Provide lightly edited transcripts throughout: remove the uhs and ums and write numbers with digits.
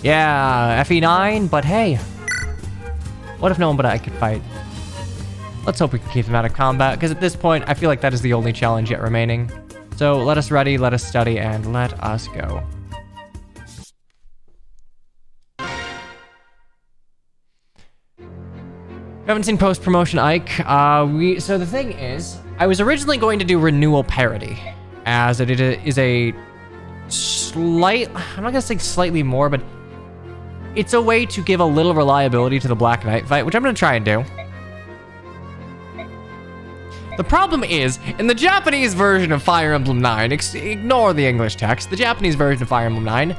Yeah, FE9, but hey. What if no one but I could fight? Let's hope we can keep them out of combat, because at this point, I feel like that is the only challenge yet remaining. So let us ready, let us study, and let us go. Haven't seen post-promotion Ike. So the thing is, I was originally going to do renewal parity, as it is a slight, I'm not gonna say slightly more, but it's a way to give a little reliability to the Black Knight fight, which I'm gonna try and do. The problem is, in the Japanese version of Fire Emblem 9, ignore the English text, the Japanese version of Fire Emblem 9,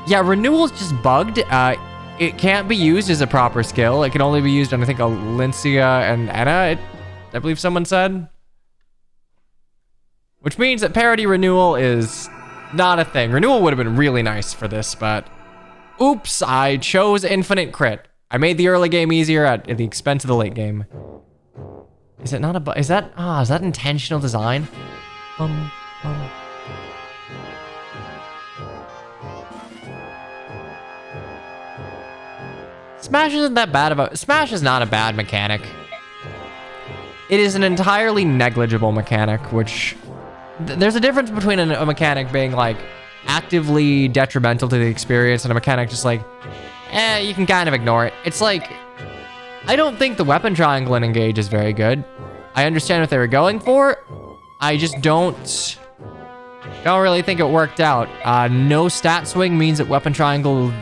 yeah, renewal's just bugged. It can't be used as a proper skill. It can only be used on, I think, Alincia and Anna, I believe someone said. Which means that parity renewal is not a thing. Renewal would have been really nice for this, but oops, I chose infinite crit. I made the early game easier at the expense of the late game. Is it not is that intentional design? Smash isn't that bad Smash is not a bad mechanic. It is an entirely negligible mechanic, which there's a difference between a mechanic being like actively detrimental to the experience and a mechanic just like, you can kind of ignore it. It's like, I don't think the weapon triangle in Engage is very good. I understand what they were going for. I just don't really think it worked out. No stat swing means that weapon triangle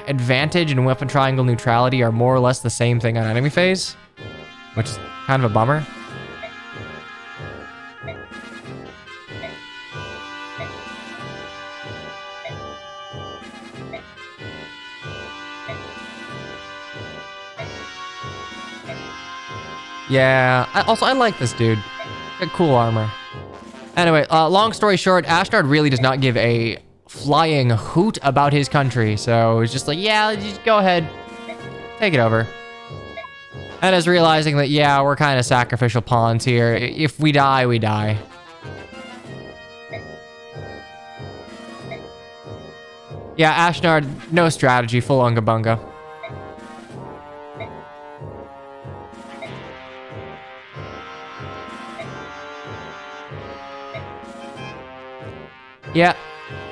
advantage and weapon triangle neutrality are more or less the same thing on enemy phase, which is kind of a bummer. Yeah, I like this dude. Got cool armor. Anyway, long story short, Ashnard really does not give a flying hoot about his country, so he's just like, yeah, just go ahead, take it over. And is realizing that, yeah, we're kind of sacrificial pawns here. If we die, we die. Yeah, Ashnard, no strategy, full unga bunga. Yeah,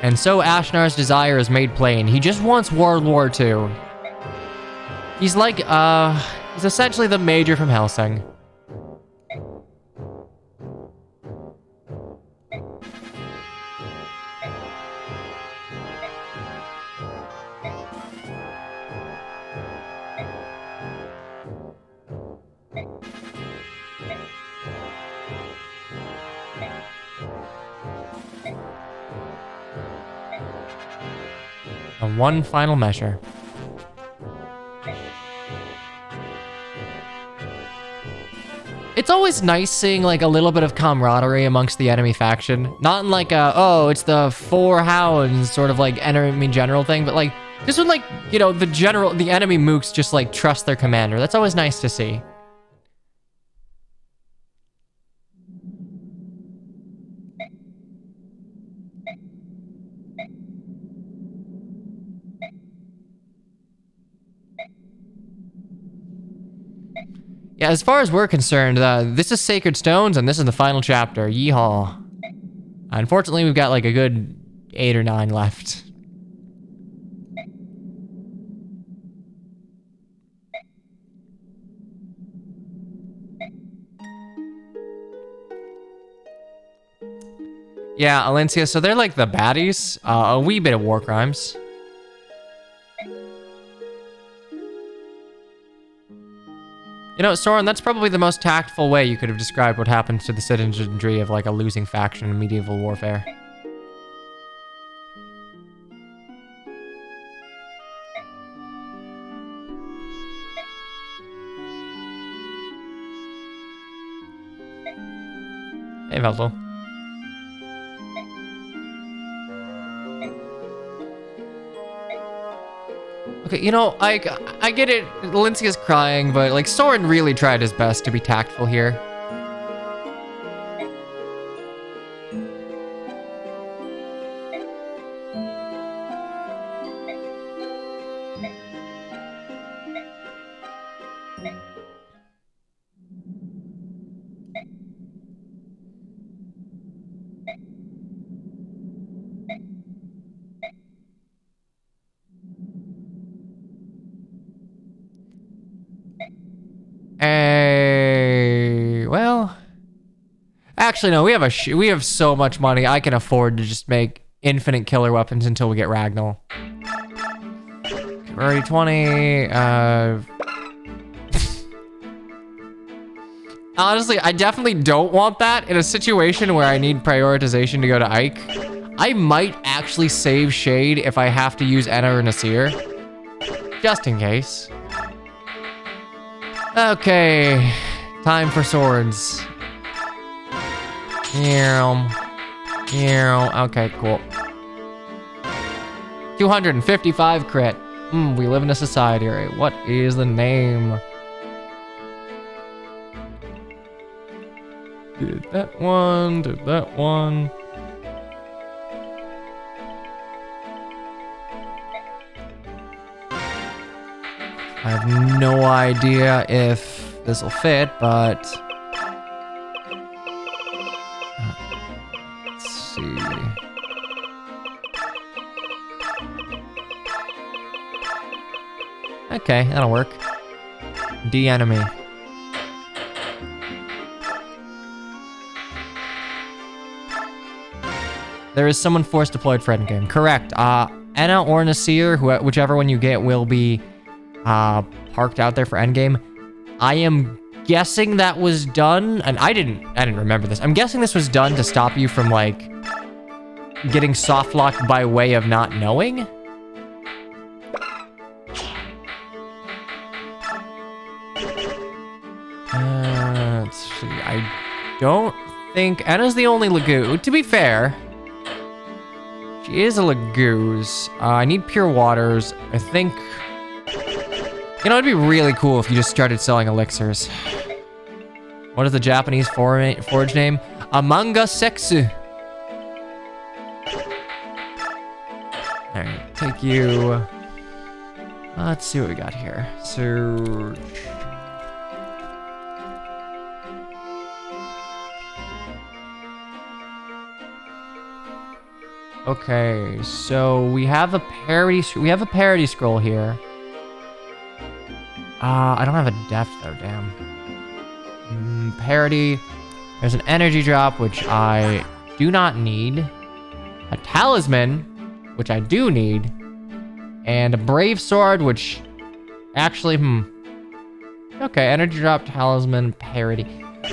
and so Ashnar's desire is made plain. He just wants World War II. He's like, he's essentially the Major from Hellsing. And one final measure. It's always nice seeing like a little bit of camaraderie amongst the enemy faction. Not in like a, oh, it's the 4 hounds sort of like enemy general thing, but like just when like, you know, the enemy mooks just like trust their commander. That's always nice to see. Yeah, as far as we're concerned, this is Sacred Stones, and this is the final chapter. Yeehaw. Unfortunately, we've got like a good 8 or 9 left. Yeah, Alencia, so they're like the baddies. A wee bit of war crimes. You know, Soren, that's probably the most tactful way you could have described what happens to the citizenry of like a losing faction in medieval warfare. Hey, Veldo. Okay, you know, I get it, Lincia's crying, but like Soren really tried his best to be tactful here. Well, actually no, we have so much money. I can afford to just make infinite killer weapons until we get Ragnall. We're already 20. Honestly, I definitely don't want that in a situation where I need prioritization to go to Ike. I might actually save Shade if I have to use Enna or Nasir. Just in case. Okay. Time for swords. Okay, cool. 255 crit. We live in a society, right? What is the name? Did that one. I have no idea if this will fit, but let's see. Okay, that'll work. D enemy. There is someone force deployed for endgame. Correct. Enna or Nasir, whichever one you get, will be parked out there for endgame. I am guessing that was done, and I didn't remember this. I'm guessing this was done to stop you from like getting soft locked by way of not knowing. Let's see. I don't think Enna's the only Lagoo. To be fair, she is a Lagoos. I need pure waters. I think, you know, it'd be really cool if you just started selling elixirs. What is the Japanese forge name? Amanga Seksu. All right, take you. Let's see what we got here. Surge. Okay, so we have a parody scroll here. I don't have a depth though, damn. Parody. There's an energy drop, which I do not need. A talisman, which I do need. And a brave sword, which actually, Okay, energy drop, talisman, parody.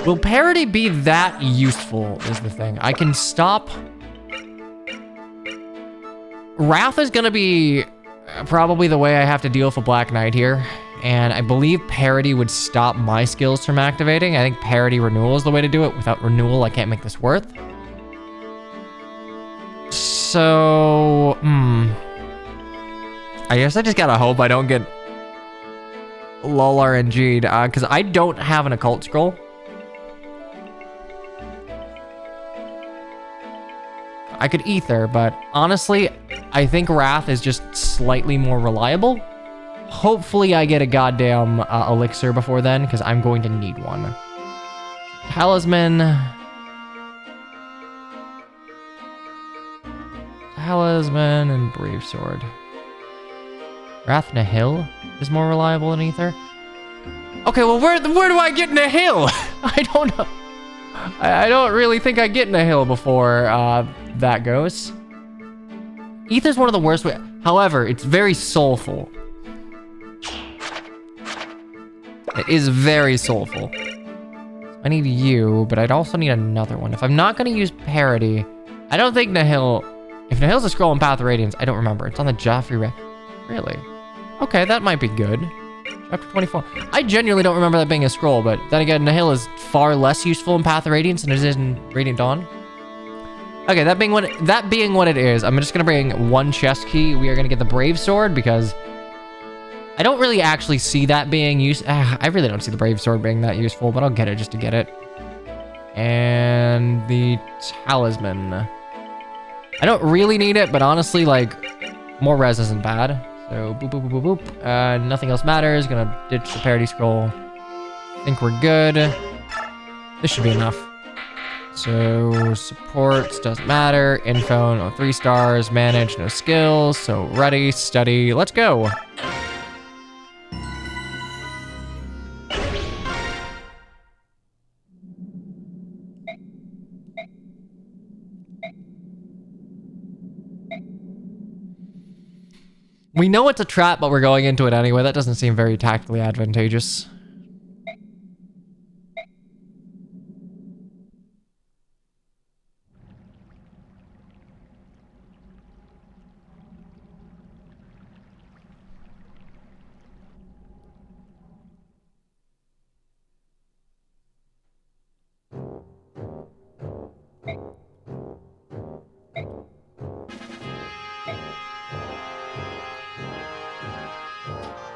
Will parody be that useful is the thing. I can stop. Wrath is gonna be probably the way I have to deal with a Black Knight here. And I believe parody would stop my skills from activating. I think parody renewal is the way to do it. Without renewal, I can't make this worth. So, I guess I just gotta hope I don't get lol RNG'd, because I don't have an occult scroll. I could ether, but honestly, I think Wrath is just slightly more reliable. Hopefully I get a goddamn elixir before then, because I'm going to need one. Talisman. Talisman and Brave Sword. Wrath Nihil is more reliable than ether. Okay, well, where do I get Nihil? I don't know. I don't really think I get Nihil before that goes. Ether's one of the worst. However, it's very soulful. It is very soulful. I need you, but I'd also need another one. If I'm not going to use parody, I don't think Nihil. If Nihil's a scroll in Path of Radiance, I don't remember. It's on the Joffrey. Really? Okay, that might be good. Chapter 24. I genuinely don't remember that being a scroll, but then again, Nihil is far less useful in Path of Radiance than it is in Radiant Dawn. Okay, that being what it is, I'm just gonna bring one chest key. We are gonna get the Brave Sword because I don't really actually see that being used. I really don't see the Brave Sword being that useful, but I'll get it just to get it. And the Talisman. I don't really need it, but honestly, like, more res isn't bad. So boop, boop, boop, boop, boop. Nothing else matters. Gonna ditch the parody scroll. Think we're good. This should be enough. So supports doesn't matter. Info, no 3 stars. Manage, no skills. So ready, study, let's go. We know it's a trap, but we're going into it anyway. That doesn't seem very tactically advantageous.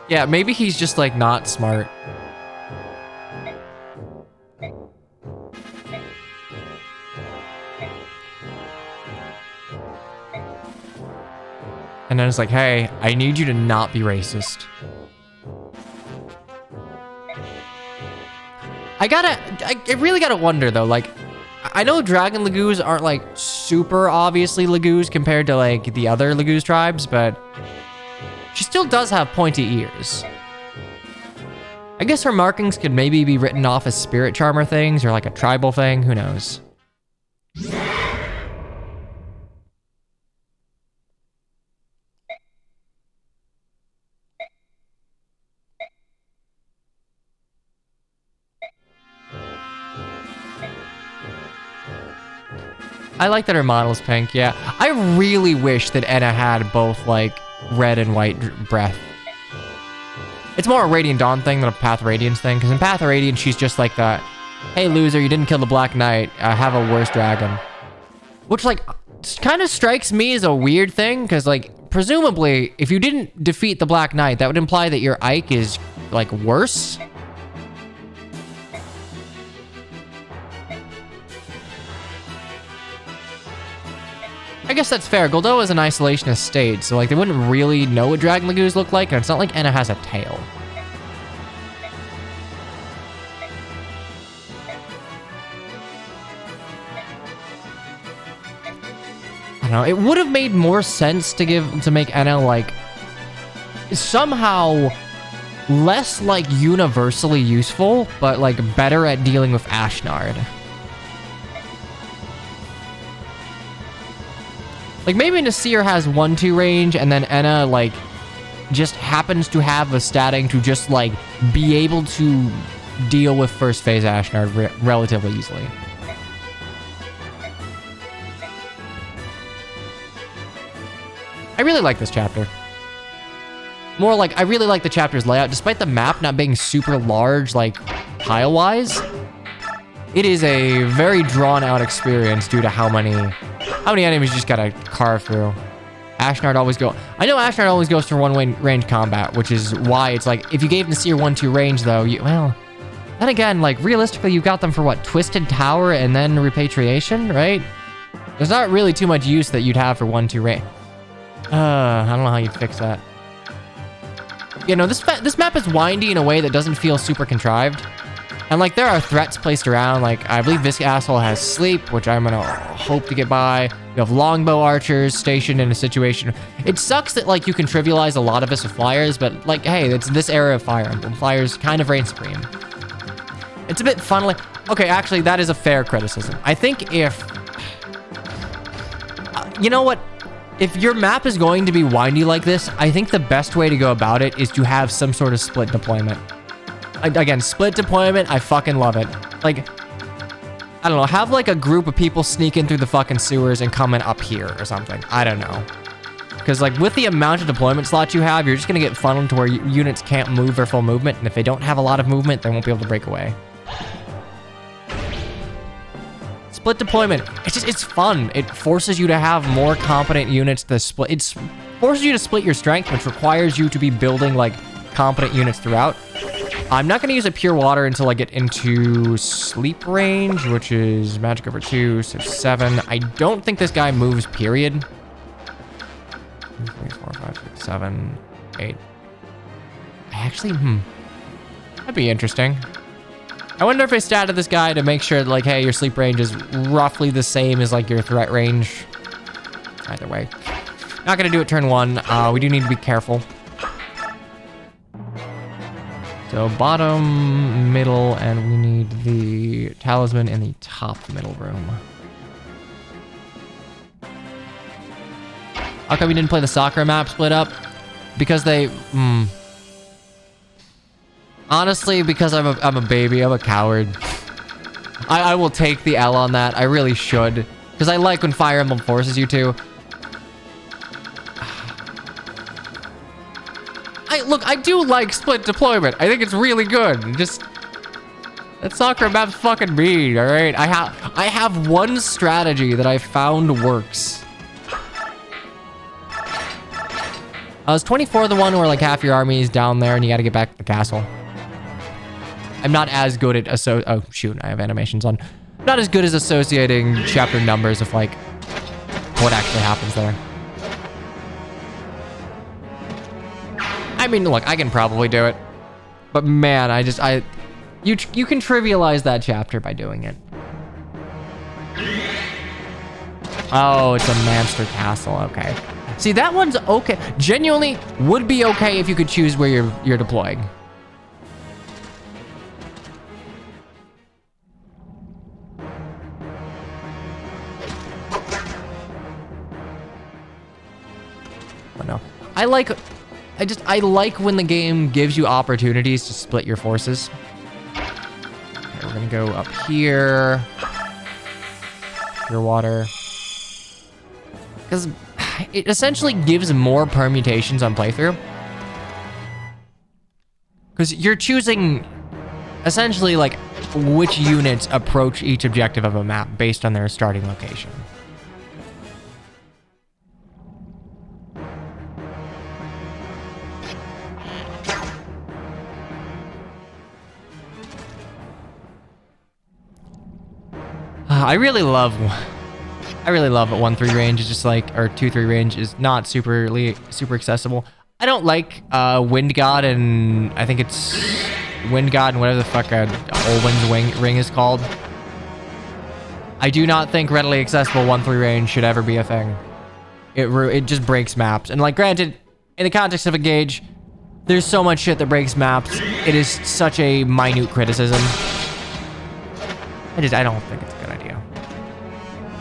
Yeah, maybe he's just like not smart. And then it's like, hey, I need you to not be racist. I really gotta wonder though, like, I know Dragon Lagoos aren't like super obviously Lagoos compared to like the other Lagoos tribes, but she still does have pointy ears. I guess her markings could maybe be written off as spirit charmer things or like a tribal thing, who knows? I like that her model's pink, yeah. I really wish that Enna had both like red and white breath. It's more a Radiant Dawn thing than a Path of Radiance thing, because in Path of Radiance, she's just like the, hey loser, you didn't kill the Black Knight, I have a worse dragon. Which like, kind of strikes me as a weird thing, because like, presumably, if you didn't defeat the Black Knight, that would imply that your Ike is like worse. I guess that's fair. Goldoa is an isolationist state, so like they wouldn't really know what Dragon Lagoos look like, and it's not like Enna has a tail. I don't know. It would have made more sense to make Enna like somehow less like universally useful, but like better at dealing with Ashnard. Like, maybe Nasir has 1-2 range, and then Enna, like, just happens to have a statting to just, like, be able to deal with first phase Ashnard relatively easily. I really like this chapter. More like, I really like the chapter's layout. Despite the map not being super large, like, tile-wise, it is a very drawn-out experience due to how many enemies you just gotta carve through. Ashnard always goes for one range combat, which is why it's like, if you gave Nasir 1-2 range though, well, then again, like realistically, you got them for what, Twisted Tower and then Repatriation, right? There's not really too much use that you'd have for 1-2 range. I don't know how you'd fix that. You know, this map is windy in a way that doesn't feel super contrived. And like there are threats placed around, like I believe this asshole has sleep, which I'm gonna hope to get by. You have longbow archers stationed in a situation. It sucks that like you can trivialize a lot of this with flyers, but like, hey, it's this era of Fire Emblem. Flyers kind of reign supreme. It's a bit fun. Okay, actually, that is a fair criticism. I think if, you know what? If your map is going to be windy like this, I think the best way to go about it is to have some sort of split deployment. Again, split deployment, I fucking love it. Like, I don't know, have like a group of people sneak in through the fucking sewers and come in up here or something. I don't know. Because like with the amount of deployment slots you have, you're just gonna get funneled to where units can't move their full movement, and if they don't have a lot of movement, they won't be able to break away. Split deployment, it's fun. It forces you to have more competent units to split. It forces you to split your strength, which requires you to be building like competent units throughout. I'm not going to use a pure water until I get into sleep range, which is magic over 2, so 7. I don't think this guy moves, period. 2, 3, 4, 5, 6, 7, 8. Actually, that'd be interesting. I wonder if I statted this guy to make sure that, like, hey, your sleep range is roughly the same as, like, your threat range. Either way. Not going to do it turn 1. We do need to be careful. So bottom, middle, and we need the talisman in the top middle room. How come we didn't play the Sakura map split up? Because they... Honestly, because I'm a baby, I'm a coward. I will take the L on that. I really should. Because I like when Fire Emblem forces you to. Look, I do like split deployment. I think it's really good. Just... That Sakura map's fucking mean, alright? I have one strategy that I found works. Is 24 the one where like half your army is down there and you gotta get back to the castle? I'm not as good at oh shoot, I have animations on. Not as good as associating chapter numbers of like what actually happens there. I mean, look, I can probably do it. But man, you can trivialize that chapter by doing it. Oh, it's a Manster Castle, okay. See, that one's okay. Genuinely would be okay if you could choose where you're deploying. Oh no. I like when the game gives you opportunities to split your forces. Okay, we're gonna go up here. Pure water. Because it essentially gives more permutations on playthrough. Because you're choosing essentially like which units approach each objective of a map based on their starting location. I really love that 1-3 range is just like, or 2-3 range is not super accessible. I don't like Wind God and I think it's Wind God and whatever the fuck Olwyn's ring is called. I do not think readily accessible 1-3 range should ever be a thing. It just breaks maps. And like granted, in the context of Engage, there's so much shit that breaks maps. It is such a minute criticism. I don't think it's a good idea.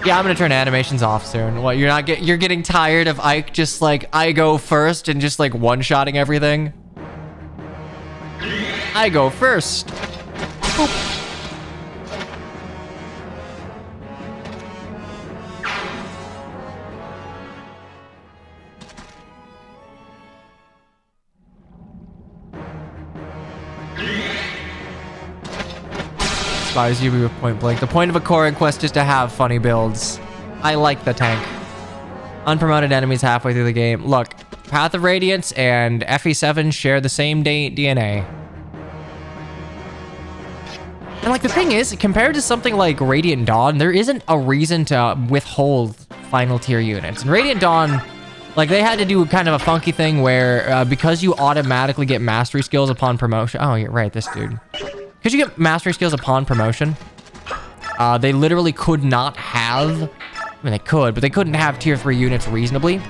Yeah, I'm gonna turn animations off soon. What, you're getting tired of Ike just like, I go first and just like one-shotting everything? I go first. Boop. Inspires you with point blank. The point of a core quest is to have funny builds. I like the tank. Unpromoted enemies halfway through the game. Look, Path of Radiance and FE7 share the same DNA. And like the thing is, compared to something like Radiant Dawn, there isn't a reason to withhold final tier units. And Radiant Dawn, like they had to do kind of a funky thing where because you automatically get mastery skills upon promotion. Oh, you're right, this dude. Because you get mastery skills upon promotion, they literally could not have, I mean they could, but they couldn't have tier 3 units reasonably,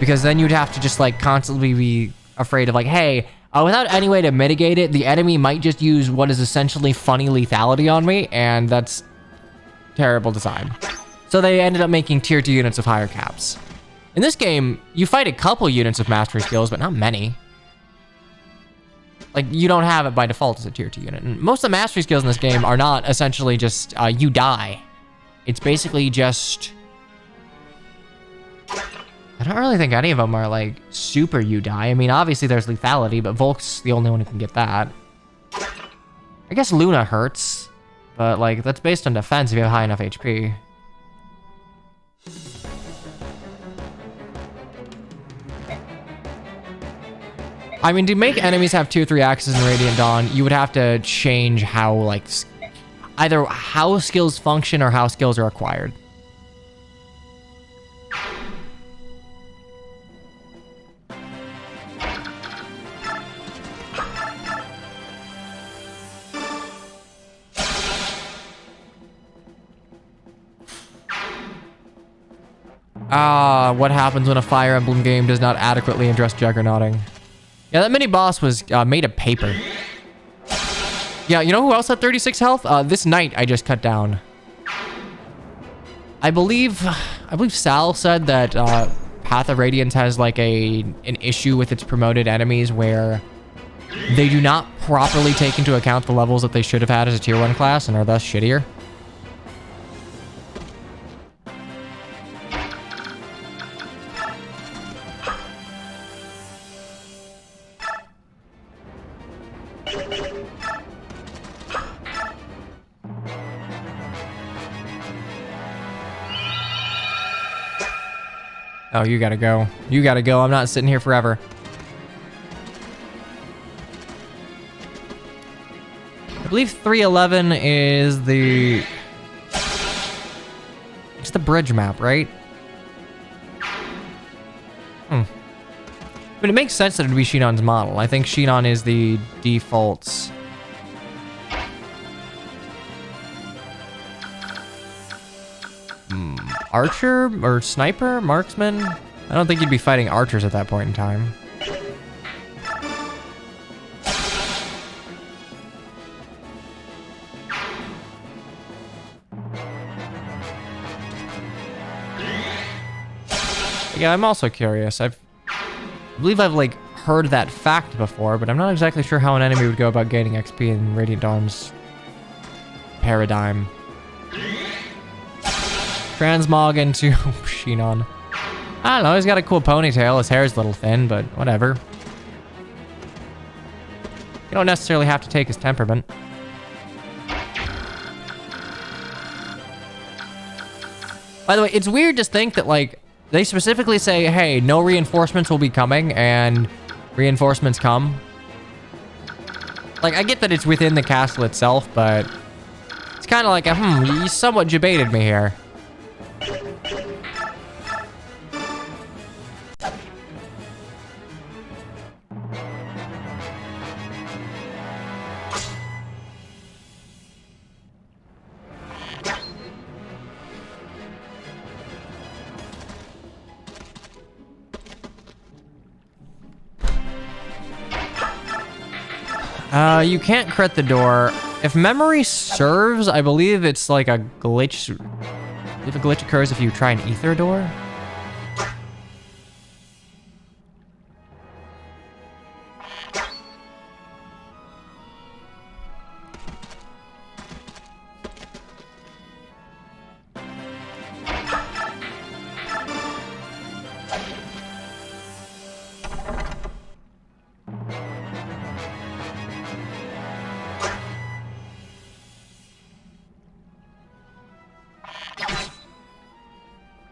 because then you'd have to just like constantly be afraid of like, hey, without any way to mitigate it, the enemy might just use what is essentially funny lethality on me, and that's terrible design. So they ended up making tier 2 units of higher caps. In this game, you fight a couple units of mastery skills, but not many. Like, you don't have it by default as a tier 2 unit. And most of the mastery skills in this game are not essentially just, you die. It's basically just... I don't really think any of them are, like, super you die. I mean, obviously there's lethality, but Volk's the only one who can get that. I guess Luna hurts, but, like, that's based on defense if you have high enough HP. I mean, to make enemies have tier 3 axes in Radiant Dawn, you would have to change how, like, either how skills function or how skills are acquired. What happens when a Fire Emblem game does not adequately address juggernauting? Yeah, that mini boss was made of paper. Yeah, you know who else had 36 health? This knight I just cut down. I believe Sal said that Path of Radiance has like an issue with its promoted enemies where they do not properly take into account the levels that they should have had as a tier 1 class and are thus shittier. Oh, you gotta go. You gotta go. I'm not sitting here forever. I believe 311 is the... It's the bridge map, right? I mean, it makes sense that it'd be Shinon's model. I think Shinon is the default... Archer or sniper, marksman? I don't think you'd be fighting archers at that point in time. Yeah, I'm also curious. I believe I've like heard that fact before, but I'm not exactly sure how an enemy would go about gaining XP in Radiant Dawn's paradigm. Transmog into Shinon. I don't know, he's got a cool ponytail. His hair's a little thin, but whatever. You don't necessarily have to take his temperament. By the way, it's weird to think that, like, they specifically say, hey, no reinforcements will be coming, and reinforcements come. Like, I get that it's within the castle itself, but it's kind of like, you somewhat debated me here. You can't crit the door. If memory serves, I believe it's like a glitch. If a glitch occurs if you try and ether a door.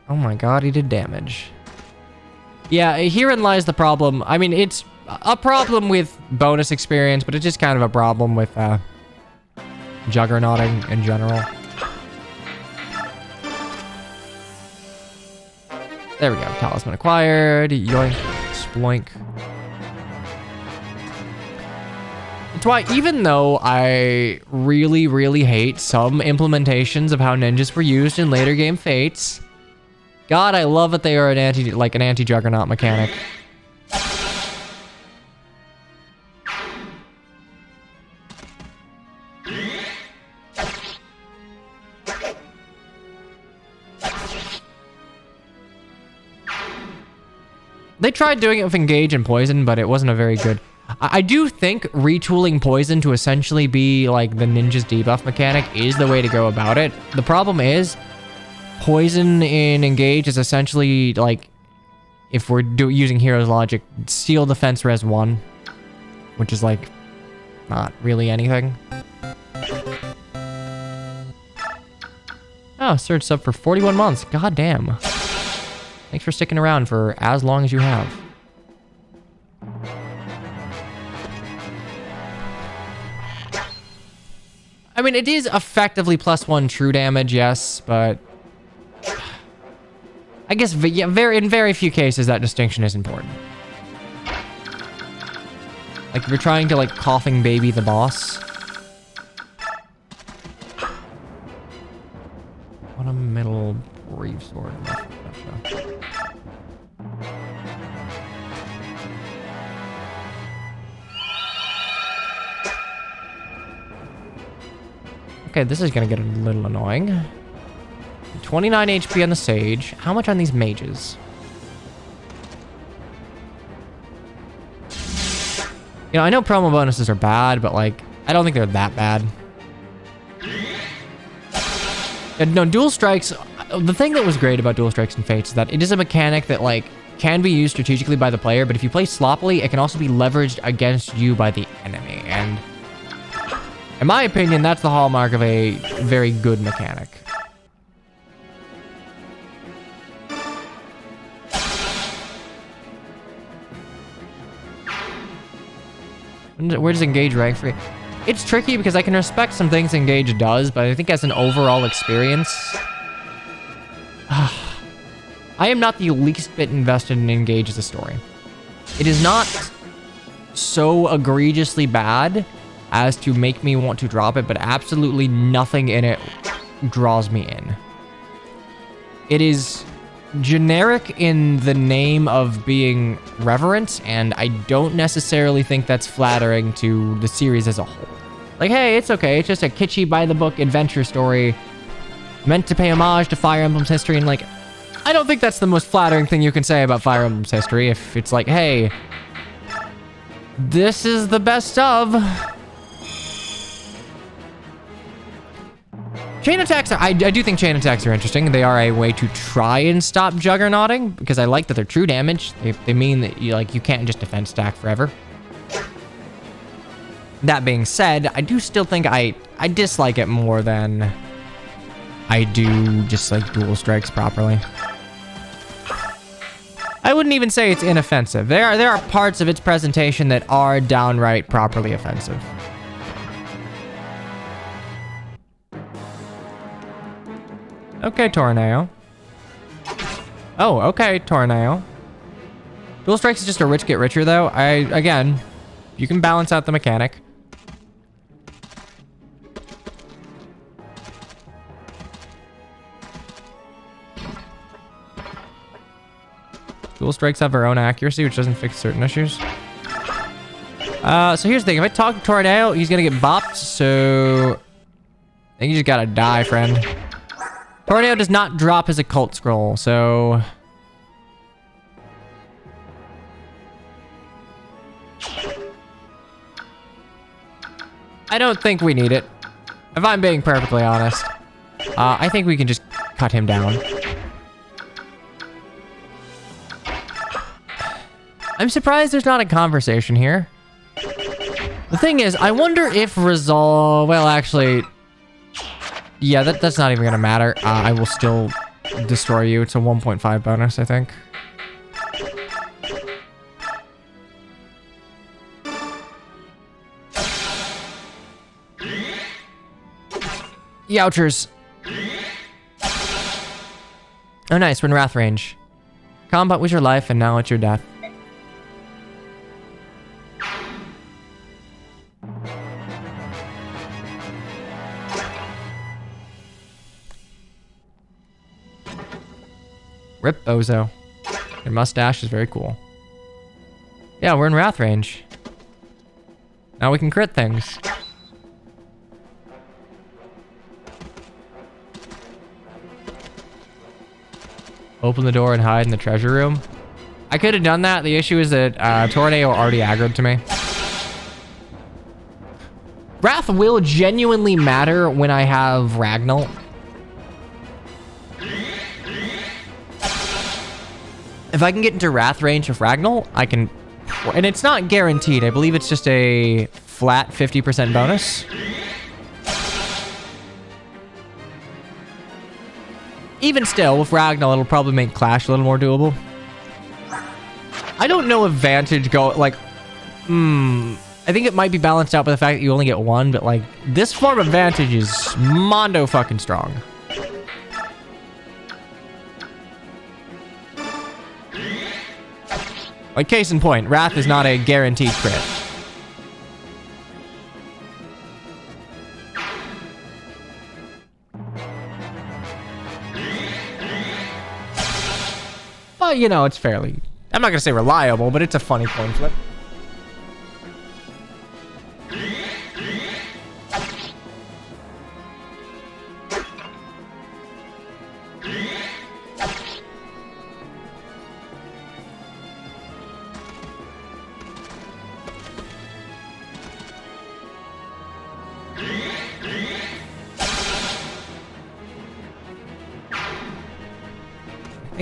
Oh my god, he did damage. Yeah, herein lies the problem. I mean, it's a problem with bonus experience, but it's just kind of a problem with juggernauting in general. There we go. Talisman acquired. Yoink. Sploink. That's why, even though I really, really hate some implementations of how ninjas were used in later game fates, God, I love that they are an anti-juggernaut mechanic. They tried doing it with Engage and Poison, but it wasn't a very good... I do think retooling Poison to essentially be like the ninja's debuff mechanic is the way to go about it. The problem is, Poison in Engage is essentially like, if we're using Hero's logic, Steel Defense Res 1, which is like, not really anything. Oh, Surge sub for 41 months. God damn. Thanks for sticking around for as long as you have. I mean, it is effectively +1 true damage, yes, but I guess in very few cases that distinction is important. Like if you're trying to like coughing baby the boss. What a middle brief sword. Okay, this is gonna get a little annoying. 29 HP on the Sage. How much on these mages? You know, I know promo bonuses are bad, but like, I don't think they're that bad. And no, dual strikes, the thing that was great about dual strikes and fates is that it is a mechanic that like can be used strategically by the player, but if you play sloppily, it can also be leveraged against you by the enemy. And in my opinion, that's the hallmark of a very good mechanic. Where does Engage rank for you? It's tricky because I can respect some things Engage does, but I think as an overall experience, I am not the least bit invested in Engage as a story. It is not so egregiously bad as to make me want to drop it, but absolutely nothing in it draws me in. It is generic in the name of being reverent, and I don't necessarily think that's flattering to the series as a whole. Like, hey, it's okay. It's just a kitschy by-the-book adventure story meant to pay homage to Fire Emblem's history, and like, I don't think that's the most flattering thing you can say about Fire Emblem's history. If it's like, hey, this is the best of. Chain attacks are, I do think chain attacks are interesting. They are a way to try and stop juggernauting, because I like that they're true damage. They mean that you can't just defense stack forever. That being said, I do still think I dislike it more than I do just like dual strikes properly. I wouldn't even say it's inoffensive. There are parts of its presentation that are downright properly offensive. Okay, Tornado. Oh, okay, Tornado. Dual strikes is just a rich get richer though. Again, you can balance out the mechanic. Dual strikes have their own accuracy, which doesn't fix certain issues. So here's the thing. If I talk to Tornado, he's gonna get bopped, so I think you just gotta die, friend. Tornado does not drop his occult scroll, so I don't think we need it. If I'm being perfectly honest, I think we can just cut him down. I'm surprised there's not a conversation here. The thing is, I wonder if resolve, well, actually, yeah, that's not even gonna matter. I will still destroy you. It's a 1.5 bonus, I think. Youchers. Oh, nice. We're in Wrath range. Combat was your life, and now it's your death. Rip Bozo. Your mustache is very cool. Yeah, we're in Wrath range. Now we can crit things. Open the door and hide in the treasure room. I could have done that. The issue is that Tornado already aggroed to me. Wrath will genuinely matter when I have Ragnall. If I can get into Wrath range with Ragnall, I can... And it's not guaranteed. I believe it's just a flat 50% bonus. Even still, with Ragnall, it'll probably make Clash a little more doable. I don't know if Vantage go... Like... I think it might be balanced out by the fact that you only get one, but like, this form of Vantage is mondo fucking strong. Like, case in point, Wrath is not a guaranteed crit. But, you know, it's fairly... I'm not gonna say reliable, but it's a funny coin flip.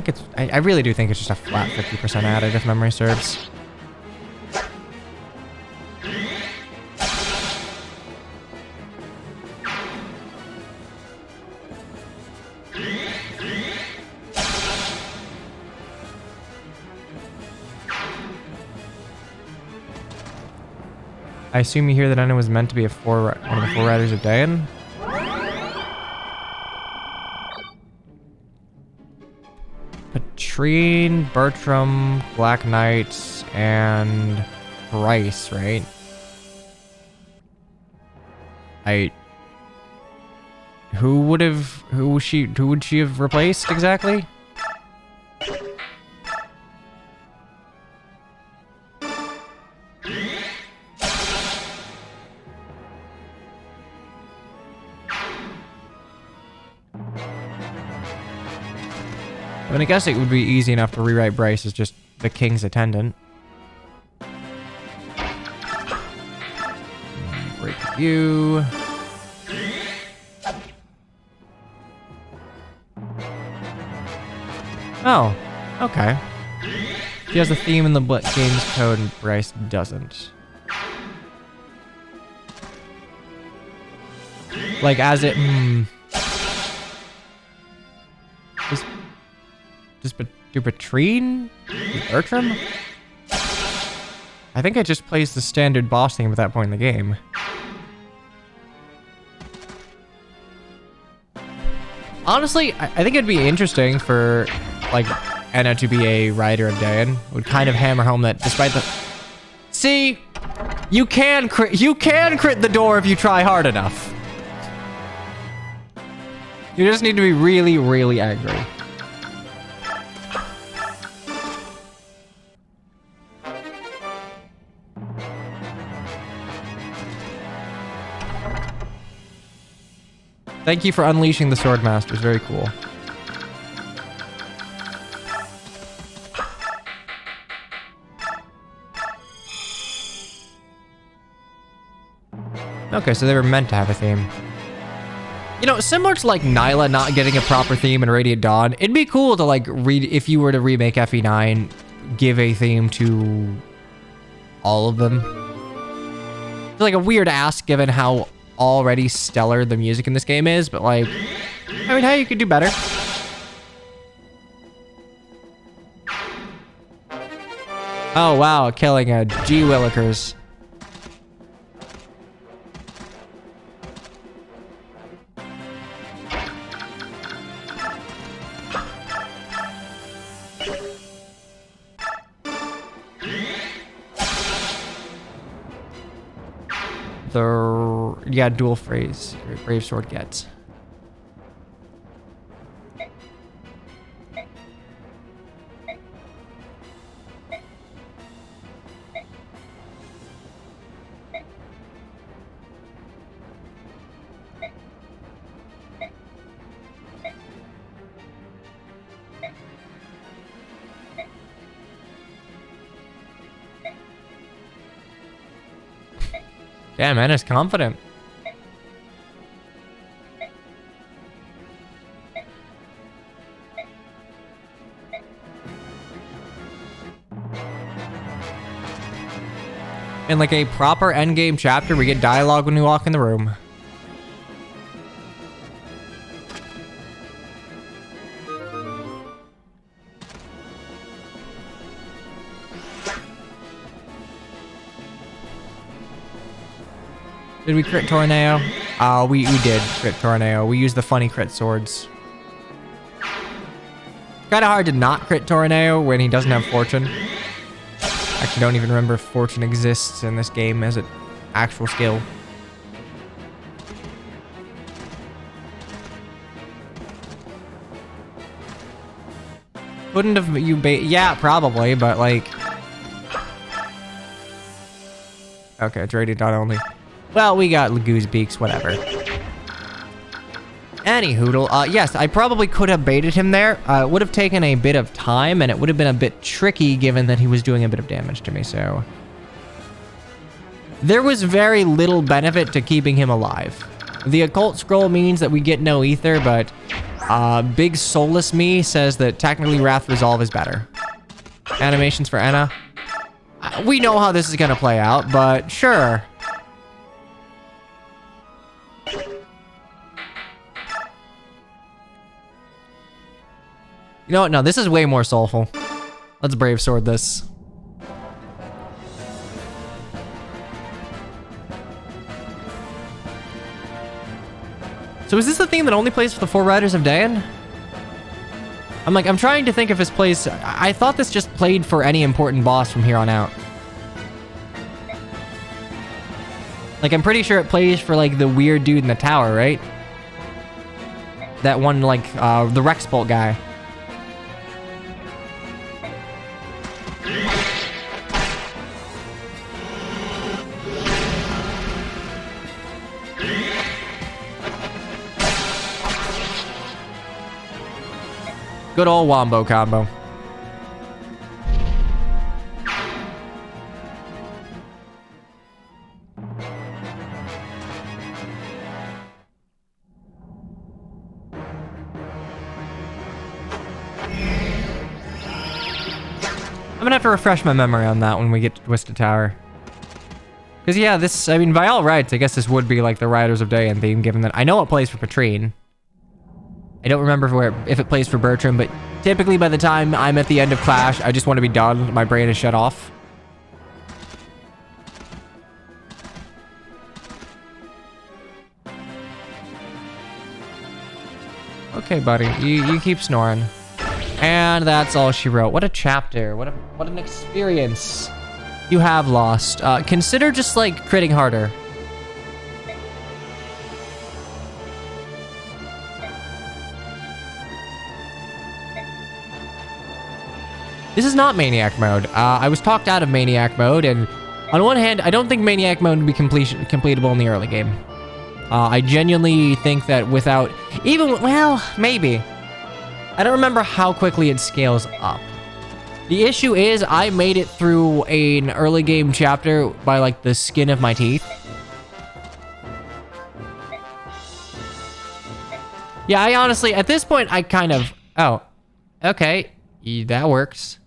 think it's, I really do think it's just a flat 50% added if memory serves. I assume you hear that Anna was meant to be one of the 4 riders of Dayan? Patrine, Bertram, Black Knight, and Bryce, right? Who would she have replaced exactly? I mean, I guess it would be easy enough to rewrite Bryce as just the king's attendant. Break you. Oh, okay. She has a theme in the game's code and Bryce doesn't. Like, as it... Do Patrine? Do Bertram? I think I just plays the standard boss theme at that point in the game. Honestly, I think it'd be interesting for, like, Anna to be a rider of Dayan. It would kind of hammer home that despite the... See? You can crit the door if you try hard enough. You just need to be really, really angry. Thank you for unleashing the Sword Masters. Very cool. Okay, so they were meant to have a theme. You know, similar to like Nyla not getting a proper theme in Radiant Dawn, it'd be cool to like if you were to remake FE9, give a theme to all of them. It's like a weird ask given how already stellar the music in this game is, but like, I mean, hey, you could do better. Oh wow, killing a G Willikers. Yeah, dual phrase. Brave Sword gets. Damn, Anna's confident. In like a proper endgame chapter, we get dialogue when we walk in the room. Did we crit Tornado? We did crit Tornado. We used the funny crit swords. Kind of hard to not crit Tornado when he doesn't have Fortune. Actually, don't even remember if Fortune exists in this game as an actual skill. Couldn't have yeah, probably, but like... Okay, it's Radiant Dawn only. Well, we got Goose Beaks, whatever. Anyhoodle, yes, I probably could have baited him there. It would have taken a bit of time, and it would have been a bit tricky given that he was doing a bit of damage to me, so... There was very little benefit to keeping him alive. The occult scroll means that we get no ether, but Big Soulless Me says that technically Wrath Resolve is better. Animations for Enna. We know how this is gonna play out, but sure. You know what? No, this is way more soulful. Let's Brave Sword this. So is this the theme that only plays for the 4 Riders of Dayan? I'm trying to think if this plays... I thought this just played for any important boss from here on out. Like, I'm pretty sure it plays for, like, the weird dude in the tower, right? That one, like, the Rex Bolt guy. Good old Wombo combo. I'm gonna have to refresh my memory on that when we get to Twisted Tower. Because yeah, this, I mean, by all rights, I guess this would be like the Riders of Dayan theme, given that I know it plays for Patrine. I don't remember if it plays for Bertram, but typically by the time I'm at the end of Clash, I just want to be done. My brain is shut off. Okay, buddy, you keep snoring. And that's all she wrote. What a chapter. What an experience you have lost. Consider just like critting harder. This is not Maniac mode. I was talked out of Maniac mode, and on one hand, I don't think Maniac mode would be completable in the early game. I genuinely think that without even, well, maybe. I don't remember how quickly it scales up. The issue is I made it through an early game chapter by like the skin of my teeth. Yeah, I honestly, at this point, I kind of, oh, okay, that works.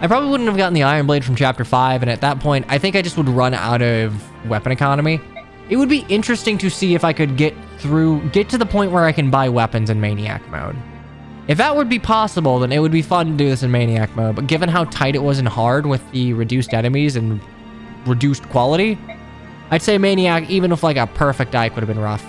I probably wouldn't have gotten the Iron Blade from Chapter 5, and at that point, I think I just would run out of weapon economy. It would be interesting to see if I could get to the point where I can buy weapons in Maniac mode. If that would be possible, then it would be fun to do this in Maniac mode, but given how tight it was in hard with the reduced enemies and reduced quality, I'd say Maniac, even with like a perfect Ike, would have been rough.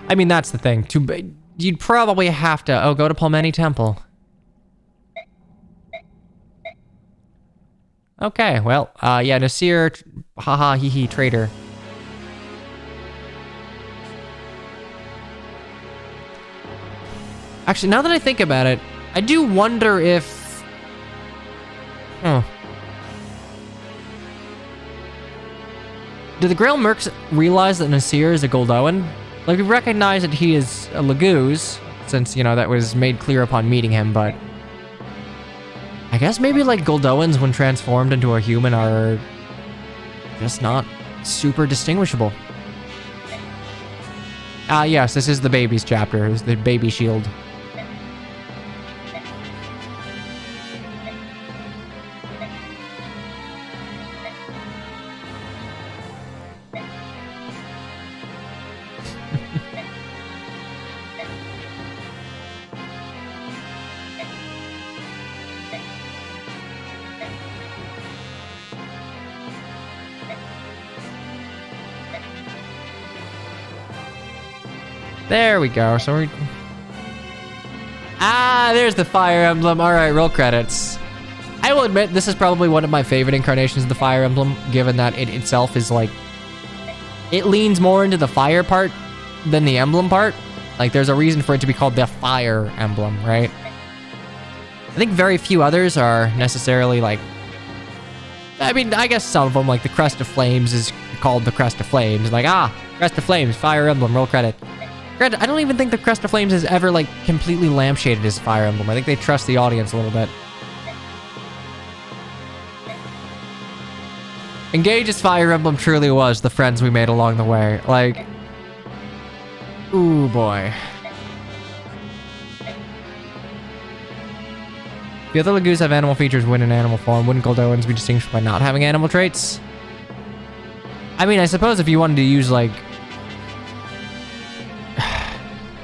I mean, that's the thing. You'd probably have to... Oh, go to Palmeni Temple. Okay, well, yeah, Nasir... Haha, hee, traitor. Actually, now that I think about it, I do wonder if... Do the Grail Mercs realize that Nasir is a Goldoan? Like, we recognize that he is a Laguz, since, you know, that was made clear upon meeting him, but... I guess maybe, like, Goldoans, when transformed into a human, are... just not super distinguishable. Yes, this is the babies chapter. It's the baby shield. There we go. So we... there's the Fire Emblem. All right, roll credits. I will admit, this is probably one of my favorite incarnations of the Fire Emblem, given that it itself is like... It leans more into the fire part than the emblem part. Like, there's a reason for it to be called the Fire Emblem, right? I think very few others are necessarily, like, I mean, I guess some of them, like the Crest of Flames is called the Crest of Flames. Like, Crest of Flames, Fire Emblem, roll credit. Granted, I don't even think the Crest of Flames has ever, like, completely lampshaded as Fire Emblem. I think they trust the audience a little bit. Engage as Fire Emblem truly was the friends we made along the way. Like, ooh, boy. The other Lagoos have animal features when in animal form. Wouldn't Goldoans be distinguished by not having animal traits? I mean, I suppose if you wanted to use, like,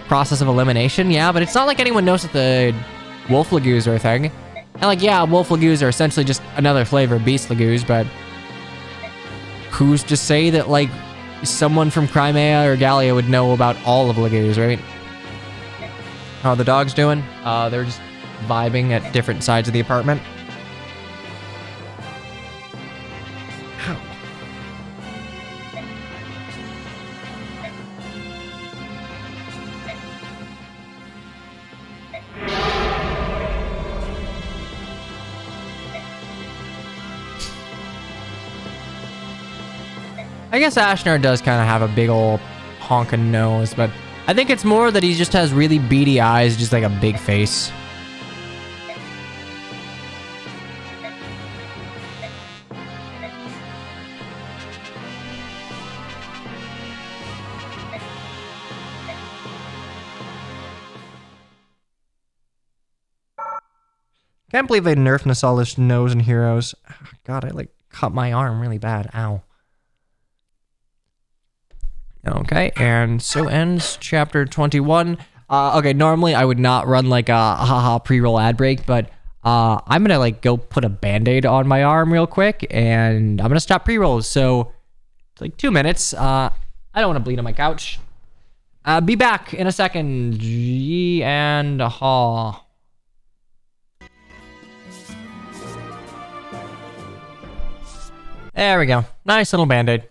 process of elimination, yeah, but it's not like anyone knows that the Wolf Lagoos are a thing. And, like, yeah, Wolf Lagoos are essentially just another flavor of Beast Lagoos, but who's to say that, like, someone from Crimea or Gallia would know about all of Lagoos, right? How are the dogs doing? They're just vibing at different sides of the apartment. Ow. I guess Ashnar does kind of have a big old honking nose, but I think it's more that he just has really beady eyes, just like a big face. Can't believe they nerfed Nasala's nose in Heroes. God, I like cut my arm really bad. Ow. Okay, and so ends chapter 21. Okay, normally I would not run like a haha pre-roll ad break, but I'm gonna like go put a band-aid on my arm real quick, and I'm gonna stop pre-rolls. So it's like 2 minutes. I don't want to bleed on my couch. Be back in a second. G and ha. There we go. Nice little band-aid.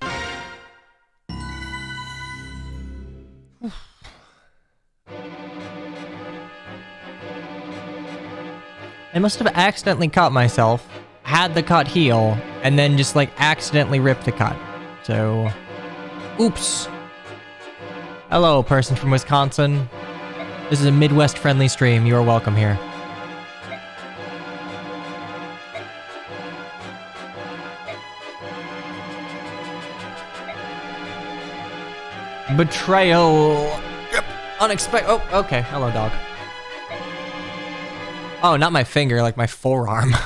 I must have accidentally cut myself, had the cut heal, and then just like accidentally ripped the cut. So, oops. Hello, person from Wisconsin. This is a Midwest-friendly stream. You are welcome here. Betrayal. Yep. Unexpected. Oh, okay. Hello, dog. Oh, not my finger, like my forearm.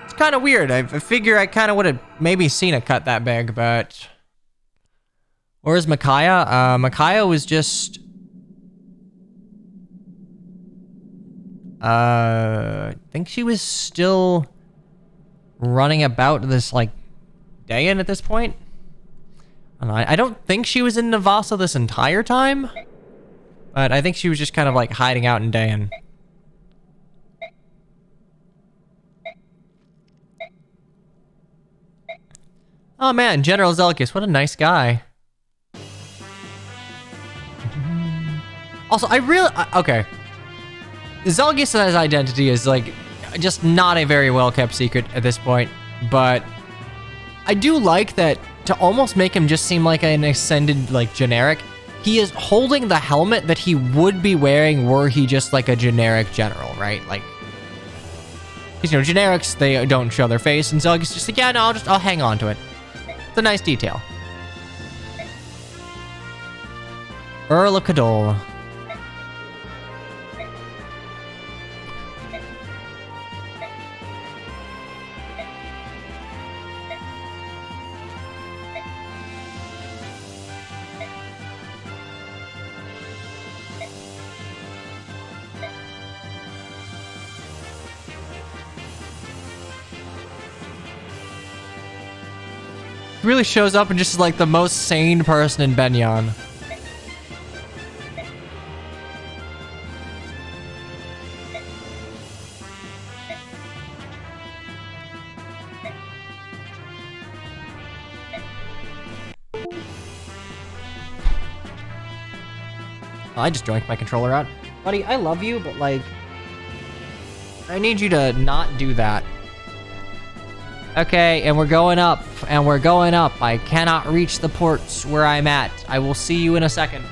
It's kind of weird. I figure I kind of would have maybe seen a cut that big, but... Where's Micaiah? Micaiah was just... I think she was still running about this, like, Dayan at this point. I don't think she was in Navasa this entire time, but I think she was just kind of like hiding out in Dayan. Oh man, General Zelkis, what a nice guy. Also, I really... okay. Zelkis' identity is like just not a very well-kept secret at this point, but I do like that to almost make him just seem like an extended, like, generic. He is holding the helmet that he would be wearing were he just like a generic general, right? Like, because, you know, generics, they don't show their face, and Zelkis just like, yeah, no, I'll hang on to it. It's a nice detail. Earl of Kadol. Really shows up and just like the most sane person in Benyon. I just joined my controller out. Buddy, I love you, but like... I need you to not do that. Okay, and we're going up, and we're going up. I cannot reach the ports where I'm at. I will see you in a second.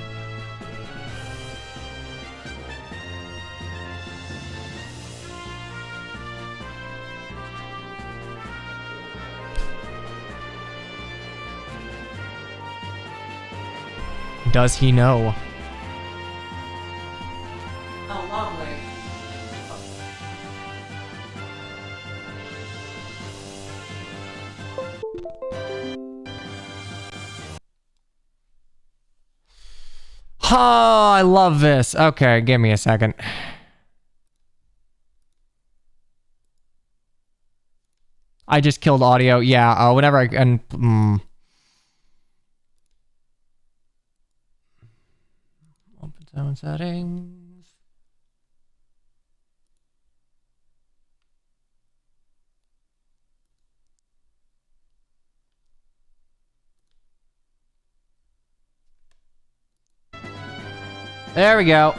Does he know? Oh, lovely. Oh, I love this. Okay, give me a second. I just killed audio. Yeah, whenever I can. Open sound settings. There we go.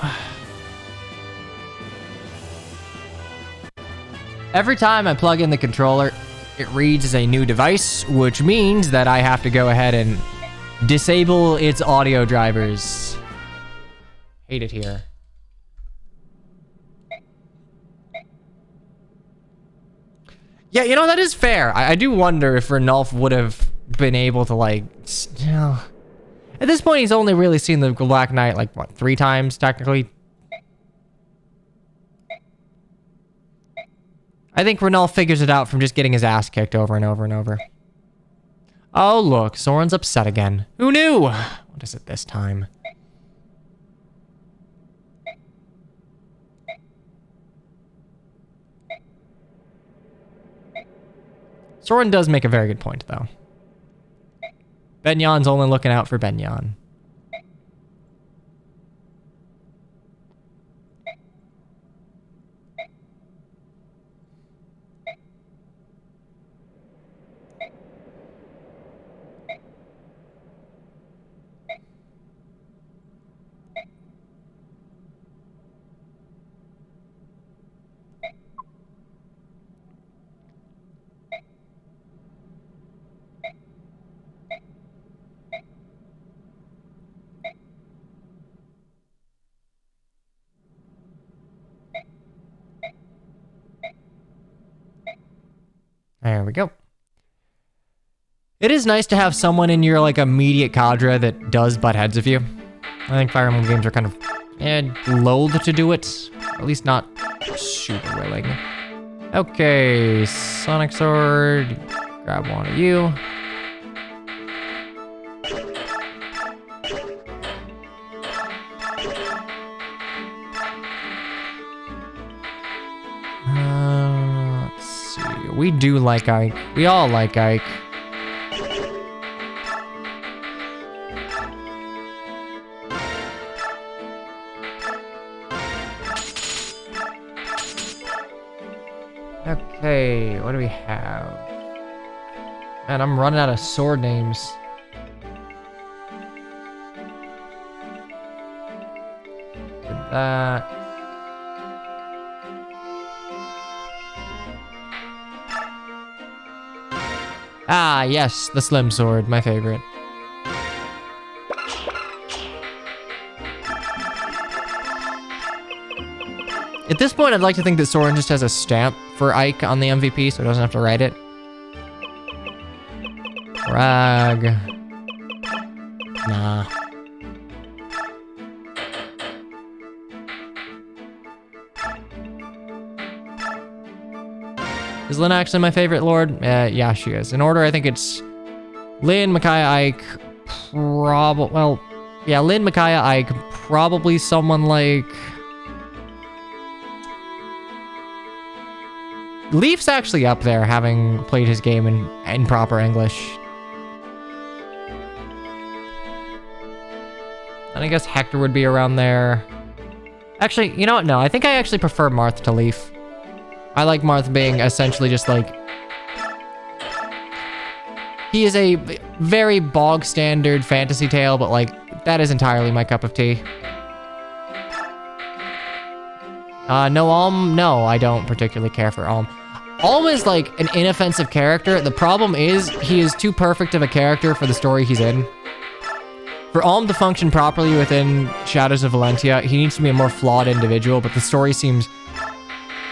Every time I plug in the controller, it reads as a new device, which means that I have to go ahead and disable its audio drivers. Hate it here. Yeah, you know, that is fair. I do wonder if Ranulf would have been able to, like, you know... At this point, he's only really seen the Black Knight, like, what, 3 times, technically? I think Ranulf figures it out from just getting his ass kicked over and over and over. Oh, look, Soren's upset again. Who knew? What is it this time? Soren does make a very good point, though. Benyan's only looking out for Benyan. There we go. It is nice to have someone in your, like, immediate cadre that does butt heads with you. I think Fire Emblem games are kind of loath to do it. At least not super willing. Okay, Sonic Sword. Grab one of you. Let's see. We do like Ike. We all like Ike. Okay, what do we have? Man, I'm running out of sword names. Did that. Ah, yes, the slim sword, my favorite. At this point, I'd like to think that Soren just has a stamp for Ike on the MVP, so he doesn't have to write it. Rag. Nah. Is Lynn actually my favorite lord? Yeah, she is. In order, I think it's Lynn, Micaiah, Ike, well, yeah, Lynn, Micaiah, Ike, probably someone like... Leaf's actually up there, having played his game in proper English. And I guess Hector would be around there. Actually, you know what? No, I think I actually prefer Marth to Leaf. I like Marth being essentially just like... He is a very bog standard fantasy tale, but like, that is entirely my cup of tea. No, Alm. No, I don't particularly care for Alm. Alm is like an inoffensive character. The problem is he is too perfect of a character for the story he's in. For Alm to function properly within Shadows of Valentia, he needs to be a more flawed individual, but the story seems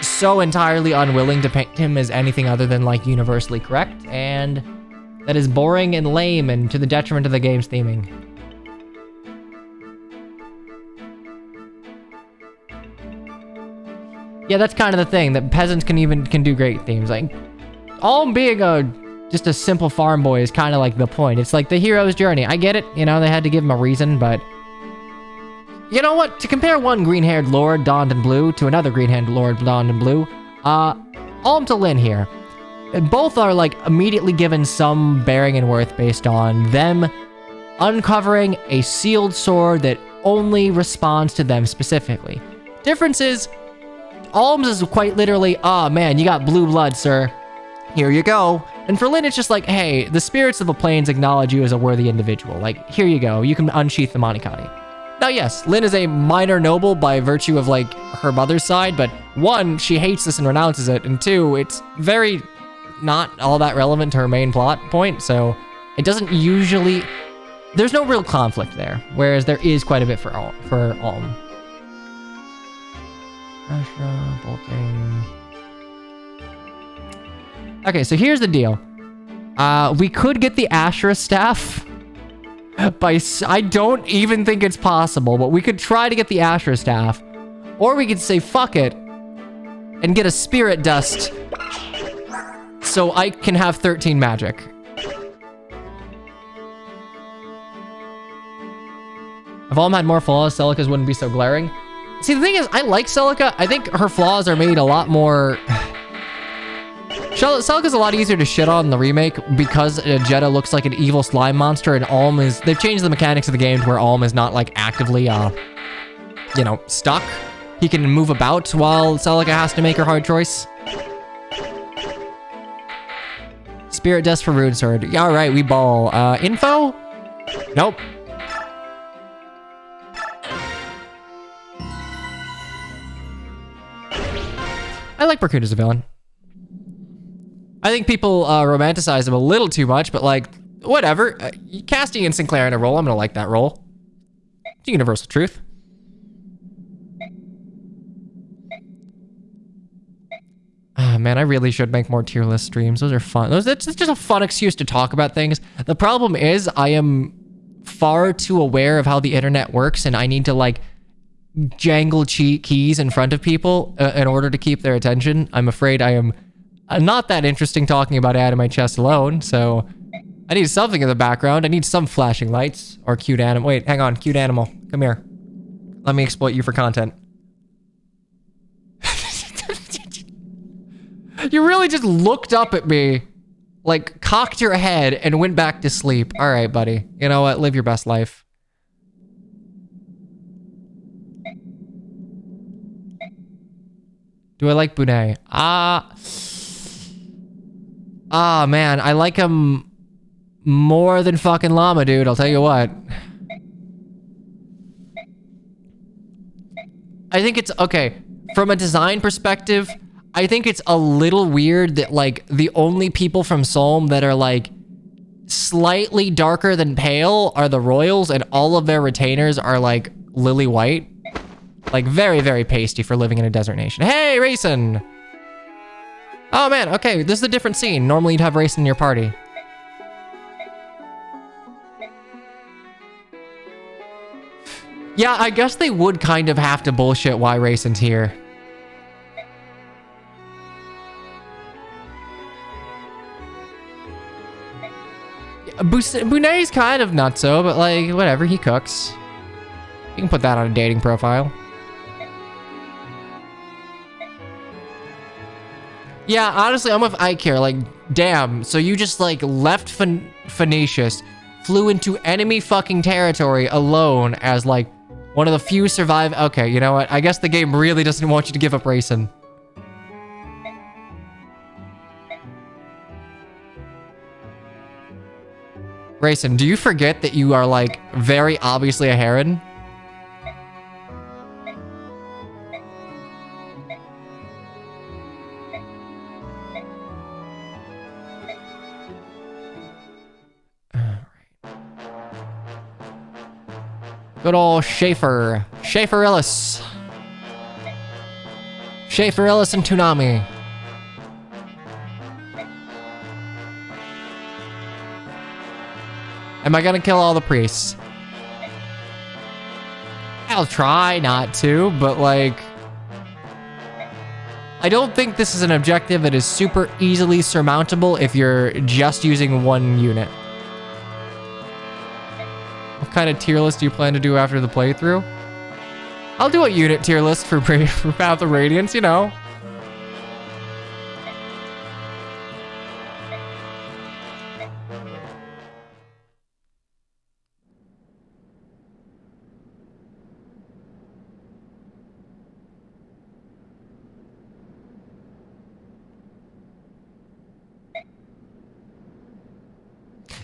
so entirely unwilling to paint him as anything other than like universally correct, and that is boring and lame and to the detriment of the game's theming. Yeah, that's kind of the thing, that peasants can do great themes. Like, Alm being just a simple farm boy is kind of like the point. It's like the hero's journey. I get it, you know, they had to give him a reason, but you know what? To compare one green-haired lord donned in blue to another green-haired lord donned in blue, Alm to Lyn here. Both are like immediately given some bearing and worth based on them uncovering a sealed sword that only responds to them specifically. Difference is, Alm's is quite literally, "Ah, man, you got blue blood, sir. Here you go." And for Lyn, it's just like, "Hey, the spirits of the plains acknowledge you as a worthy individual. Like, here you go. You can unsheath the Monikani." Now, yes, Lyn is a minor noble by virtue of, like, her mother's side, but one, she hates this and renounces it, and two, it's very not all that relevant to her main plot point, so it doesn't usually... There's no real conflict there, whereas there is quite a bit for Alm. Ashra, bolting... Okay, so here's the deal. We could get the Ashra staff I don't even think it's possible, but we could try to get the Ashra staff. Or we could say fuck it and get a spirit dust so I can have 13 magic. If Alm had more flaws, Celica's wouldn't be so glaring. See, the thing is, I like Celica. I think her flaws are made a lot more... Celica's a lot easier to shit on in the remake because Jedha looks like an evil slime monster, and Alm is... They've changed the mechanics of the game to where Alm is not, like, actively, you know, stuck. He can move about while Celica has to make her hard choice. Spirit Dust for Rune Sword. Yeah, all right, we ball. Info? Nope. I like Barkut as a villain. I think people romanticize him a little too much, but like, whatever. Casting in Sinclair in a role, I'm gonna like that role. It's a universal truth. Ah, man, I really should make more tier list streams. Those are fun. That's just a fun excuse to talk about things. The problem is I am far too aware of how the internet works, and I need to like jangle cheat keys in front of people in order to keep their attention. I'm afraid I am not that interesting talking about Anime Chess alone, so I need something in the background. I need some flashing lights or cute animal. Wait, hang on, cute animal. Come here. Let me exploit you for content. You really just looked up at me, like cocked your head and went back to sleep. All right, buddy. You know what? Live your best life. Do I like Bunei? Man, I like him more than fucking Llama, dude. I'll tell you what. I think it's, okay, from a design perspective, I think it's a little weird that, like, the only people from Solm that are, like, slightly darker than pale are the royals, and all of their retainers are, like, lily white. Like, very, very pasty for living in a desert nation. Hey, Rayson! Oh, man, okay, this is a different scene. Normally you'd have Rayson in your party. Yeah, I guess they would kind of have to bullshit why Rayson's here. Bunei's kind of nutso, but like, whatever, he cooks. You can put that on a dating profile. Yeah, honestly, I'm with Ike here. Like, damn, so you just like left Phoenicius, flew into enemy fucking territory alone as like one of the few survive. Okay, you know what? I guess the game really doesn't want you to give up Rayson. Rayson, do you forget that you are, like, very obviously a heron? Good old Schaefer. Schaefer Illis. Schaefer Illis and Toonami. Am I gonna kill all the priests? I'll try not to, but like... I don't think this is an objective that is super easily surmountable if you're just using one unit. What kind of tier list do you plan to do after the playthrough? I'll do a unit tier list for Path of Radiance, you know.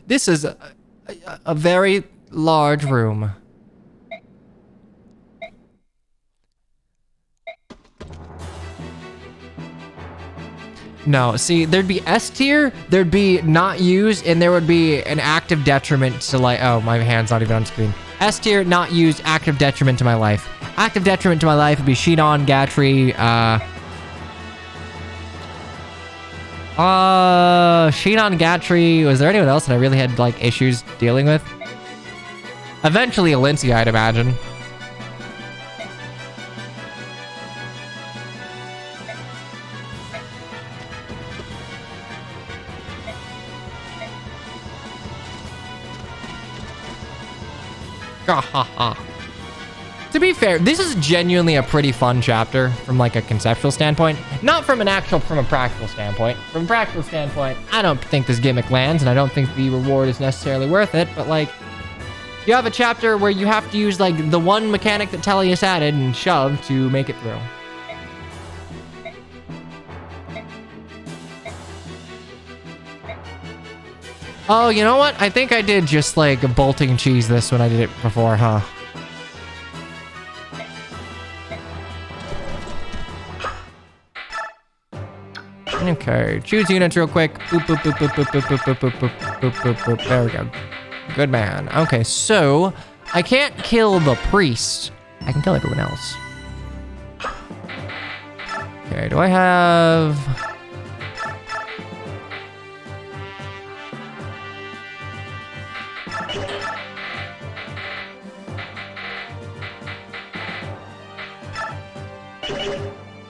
This is a very large room. No, see, there'd be S tier, there'd be not used, and there would be an active detriment to like, oh, my hand's not even on screen. S tier, not used, active detriment to my life. Active detriment to my life would be Shinon, Gatry, Shinon, Gatry. Was there anyone else that I really had like issues dealing with? Eventually Alinci, I'd imagine. To be fair, this is genuinely a pretty fun chapter from like a conceptual standpoint. Not from a practical standpoint. From a practical standpoint, I don't think this gimmick lands, and I don't think the reward is necessarily worth it, but like, you have a chapter where you have to use like the one mechanic that Tellius added and shove to make it through. Oh, you know what? I think I did just like bolting cheese this when I did it before, huh? Okay, choose units real quick. Boop, boop, boop, boop, boop, boop, boop, boop, boop, boop, boop, boop, boop. There we go. Good man. Okay, so I can't kill the priest. I can kill everyone else. Okay, do I have...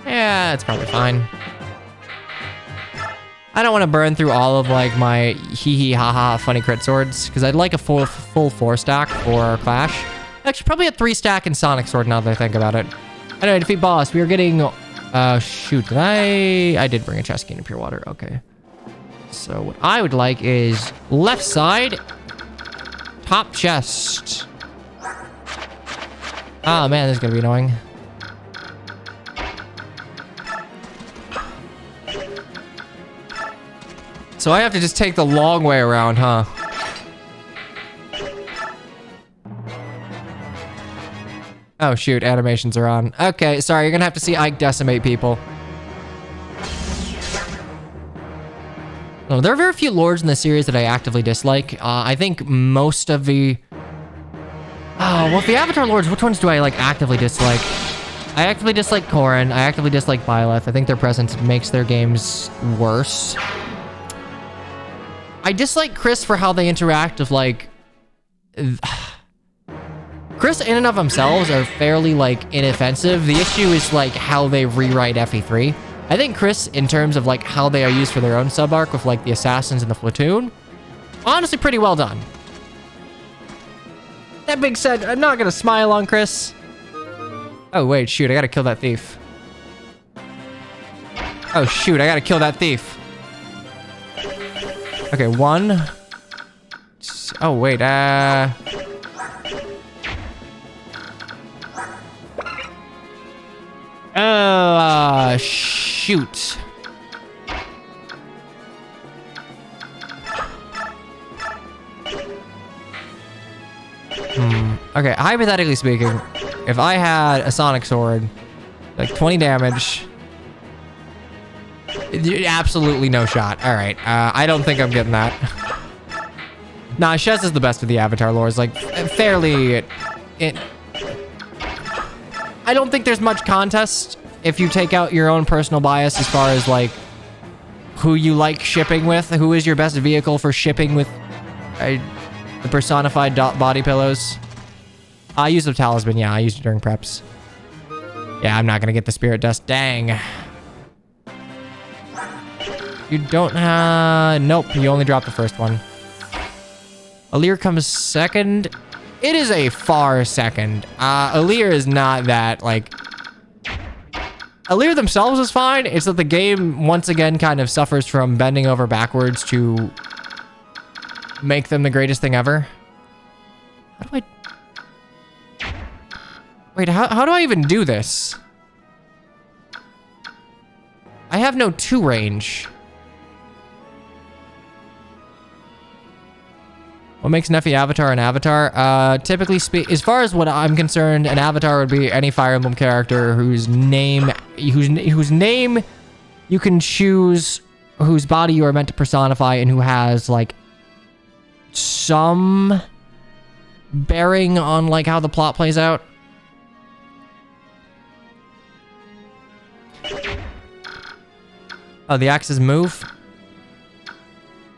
Yeah, it's probably fine. I don't want to burn through all of like my hee-hee-ha-ha funny crit swords, because I'd like a full 4-stack for Clash. Actually, probably a 3-stack in Sonic Sword now that I think about it. Anyway, defeat boss. We are getting... shoot, did I did bring a chest key into pure water. Okay. So what I would like is left side, top chest. Oh man, this is gonna be annoying. So I have to just take the long way around, huh? Oh shoot, animations are on. Okay, sorry, you're gonna have to see Ike decimate people. Oh, there are very few lords in the series that I actively dislike. I think most of the... Oh, well, the Avatar lords, which ones do I like actively dislike? I actively dislike Corrin. I actively dislike Byleth. I think their presence makes their games worse. I dislike Chris for how they interact with, like... Chris in and of themselves are fairly, like, inoffensive. The issue is, like, how they rewrite FE3. I think Chris, in terms of, like, how they are used for their own sub-arc with, like, the Assassins and the Platoon, honestly pretty well done. That being said, I'm not gonna smile on Chris. Oh, wait, shoot, I gotta kill that thief. Oh, shoot, I gotta kill that thief. Okay, one. Oh, wait, shoot. Okay, hypothetically speaking, if I had a Sonic Sword, like 20 damage... Absolutely no shot. All right. I don't think I'm getting that. Nah, Shez is the best of the Avatar lores. Like, fairly I don't think there's much contest if you take out your own personal bias as far as like who you like shipping with, who is your best vehicle for shipping with the personified body pillows. I used the talisman. Yeah, I used it during preps. Yeah, I'm not gonna get the spirit dust. Dang. You don't, nope, you only dropped the first one. Aleer comes second. It is a far second. Aleer is not that, like... Aleer themselves is fine. It's that the game, once again, kind of suffers from bending over backwards to make them the greatest thing ever. How do I... Wait, how do I even do this? I have no 2 range. What makes an Effie avatar an avatar? Typically as far as what I'm concerned, an avatar would be any Fire Emblem character whose name you can choose, whose body you are meant to personify, and who has like some bearing on like how the plot plays out. Oh, the axes move?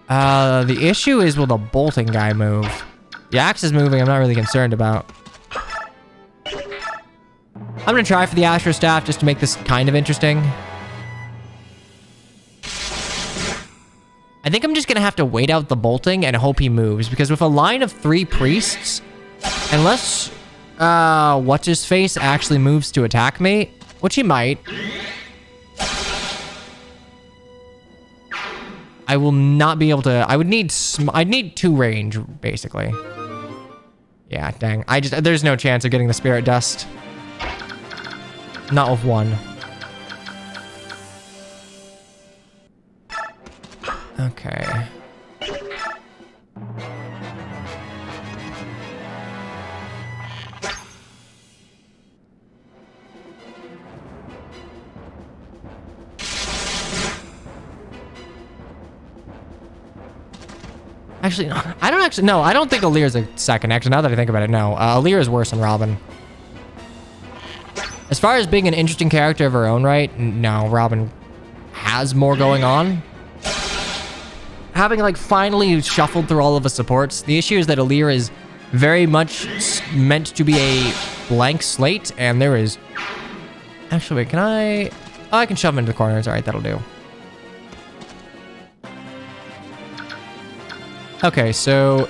The issue is, will the bolting guy move? The axe is moving, I'm not really concerned about. I'm gonna try for the Astro Staff just to make this kind of interesting. I think I'm just gonna have to wait out the bolting and hope he moves, because with a line of 3 priests, unless, what's-his-face actually moves to attack me, which he might, I will not be able to... I'd need 2 range, basically. Yeah, dang. There's no chance of getting the spirit dust. Not with 1. Okay. Actually, I don't think Aleer's a second. Actually, now that I think about it, no. Aleer is worse than Robin. As far as being an interesting character of her own right, no, Robin has more going on. Having, like, finally shuffled through all of the supports, the issue is that Aleer is very much meant to be a blank slate, and there is... Actually, wait, can I... Oh, I can shove him into the corners. All right, that'll do. Okay, so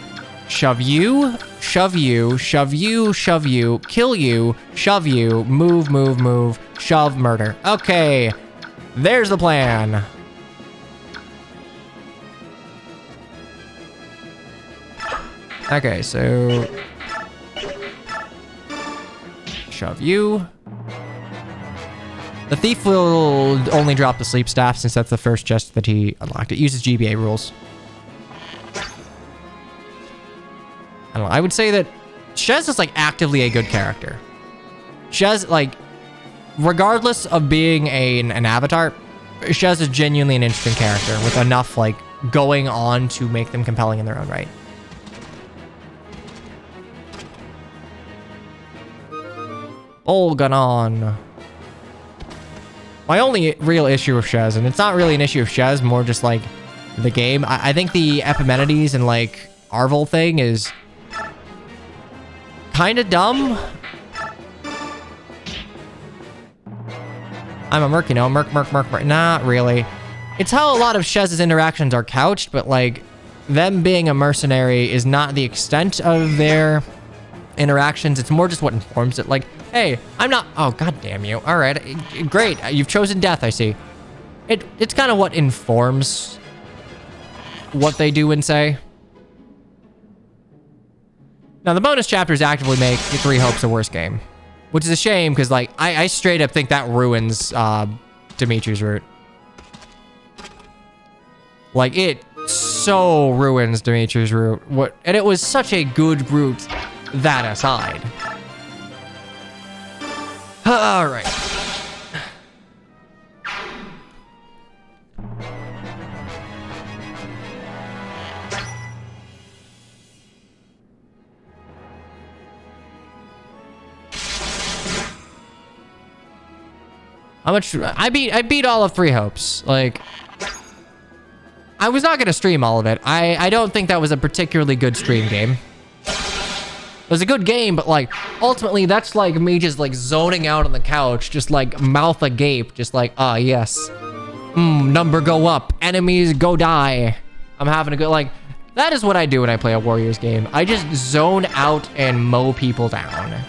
shove you, shove you, shove you, shove you, kill you, shove you, move, move, move, shove, murder. Okay, there's the plan. Okay, so shove you. The thief will only drop the sleep staff since that's the first chest that he unlocked. It uses GBA rules. I don't know. I would say that Shez is like actively a good character. Shez, like, regardless of being an avatar, Shez is genuinely an interesting character with enough like going on to make them compelling in their own right. Olganon. My only real issue with Shez, and it's not really an issue of Shez, more just like the game. I think the Epimenides and like Arvel thing is kind of dumb. I'm a merc, you know, merc. Not really. It's how a lot of Shez's interactions are couched, but like them being a mercenary is not the extent of their interactions. It's more just what informs it. Like, hey, I'm not... Oh, god damn you. All right, great. You've chosen death, I see. It's kind of what informs what they do and say. Now, the bonus chapters actively make 3 Hopes a worse game, which is a shame because, like, I straight up think that ruins Dimitri's route. Like, it so ruins Dimitri's route. And it was such a good route, that aside. All right. How much? I beat all of Three Hopes. Like, I was not gonna stream all of it. I don't think that was a particularly good stream game. It was a good game, but like, ultimately that's like me just like zoning out on the couch, just like mouth agape, just like, ah, yes. Number go up, enemies go die. I'm having a good, like, that is what I do when I play a Warriors game. I just zone out and mow people down.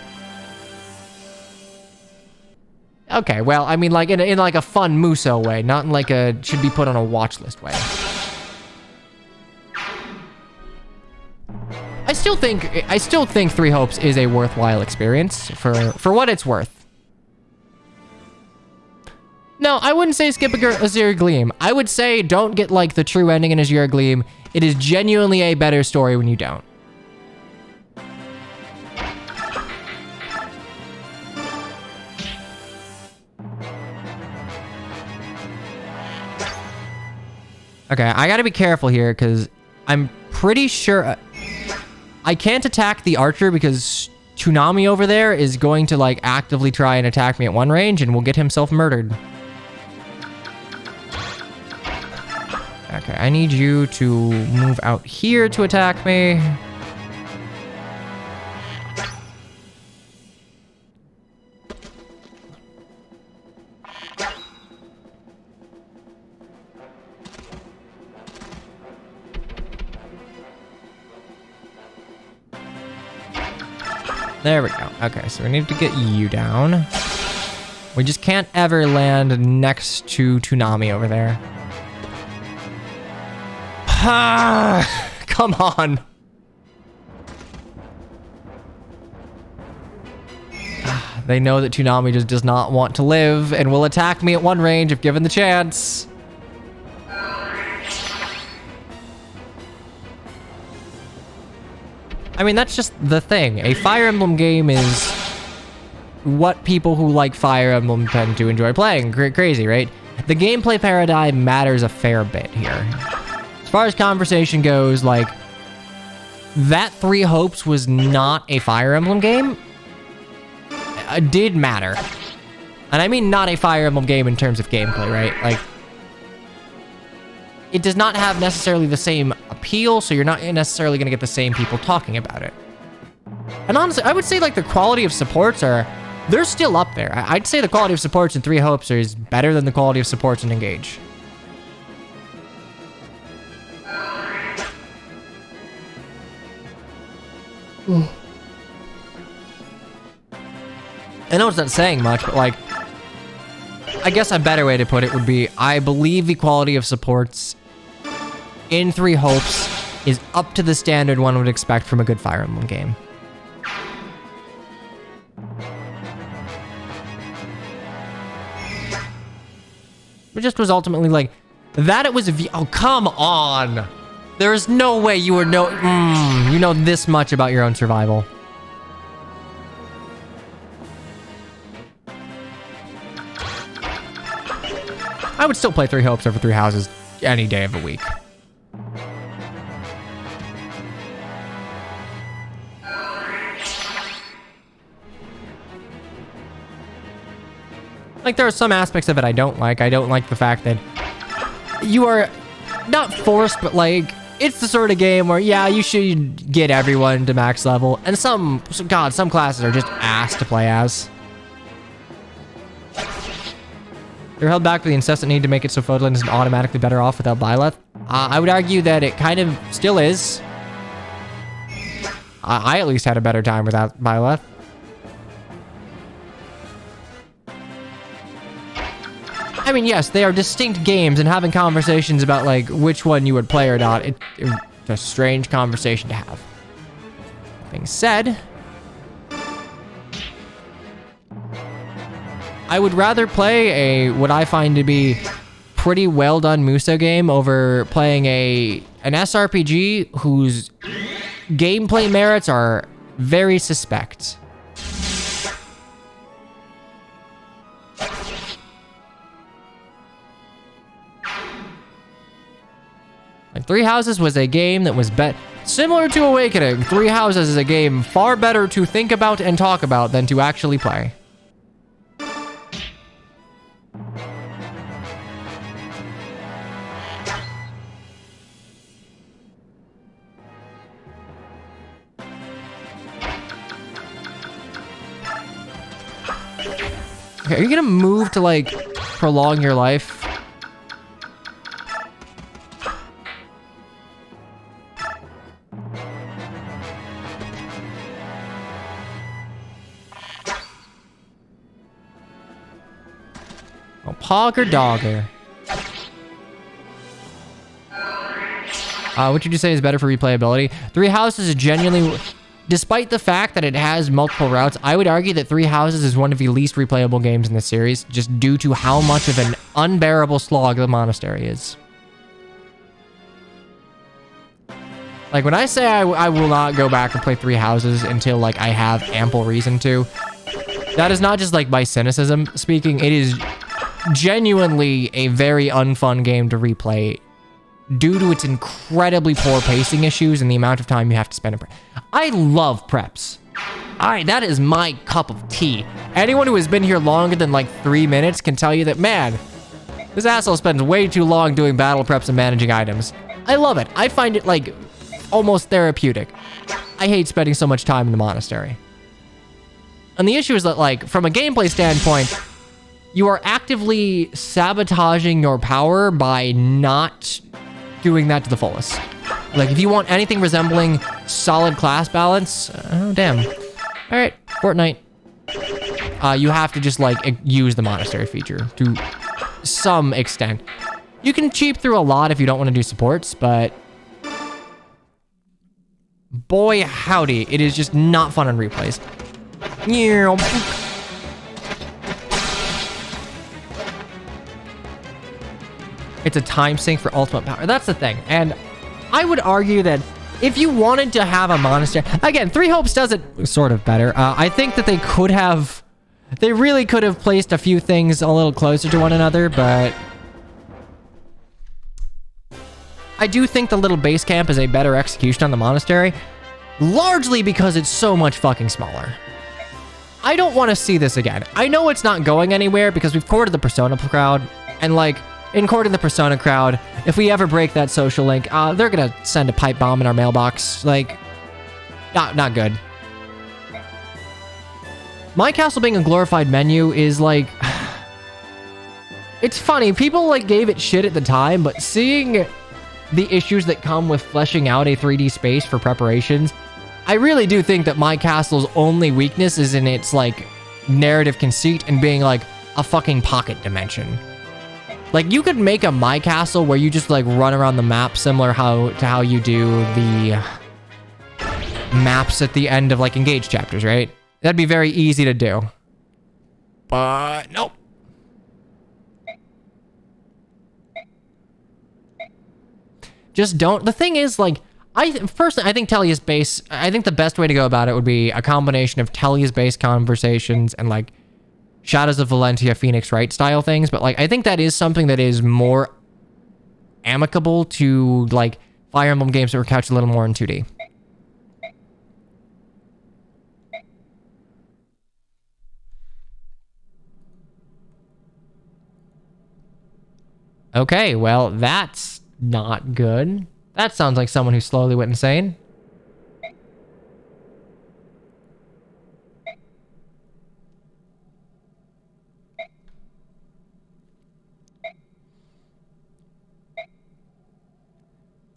Okay, well, I mean, like, in like a fun Muso way, not in like a should be put on a watch list way. I still think Three Hopes is a worthwhile experience for what it's worth. No, I wouldn't say skip Azure Gleam. I would say don't get like the true ending in Azure Gleam. It is genuinely a better story when you don't. Okay, I gotta be careful here because I'm pretty sure I can't attack the archer because Toonami over there is going to like actively try and attack me at one range and will get himself murdered. Okay, I need you to move out here to attack me. There we go. Okay, so we need to get you down. We just can't ever land next to Toonami over there. Ah, come on. They know that Toonami just does not want to live and will attack me at one range if given the chance. I mean, that's just the thing. A Fire Emblem game is what people who like Fire Emblem tend to enjoy playing. Crazy, right? The gameplay paradigm matters a fair bit here. As far as conversation goes, like, that Three Hopes was not a Fire Emblem game. It did matter. And I mean not a Fire Emblem game in terms of gameplay, right? Like, it does not have necessarily the same appeal, so you're not necessarily going to get the same people talking about it. And honestly, I would say, like, the quality of supports they're still up there. I'd say the quality of supports in Three Hopes is better than the quality of supports in Engage. I know it's not saying much, but like, I guess a better way to put it would be, I believe the quality of supports in Three Hopes is up to the standard one would expect from a good Fire Emblem game. It just was ultimately like, that it was oh, come on! There is no way you were you know this much about your own survival. I would still play Three Hopes over Three Houses any day of the week. Like, there are some aspects of it I don't like. I don't like the fact that you are not forced, but like, it's the sort of game where, yeah, you should get everyone to max level. And some classes are just ass to play as. You're held back by the incessant need to make it so Photoland isn't automatically better off without Byleth. I would argue that it kind of still is. I at least had a better time without Byleth. I mean, yes, they are distinct games, and having conversations about, like, which one you would play or not, it's a strange conversation to have. That being said, I would rather play what I find to be pretty well done Muso game over playing an SRPG whose gameplay merits are very suspect. Like, Three Houses was a game that was similar to Awakening. Three Houses is a game far better to think about and talk about than to actually play. Okay, are you gonna move to like prolong your life? Oh, pog or dogger? What would you say is better for replayability? Three Houses is genuinely... Despite the fact that it has multiple routes, I would argue that Three Houses is one of the least replayable games in the series, just due to how much of an unbearable slog the monastery is. Like, when I say I will not go back and play Three Houses until, like, I have ample reason to, that is not just, like, my cynicism speaking. It is genuinely a very unfun game to replay due to its incredibly poor pacing issues and the amount of time you have to spend in prep. I love preps. That is my cup of tea. Anyone who has been here longer than like 3 minutes can tell you that, man, this asshole spends way too long doing battle preps and managing items. I love it. I find it like almost therapeutic. I hate spending so much time in the monastery. And the issue is that, like, from a gameplay standpoint, you are actively sabotaging your power by not doing that to the fullest. Like, if you want anything resembling solid class balance, oh damn. All right, Fortnite. You have to just like use the monastery feature to some extent. You can cheap through a lot if you don't want to do supports, but boy howdy, it is just not fun on replays. It's a time sink for ultimate power. That's the thing. And I would argue that if you wanted to have a monastery... Again, Three Hopes does it sort of better. I think that they could have... They really could have placed a few things a little closer to one another, but... I do think the little base camp is a better execution on the monastery, largely because it's so much fucking smaller. I don't want to see this again. I know it's not going anywhere because we've courted the Persona crowd, and like... In courting the Persona crowd, if we ever break that social link, they're gonna send a pipe bomb in our mailbox. Like, not good. My Castle being a glorified menu is like... It's funny, people like gave it shit at the time, but seeing the issues that come with fleshing out a 3D space for preparations, I really do think that My Castle's only weakness is in its like narrative conceit and being like a fucking pocket dimension. Like, you could make a My Castle where you just, like, run around the map similar to how you do the maps at the end of, like, Engage chapters, right? That'd be very easy to do. But, nope. Just don't. The thing is, like, personally, I think Tellia's base... I think the best way to go about it would be a combination of Tellia's base conversations and, like, Shadows of Valentia, Phoenix Wright style things, but like I think that is something that is more amicable to like Fire Emblem games that were couched a little more in 2D. Okay, well that's not good. That sounds like someone who slowly went insane.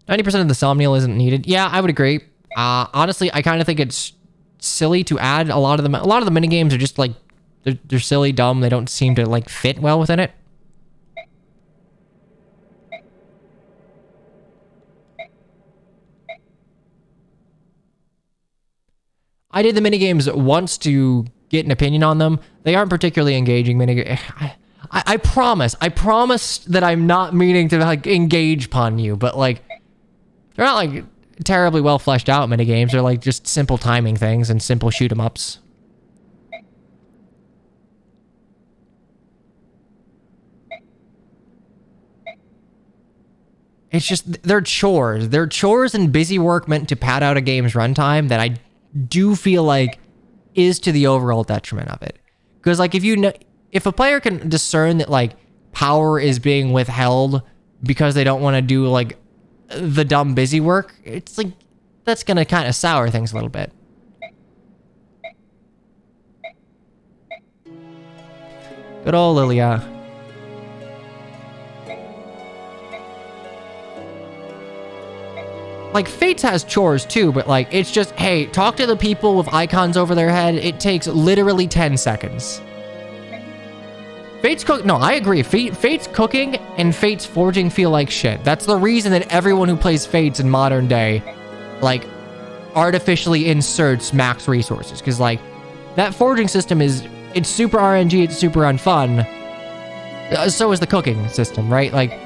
90% of the Somnial isn't needed. Yeah, I would agree. Honestly, I kind of think it's silly to add a lot of them. A lot of the minigames are just like, they're silly, dumb. They don't seem to like fit well within it. I did the minigames once to get an opinion on them. They aren't particularly engaging minigames. I promised that I'm not meaning to like engage pun you, but like, they're not like terribly well fleshed out minigames. They're like just simple timing things and simple shoot 'em ups. It's just, they're chores. They're chores and busy work meant to pad out a game's runtime that I do feel like is to the overall detriment of it. Because like if a player can discern that like power is being withheld because they don't want to do like the dumb busy work, it's like that's gonna kind of sour things a little bit. Good old Lilia. Like, Fates has chores too, but like, it's just, hey, talk to the people with icons over their head. It takes literally 10 seconds. Fates cook, no, I agree. Fates cooking and Fates forging feel like shit. That's the reason that everyone who plays Fates in modern day, like, artificially inserts max resources. Because like, that forging system it's super RNG, it's super unfun. So is the cooking system, right? Like,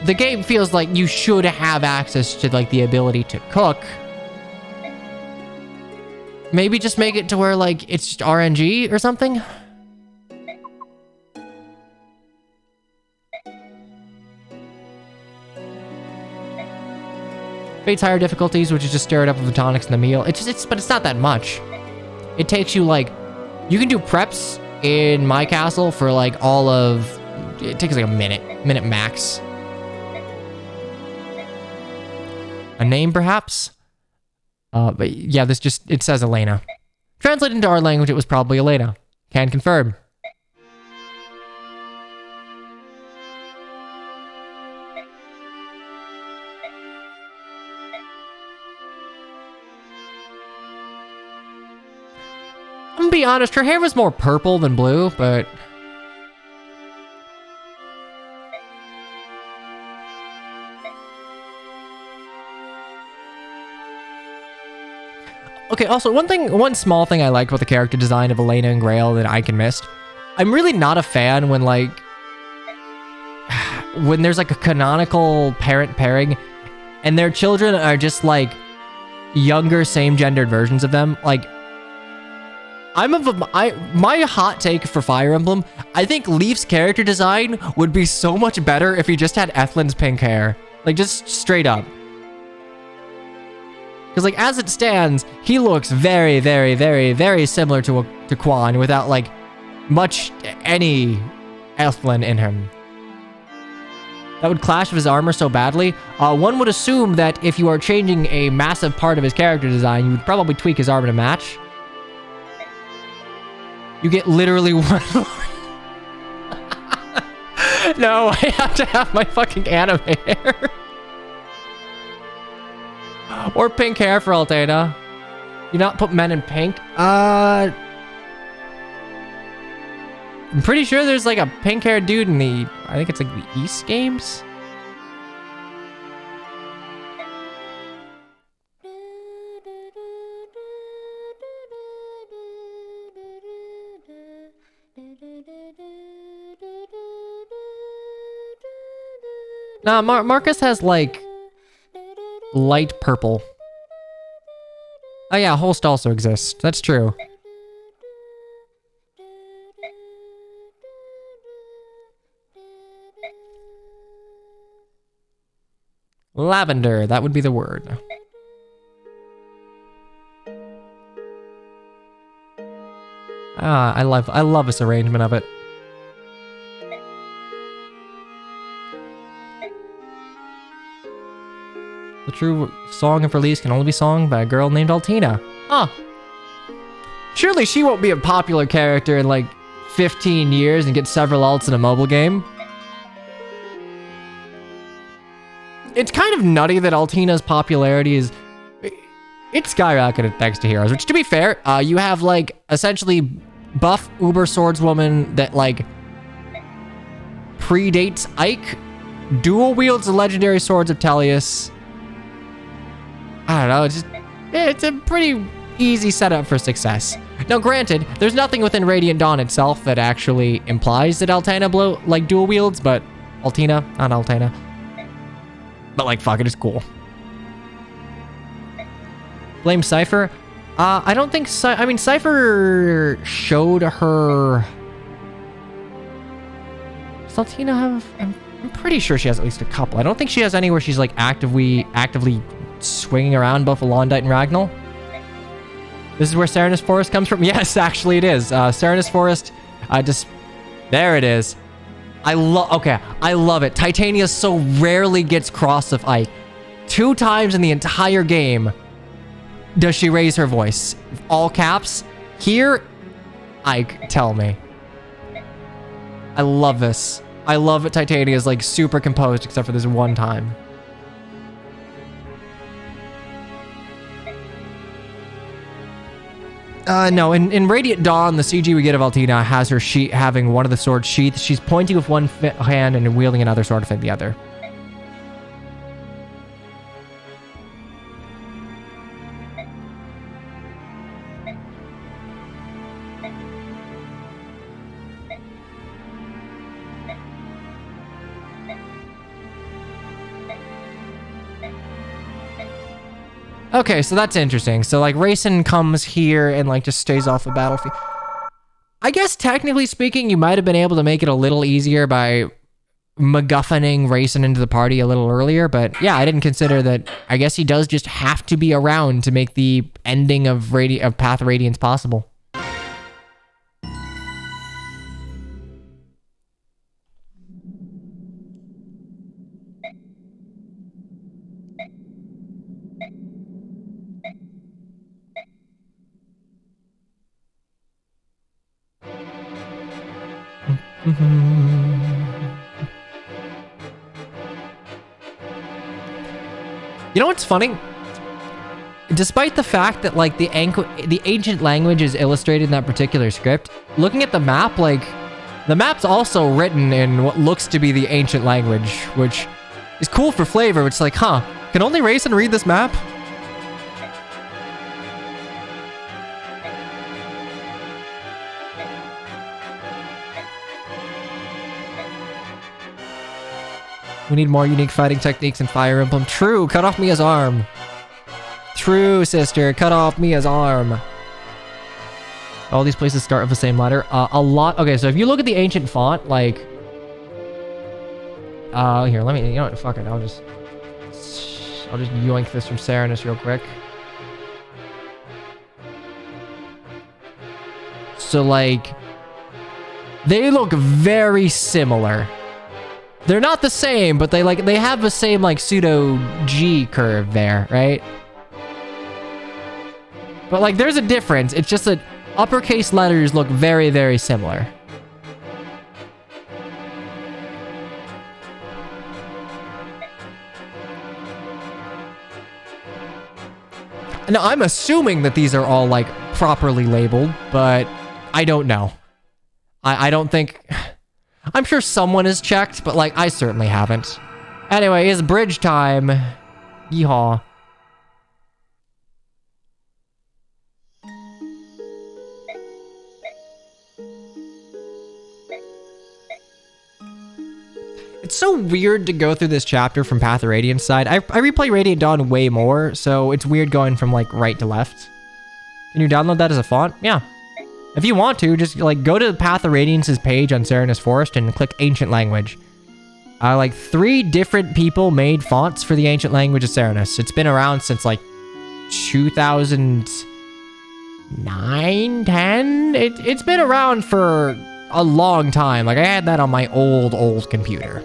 the game feels like you should have access to like the ability to cook. Maybe just make it to where like it's just RNG or something. Fate's higher difficulties, which is just stir it up with the tonics and the meal. But it's not that much. It takes you like, you can do preps in my castle for like it takes like a minute max. A name, perhaps? But yeah, it says Elena. Translated into our language, it was probably Elena. Can confirm. I'm gonna be honest, her hair was more purple than blue, but... Okay, also, one small thing I liked about the character design of Elena and Grail that I can missed. I'm really not a fan when, like... when there's, like, a canonical parent pairing, and their children are just, like, younger, same-gendered versions of them. Like, my hot take for Fire Emblem, I think Leaf's character design would be so much better if he just had Ethlyn's pink hair. Like, just straight up. Because, like, as it stands, he looks very, very, very, very similar to Quan without, like, any Ethlyn in him. That would clash with his armor so badly. One would assume that if you are changing a massive part of his character design, you would probably tweak his armor to match. You get literally one... No, I have to have my fucking anime hair. Or pink hair for Altana. You not put men in pink? I'm pretty sure there's like a pink-haired dude in I think it's like the East Games? Nah, Marcus has like light purple. Oh yeah, Holst also exists. That's true. Lavender, that would be the word. I love this arrangement of it. The true song of release can only be sung by a girl named Altina. Huh. Surely she won't be a popular character in like 15 years and get several alts in a mobile game. It's kind of nutty that Altina's popularity it's skyrocketed thanks to Heroes, which to be fair, you have like essentially buff uber swordswoman that like predates Ike, dual wields the legendary swords of Tellius. I don't know, it's a pretty easy setup for success. Now granted, there's nothing within Radiant Dawn itself that actually implies that Altana dual wields, but Altina, not Altana. But like, fuck it, it's cool. Blame Cypher? I don't think Cypher showed her... Does Altina have... I'm pretty sure she has at least a couple. I don't think she has any where she's like actively swinging around both Alondite and Ragnall. This is where Serenus Forest comes from? Yes, actually it is. Serenus Forest, there it is. I love it. Titania so rarely gets cross of Ike. 2 times in the entire game does she raise her voice. All caps. Here, Ike, tell me. I love this. I love that Titania is like super composed except for this one time. No, in Radiant Dawn, the CG we get of Altina has her having one of the swords sheathed. She's pointing with one hand and wielding another sword with the other. Okay, so that's interesting. So, like, Rayson comes here and, like, just stays off the battlefield. I guess, technically speaking, you might have been able to make it a little easier by MacGuffining Rayson into the party a little earlier, but yeah, I didn't consider that. I guess he does just have to be around to make the ending of Path of Radiance possible. You know what's funny? Despite the fact that like the ancient language is illustrated in that particular script, looking at the map, like the map's also written in what looks to be the ancient language, which is cool for flavor. It's like, huh, can only Rayson read this map? We need more unique fighting techniques in Fire Emblem. True, cut off Mia's arm. True, sister, cut off Mia's arm. All these places start with the same letter. A lot. Okay, so if you look at the ancient font, like, here, let me. You know what? Fuck it. I'll just yoink this from Serenus real quick. So like, they look very similar. They're not the same, but they have the same like pseudo G curve there, right? But like there's a difference. It's just that uppercase letters look very, very similar. Now I'm assuming that these are all like properly labeled, but I don't know. I don't think... I'm sure someone has checked, but like I certainly haven't. Anyway, it's bridge time. Yeehaw. It's so weird to go through this chapter from Path of Radiance side. I replay Radiant Dawn way more, so it's weird going from like right to left. Can you download that as a font? Yeah. If you want to, just like go to Path of Radiance's page on Serenus Forest and click Ancient Language. Like 3 different people made fonts for the Ancient Language of Serenus. It's been around since like 2009, 10? It's been around for a long time. Like I had that on my old computer.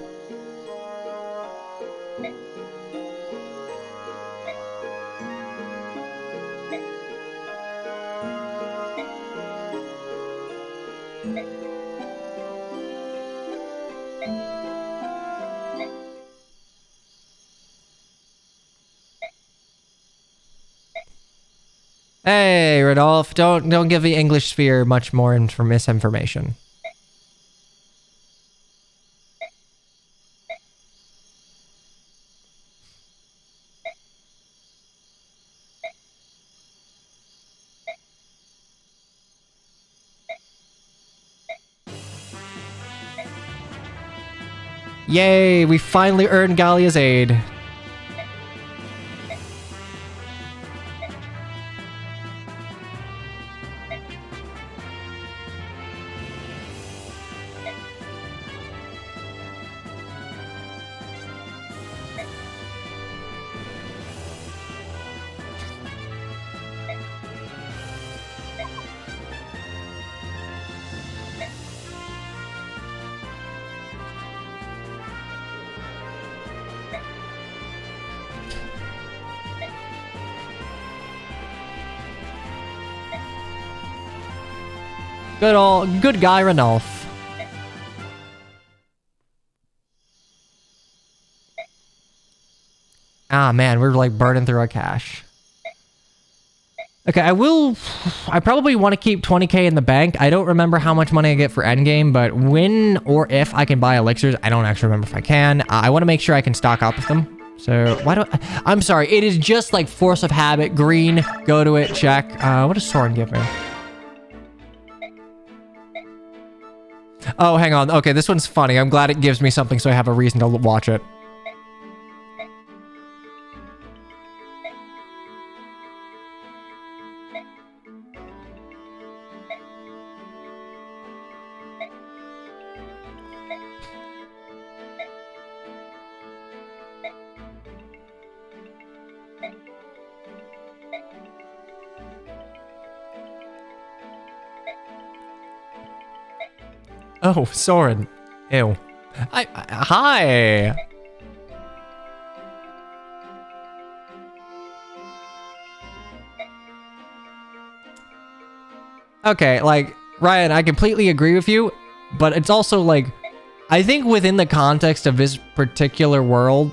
Hey, Rodolph, don't give the English sphere much more misinformation. Yay, we finally earned Gallia's aid. Good guy Ranulf. Ah, man, we're like burning through our cash. Okay, I probably want to keep 20k in the bank. I don't remember how much money I get for endgame, but when or if I can buy elixirs, I don't actually remember if I can. I want to make sure I can stock up with them. So why don't I'm sorry, it is just like force of habit, green, go to it, check. What does Soren give me? Oh, hang on. Okay, this one's funny. I'm glad it gives me something so I have a reason to watch it. Oh, Soren. Ew. Hi. Okay, like, Ryan, I completely agree with you, but it's also like, I think within the context of this particular world,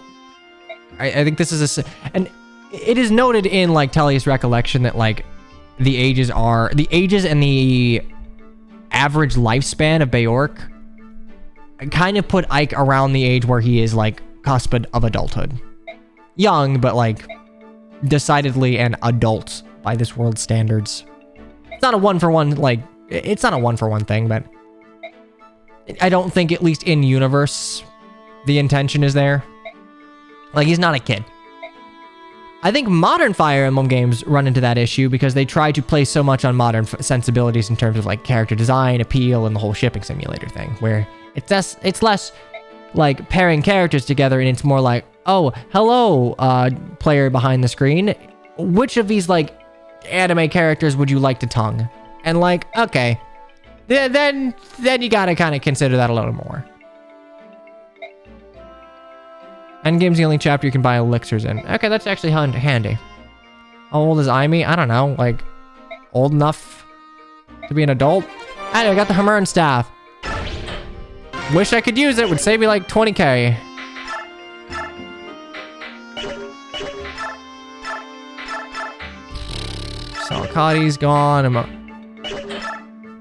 I think this is and it is noted in like Telly's recollection that like the ages and the average lifespan of Beork kind of put Ike around the age where he is like cusp of adulthood. Young, but like decidedly an adult by this world's standards. It's not a one-for-one, like, it's not a one-for-one thing, but I don't think, at least in universe, the intention is there. Like, he's not a kid. I think modern Fire Emblem games run into that issue because they try to play so much on modern sensibilities in terms of like character design, appeal, and the whole shipping simulator thing, where it's less like pairing characters together and it's more like, oh, hello, player behind the screen. Which of these like anime characters would you like to tongue? And like, okay, then you gotta kind of consider that a little more. Endgame's the only chapter you can buy elixirs in. Okay, that's actually handy. How old is Aimee? I don't know, like, old enough to be an adult? Anyway, I got the Hammer and Staff. Wish I could use it, would save me like 20k. Salakati's gone.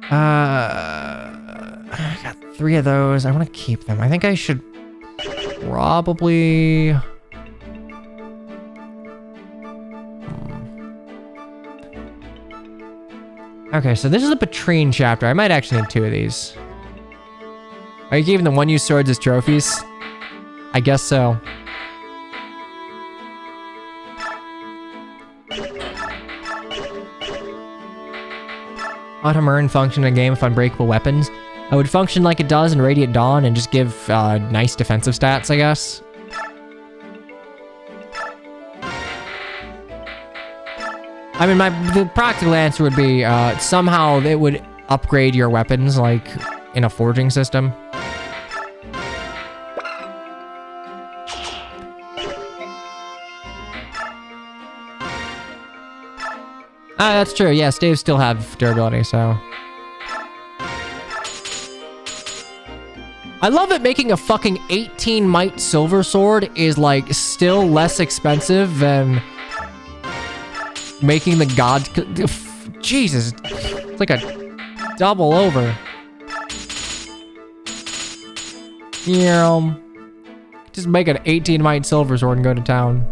I got 3 of those. I want to keep them. I think I should probably... Okay, so this is the Patrine chapter. I might actually need 2 of these. Are you giving the one-use swords as trophies? I guess so. How'd Hamurn function in a game with unbreakable weapons? I would function like it does in Radiant Dawn and just give nice defensive stats, I guess. I mean, the practical answer would be somehow they would upgrade your weapons, like in a forging system. Ah, that's true. Yeah, staves still have durability, so. I love that making a fucking 18 might silver sword is like still less expensive than making the god. Jesus, it's like a double over. Yeah, just make an 18 might silver sword and go to town.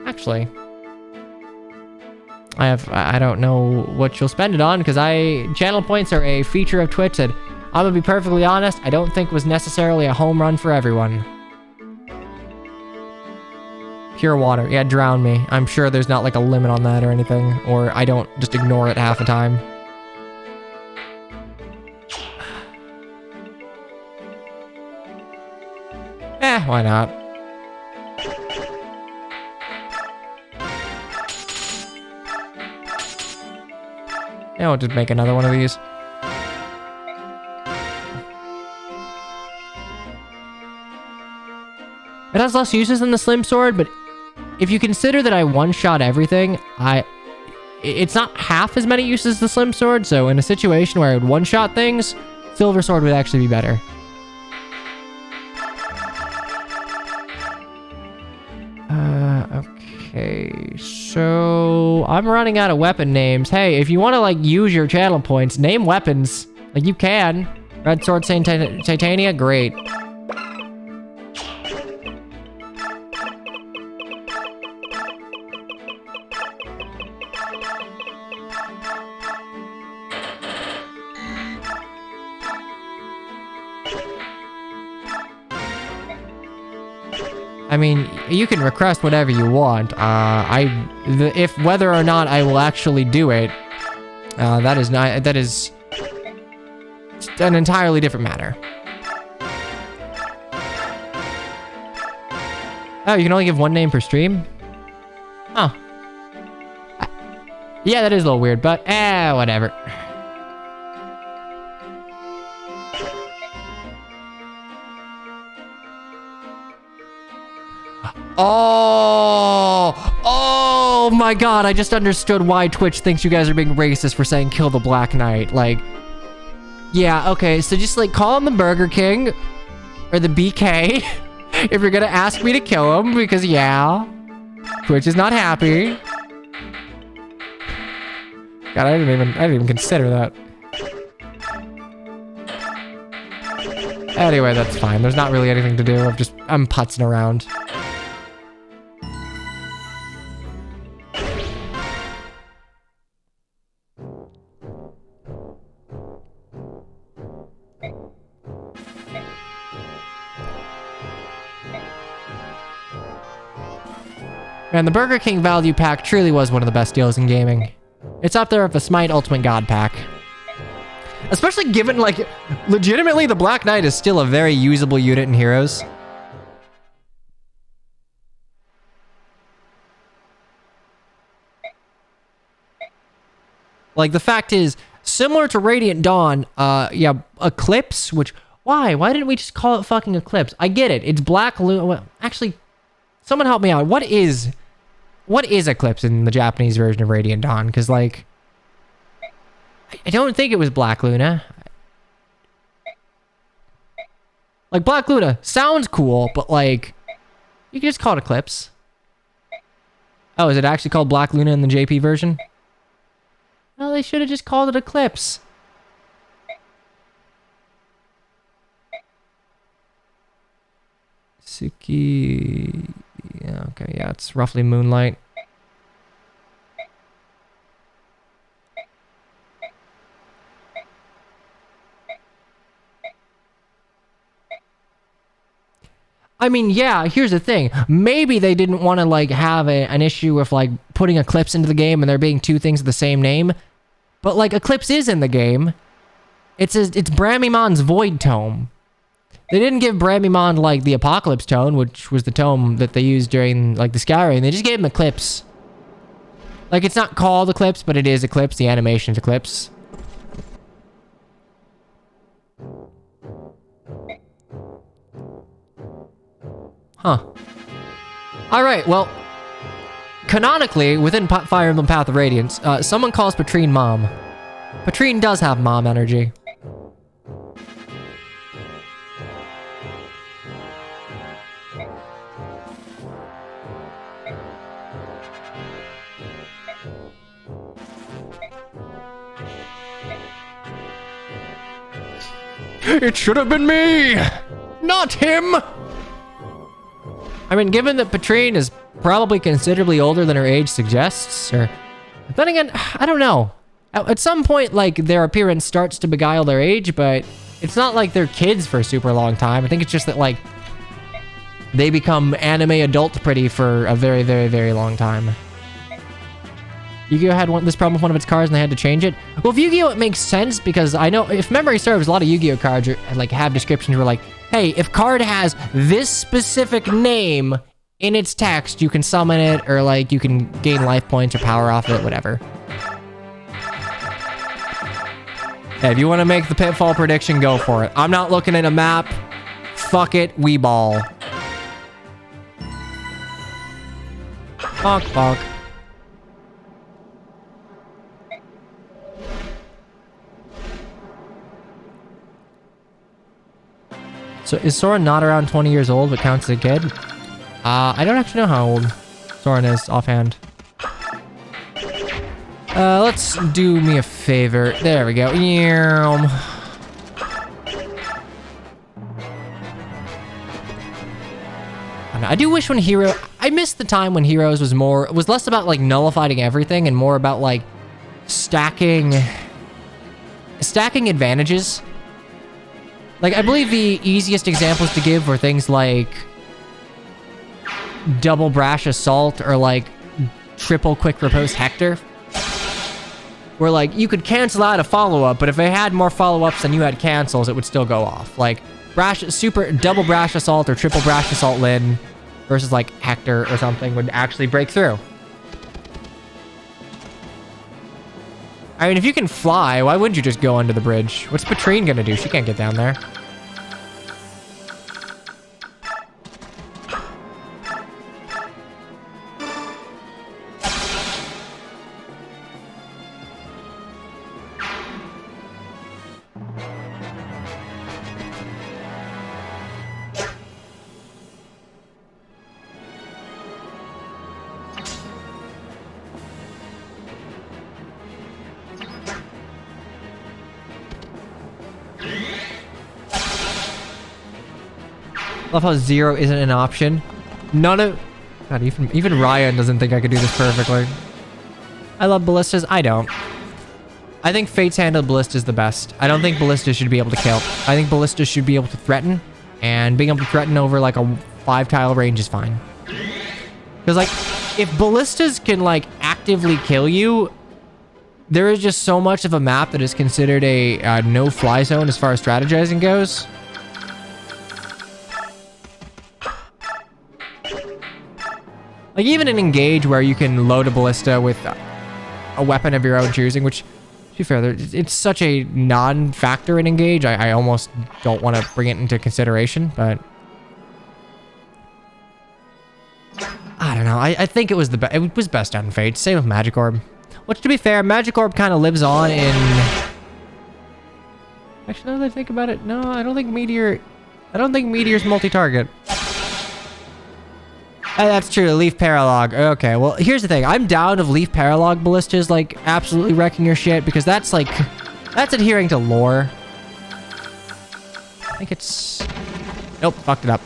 Actually, I don't know what you'll spend it on because channel points are a feature of Twitch that I'm gonna be perfectly honest, I don't think was necessarily a home run for everyone. Pure water, yeah, drown me. I'm sure there's not like a limit on that or anything, or I don't just ignore it half the time. Why not? Yeah, I'll just make another one of these. It has less uses than the Slim Sword, but if you consider that I one-shot everything, it's not half as many uses as the Slim Sword, so in a situation where I would one-shot things, Silver Sword would actually be better. Okay, so I'm running out of weapon names. Hey, if you want to like use your channel points, name weapons. Like you can. Red Sword Titania, great. I mean, you can request whatever you want. If whether or not I will actually do it, that is an entirely different matter. Oh, you can only give one name per stream? Oh. Yeah, that is a little weird, but whatever. Oh my god, I just understood why Twitch thinks you guys are being racist for saying kill the Black Knight. Like, yeah, okay, so just like call him the Burger King or the BK if you're gonna ask me to kill him, because yeah, Twitch is not happy. God, I didn't even consider that. Anyway, that's fine. There's not really anything to do. I'm putzing around. Man, the Burger King value pack truly was one of the best deals in gaming. It's up there with the Smite Ultimate God pack. Especially given, like, legitimately the Black Knight is still a very usable unit in Heroes. Like, the fact is, similar to Radiant Dawn, yeah, Eclipse, which, why? Why didn't we just call it fucking Eclipse? I get it. It's Black Luna. Well, actually, someone help me out. What is Eclipse in the Japanese version of Radiant Dawn? Because, like, I don't think it was Black Luna. Like, Black Luna sounds cool, but, like, you can just call it Eclipse. Oh, is it actually called Black Luna in the JP version? Well, they should have just called it Eclipse. Suki... Yeah, okay, yeah, it's roughly Moonlight. I mean, yeah, here's the thing. Maybe they didn't want to, like, have an issue with, like, putting Eclipse into the game and there being two things of the same name. But, like, Eclipse is in the game. It's Bramimon's Void Tome. They didn't give Bramimon, like, the Apocalypse Tome, which was the tome that they used during, like, the Skyrim. They just gave him Eclipse. Like, it's not called Eclipse, but it is Eclipse. The animation's Eclipse. Huh. Alright, well, canonically, within Fire Emblem Path of Radiance, someone calls Patrine Mom. Patrine does have mom energy. It should have been me! Not him! I mean, given that Patrine is probably considerably older than her age suggests, or... Then again, I don't know. At some point, like, their appearance starts to beguile their age, but it's not like they're kids for a super long time. I think it's just that, like, they become anime adult pretty for a very, very, very long time. Yu-Gi-Oh! Had this problem with one of its cards and they had to change it. Well, with Yu-Gi-Oh! It makes sense because I know, if memory serves, a lot of Yu-Gi-Oh! Cards like have descriptions where like, hey, if card has this specific name in its text, you can summon it, or like you can gain life points or power off it, whatever. Hey, if you want to make the Pitfall prediction, go for it. I'm not looking at a map. Fuck it, we ball. Bonk, bonk. So is Sora not around 20 years old but counts as a kid? I don't actually know how old. Soren is offhand. Let's do me a favor. There we go. I do wish when Hero... I miss the time when Heroes was less about, like, nullifying everything and more about, like, stacking advantages. Like, I believe the easiest examples to give were things like double Brash Assault or, like, triple Quick Riposte Hector. Where, like, you could cancel out a follow-up, but if they had more follow-ups than you had cancels, it would still go off. Like, double Brash Assault or triple Brash Assault Lyn versus, like, Hector or something would actually break through. I mean, if you can fly, why wouldn't you just go under the bridge? What's Patrine gonna do? She can't get down there. Love how 0 isn't an option. None of... God, even Ryan doesn't think I could do this perfectly. I love ballistas. I don't. I think Fate's handled ballistas the best. I don't think ballistas should be able to kill. I think ballistas should be able to threaten. And being able to threaten over like a 5-tile range is fine. Because like, if ballistas can like actively kill you, there is just so much of a map that is considered a no-fly zone as far as strategizing goes. Like, even in Engage, where you can load a ballista with a weapon of your own choosing, which, to be fair, it's such a non-factor in Engage, I almost don't want to bring it into consideration, but... I don't know, I think it was it was best done in Fate. Same with Magic Orb. Which, to be fair, Magic Orb kind of lives on in... Actually, now that I think about it, no, I don't think Meteor's multi-target. That's true, Leaf Paralog. Okay, well, here's the thing. I'm down of Leaf Paralog ballistas, like, absolutely wrecking your shit, because that's, like, that's adhering to lore. I think it's... Nope, fucked it up.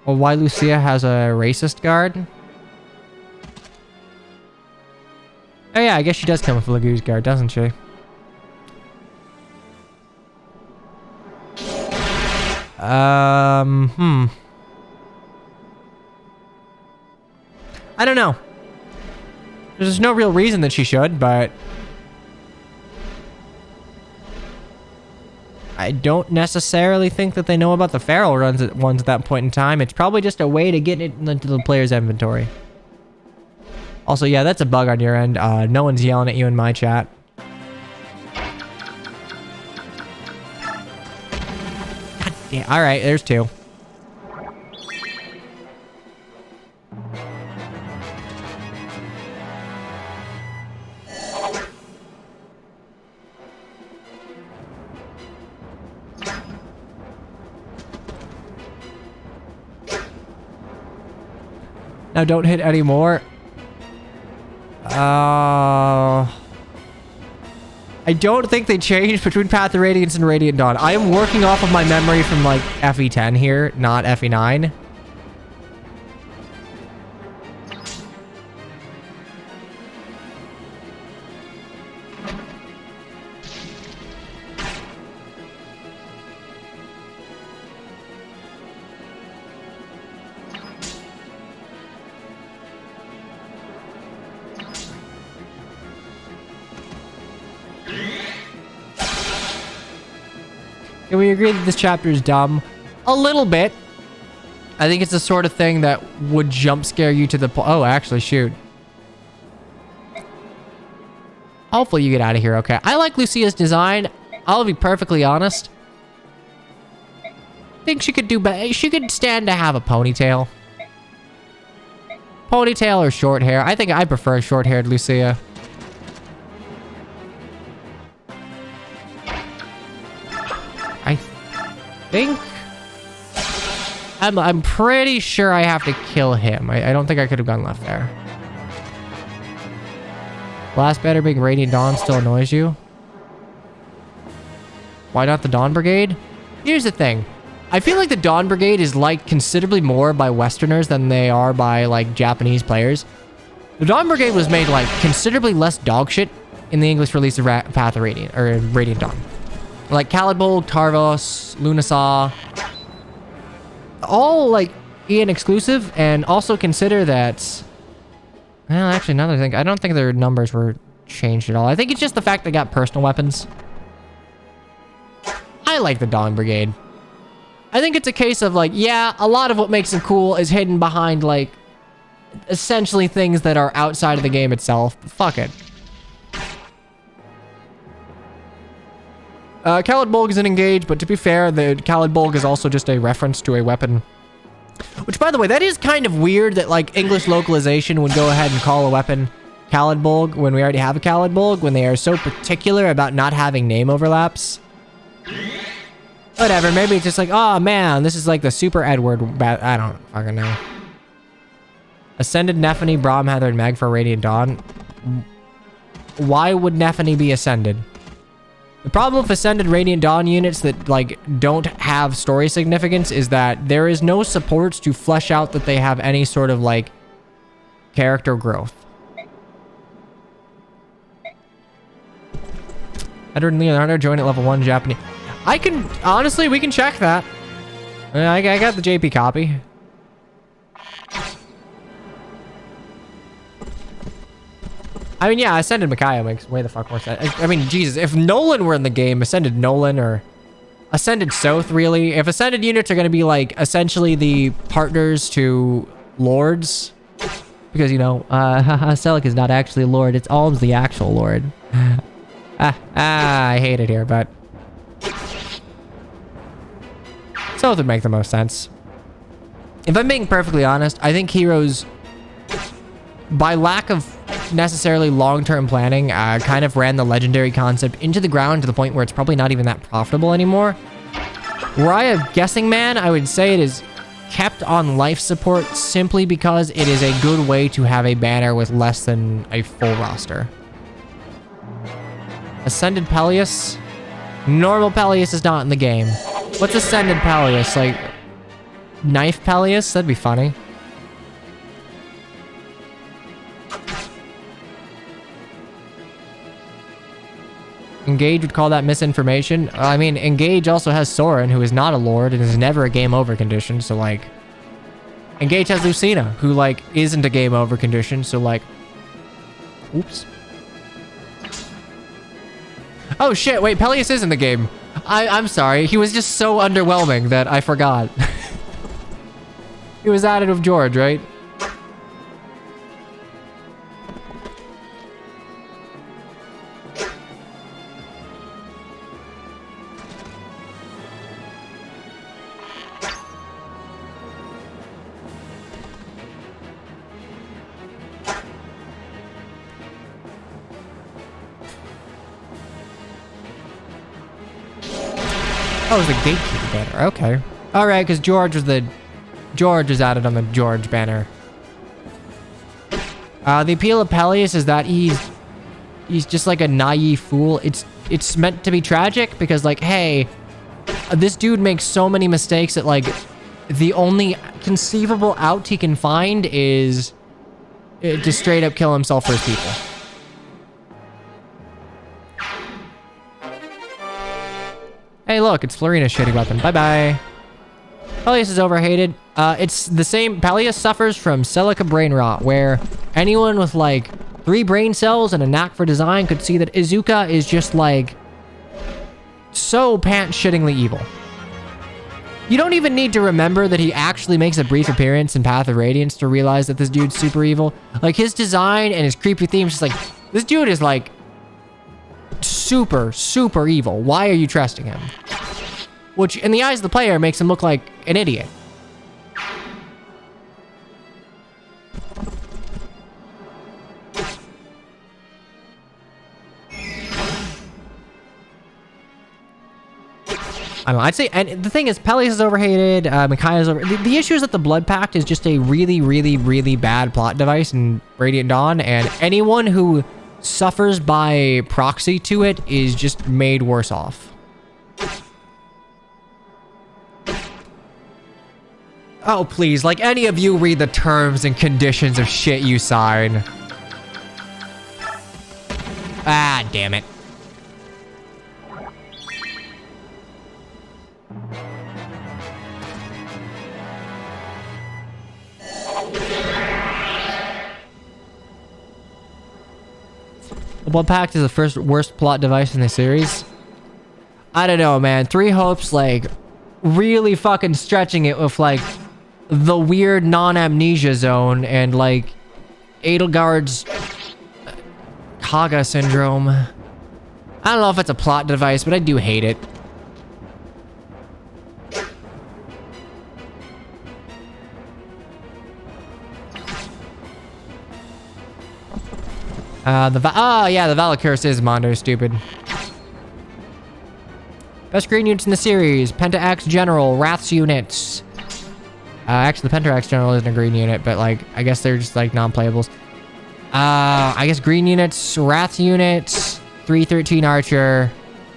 Well, why Lucia has a racist guard? Oh yeah, I guess she does come with a Lagoose guard, doesn't she? I don't know. There's no real reason that she should, but... I don't necessarily think that they know about the feral ones at that point in time. It's probably just a way to get it into the player's inventory. Also, yeah, that's a bug on your end. No one's yelling at you in my chat. God damn. All right, there's 2. Now don't hit anymore. I don't think they changed between Path of Radiance and Radiant Dawn. I am working off of my memory from like FE10 here, not FE9. Can we agree that this chapter is dumb? A little bit. I think it's the sort of thing that would jump scare you to the oh, actually, shoot. Hopefully you get out of here okay. I like Lucia's design. I'll be perfectly honest. I think she could do better. She could stand to have a ponytail. Ponytail or short hair? I think I prefer short-haired Lucia. I think... I'm pretty sure I have to kill him. I don't think I could have gone left there. Last better being Radiant Dawn still annoys you? Why not the Dawn Brigade? Here's the thing. I feel like the Dawn Brigade is liked considerably more by Westerners than they are by, like, Japanese players. The Dawn Brigade was made, like, considerably less dogshit in the English release of Path of Radiant, or Radiant Dawn. Like, Calidbolg, Tarvos, Lunasaw... all, like, EN exclusive, and also consider that... Well, actually, another thing, I don't think their numbers were changed at all. I think it's just the fact they got personal weapons. I like the Dawn Brigade. I think it's a case of, like, yeah, a lot of what makes them cool is hidden behind, like, essentially things that are outside of the game itself. But fuck it. Calidbolg isn't engaged, but to be fair, the Calidbolg is also just a reference to a weapon. Which, by the way, that is kind of weird that, like, English localization would go ahead and call a weapon Calidbolg when we already have a Calidbolg, when they are so particular about not having name overlaps. Whatever, maybe it's just like, oh man, this is like the Super Edward I don't fucking know. Ascended Nephany, Braum, Heather, and Meg for Radiant Dawn. Why would Nephany be Ascended? The problem with Ascended Radiant Dawn units that, like, don't have story significance is that there is no supports to flesh out that they have any sort of, like, character growth. Edward and Leonardo join at level 1 Japanese. I can, honestly, we can check that. I got the JP copy. I mean, yeah, Ascended Micaiah makes way the fuck more sense. I mean, Jesus, if Nolan were in the game, Ascended Nolan or Ascended Soth, really. If Ascended units are going to be, like, essentially the partners to Lords, because, you know, Selleck is not actually a Lord, it's Alm's the actual Lord. I hate it here, but... Soth would make the most sense. If I'm being perfectly honest, I think Heroes, by lack of necessarily long-term planning, kind of ran the legendary concept into the ground to the point where it's probably not even that profitable anymore. Were I a guessing man, I would say it is kept on life support simply because it is a good way to have a banner with less than a full roster. Ascended Peleus? Normal Peleus is not in the game. What's Ascended Peleus? Like, Knife Peleus? That'd be funny. Engage would call that misinformation. I mean, Engage also has Soren, who is not a Lord and is never a game over condition, so, like... Engage has Lucina, who, like, isn't a game over condition, so, like... Oops. Oh shit, wait, Peleus is in the game. I'm sorry, he was just so underwhelming that I forgot. He was added with George, right? Oh, it was the Gatekeeper banner. Okay. Alright, because George is added on the George banner. The appeal of Peleus is that he's just like a naive fool. It's meant to be tragic because, like, hey, this dude makes so many mistakes that, like, the only conceivable out he can find is to straight up kill himself for his people. Hey, look, it's Florina's shitty weapon. Bye-bye. Peleus is overhated. It's the same. Peleus suffers from Celica brain rot, where anyone with, like, 3 brain cells and a knack for design could see that Izuka is just, like, so pants-shittingly evil. You don't even need to remember that he actually makes a brief appearance in Path of Radiance to realize that this dude's super evil. Like, his design and his creepy themes, just like, this dude is, like, super, super evil. Why are you trusting him? Which, in the eyes of the player, makes him look like an idiot. I don't know. I'd say, and the thing is, Peleus is overhated. Micaiah's over. The issue is that the Blood Pact is just a really, really, really bad plot device in Radiant Dawn, and anyone who suffers by proxy to it is just made worse off. Oh, please, like any of you read the terms and conditions of shit you sign. Ah, damn it. The Blood Pact is the first worst plot device in the series. I don't know, man. Three Hopes, like, really fucking stretching it with, like, the weird non-amnesia zone and, like, Edelgard's Kaga syndrome. I don't know if it's a plot device, but I do hate it. The Valakyrus is Mondo stupid. Best green units in the series: Penta-Axe General, Wrath's units. Actually, the Penta-Axe General isn't a green unit, but like, I guess they're just like non-playables. I guess green units, Wrath units, 313 Archer.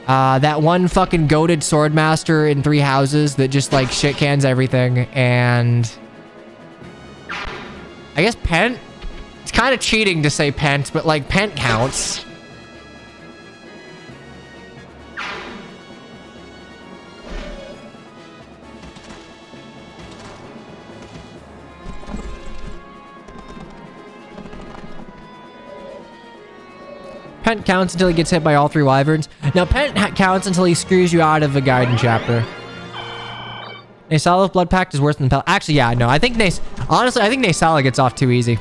That one fucking goated Swordmaster in 3 houses that just like shit cans everything, and I guess Pent. It's kind of cheating to say Pent, but like Pent counts. Pent counts until he gets hit by all 3 wyverns. Now, Pent counts until he screws you out of a Gaiden chapter. Naysala's Blood Pact is worse than Pel. Actually, yeah, no. I think honestly, I think Naysala gets off too easy.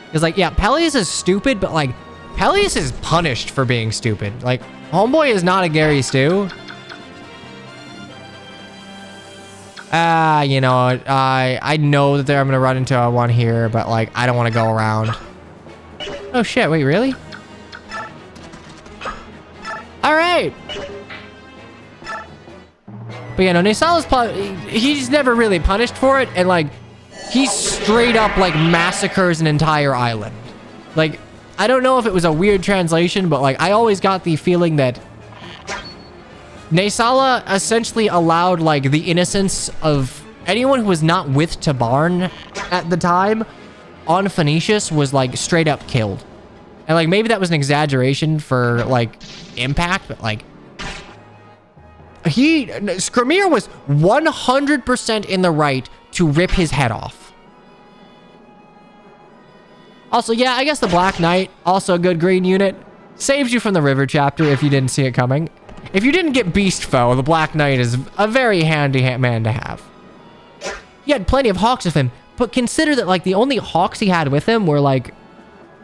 Because, like, yeah, Peleus is stupid, but, like, Peleus is punished for being stupid. Like, Homeboy is not a Gary Stu. You know, I know that I'm going to run into one here, but, like, I don't want to go around. Oh, shit. Wait, really? All right. But, yeah, no, Naysala's he's never really punished for it, and, like, he straight up, like, massacres an entire island. Like, I don't know if it was a weird translation, but, like, I always got the feeling that Naysala essentially allowed, like, the innocence of anyone who was not with Tabarn at the time on Phoenicius was, like, straight up killed. And, like, maybe that was an exaggeration for, like, impact, but, like, Skrimir was 100% in the right to rip his head off. Also, yeah, I guess the Black Knight, also a good green unit, saves you from the river chapter if you didn't see it coming. If you didn't get Beast Foe, the Black Knight is a very handy man to have. He had plenty of hawks with him, but consider that, like, the only hawks he had with him were, like,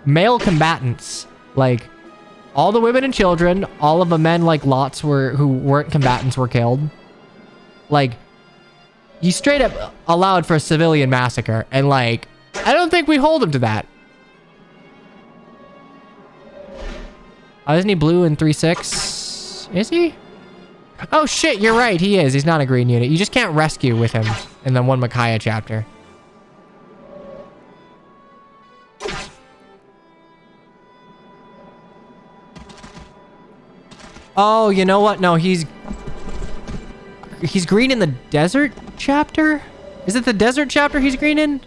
male combatants. Like, all the women and children, all of the men, like, lots who weren't combatants were killed. Like, he straight up allowed for a civilian massacre, and, like, I don't think we hold him to that. Isn't he blue in 3-6? Is he? Oh, shit, you're right, he is. He's not a green unit. You just can't rescue with him in the one Micaiah chapter. Oh, you know what? No, he's green in the desert chapter? Is it the desert chapter he's green in?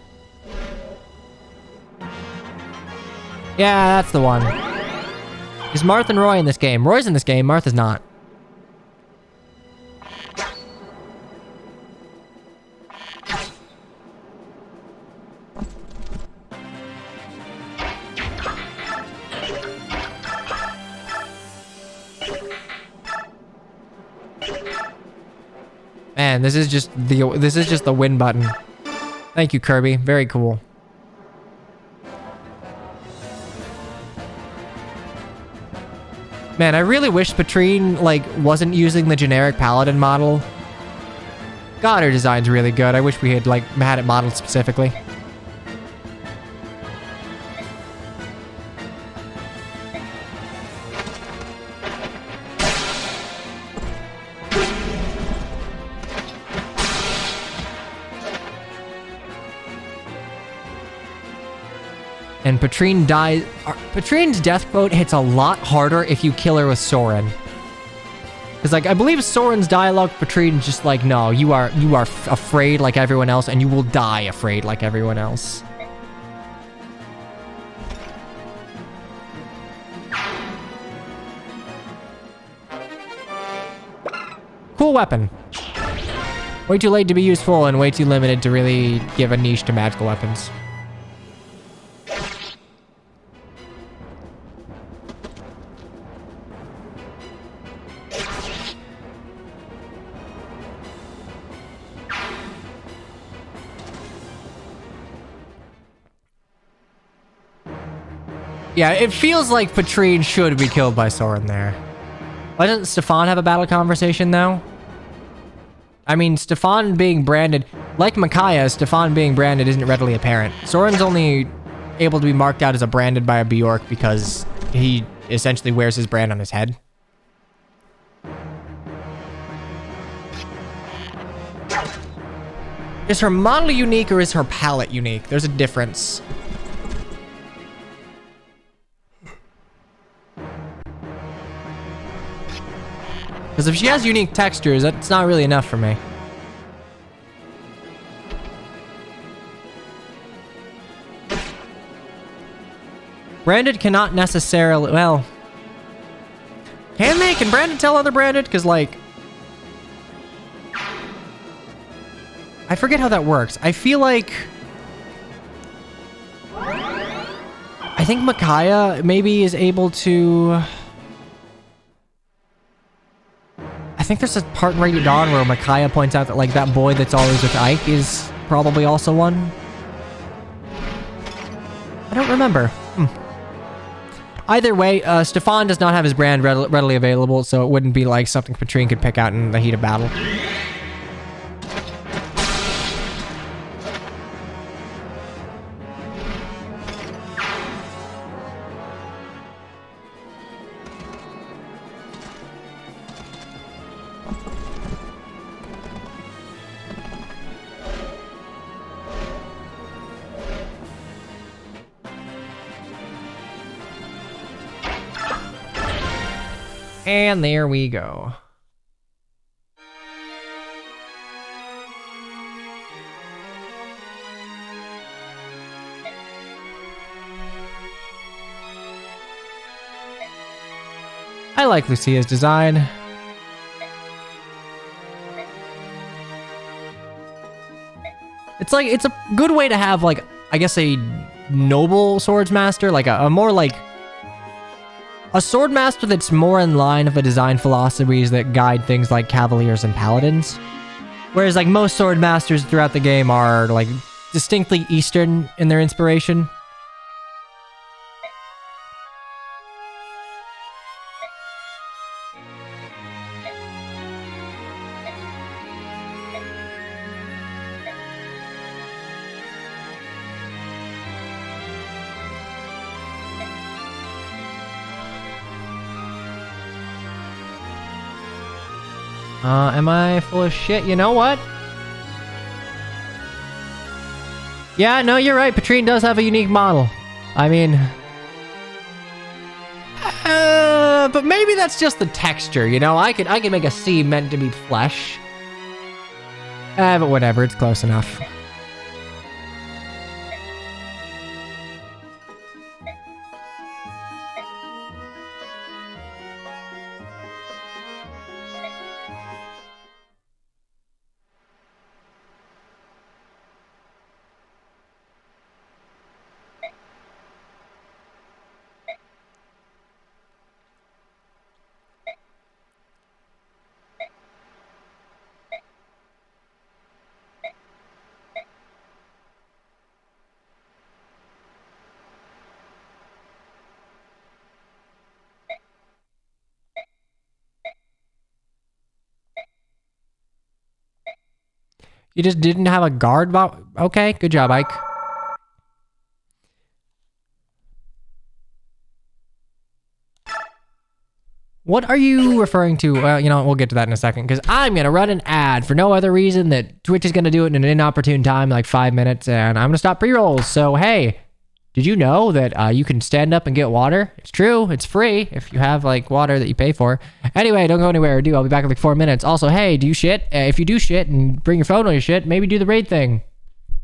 Yeah, that's the one. Is Marth and Roy in this game? Roy's in this game, Marth is not. Man, this is just the win button. Thank you, Kirby. Very cool. Man, I really wish Patrine, like, wasn't using the generic paladin model. God, her design's really good. I wish we had, like, had it modeled specifically. And Patrine dies. Patrine's death quote hits a lot harder if you kill her with Soren. Because, like, I believe Soren's dialogue, Patrine's just like, no, you are afraid like everyone else, and you will die afraid like everyone else. Cool weapon. Way too late to be useful and way too limited to really give a niche to magical weapons. Yeah, it feels like Patrine should be killed by Soren there. Why doesn't Stefan have a battle conversation, though? I mean, Stefan being branded... Like Micaiah, Stefan being branded isn't readily apparent. Soren's only able to be marked out as a branded by a Bjork because he essentially wears his brand on his head. Is her model unique or is her palette unique? There's a difference. Because if she has unique textures, that's not really enough for me. Branded cannot necessarily... Well... Can they? Can Branded tell other Branded? Because, like... I forget how that works. I feel like... I think Micaiah maybe is able to... I think there's a part in Radiant Dawn where Micaiah points out that, like, that boy that's always with Ike is probably also one. I don't remember. Either way, Stefan does not have his brand readily available, so it wouldn't be like something Patrine could pick out in the heat of battle. And there we go. I like Lucia's design. It's like, it's a good way to have, like, I guess a noble swordsmaster, like a more like a swordmaster that's more in line with the design philosophies that guide things like cavaliers and paladins. Whereas, like, most swordmasters throughout the game are, like, distinctly Eastern in their inspiration. Am I full of shit? You know what? Yeah, no, you're right. Patrine does have a unique model. I mean... but maybe that's just the texture, you know? I could make a C meant to be flesh. But whatever, it's close enough. You just didn't have a guard okay, good job, Ike. What are you referring to? Well, you know, we'll get to that in a second, because I'm going to run an ad for no other reason that Twitch is going to do it in an inopportune time, like 5 minutes, and I'm going to stop pre-rolls. So, hey, Did you know that you can stand up and get water? It's true. It's free if you have like water that you pay for. Anyway, don't go anywhere. I'll be back in like 4 minutes. Also, hey, do you shit? If you do shit and bring your phone on your shit, maybe do the raid thing.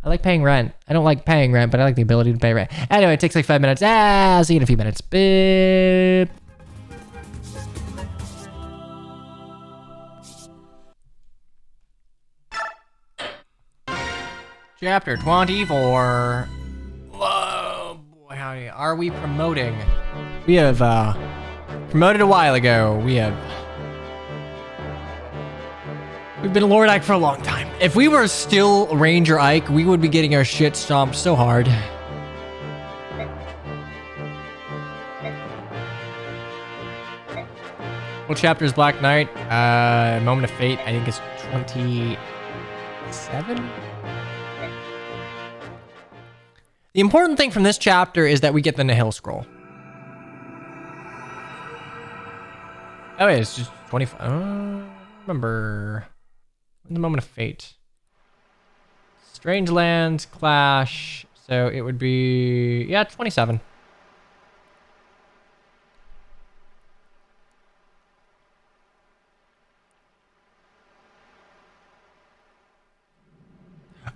I like paying rent. I don't like paying rent, but I like the ability to pay rent. Anyway, it takes like 5 minutes. I'll see you in a few minutes. Beep. Chapter 24. Whoa, boy, howdy. Are we promoting? We have promoted a while ago. We've been Lord Ike for a long time. If we were still Ranger Ike, we would be getting our shit stomped so hard. What chapter is Black Knight? Moment of Fate, I think it's 27? The important thing from this chapter is that we get the Nihil Scroll. Oh, wait, it's just 25. Remember the Moment of Fate. Strange Lands, Clash. So it would be, yeah, 27.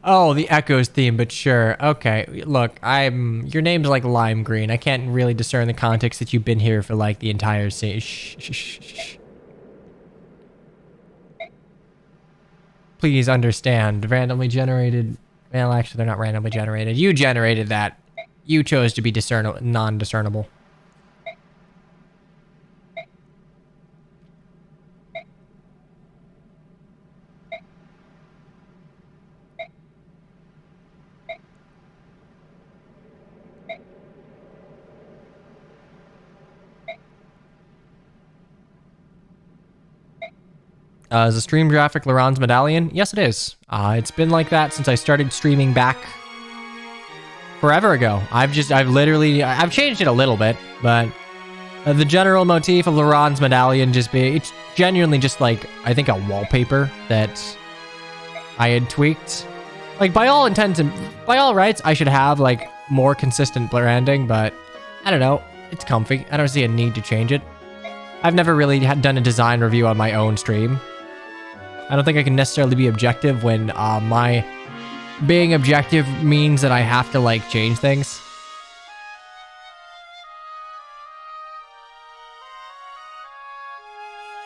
Oh, the Echoes theme, but sure. Okay, look, your name's like Lime Green. I can't really discern the context that you've been here for like the entire scene. Shh, shh, shh, shh. Please understand, randomly generated. Well, actually, they're not randomly generated. You generated that. You chose to be non-discernible. Is the stream graphic Laurent's medallion? Yes, it is. It's been like that since I started streaming back forever ago. I've changed it a little bit, but the general motif of Laurent's medallion it's genuinely just like, I think, a wallpaper that I had tweaked. Like, by all intents and by all rights, I should have like more consistent branding, but I don't know. It's comfy. I don't see a need to change it. I've never really done a design review on my own stream. I don't think I can necessarily be objective when my being objective means that I have to like change things.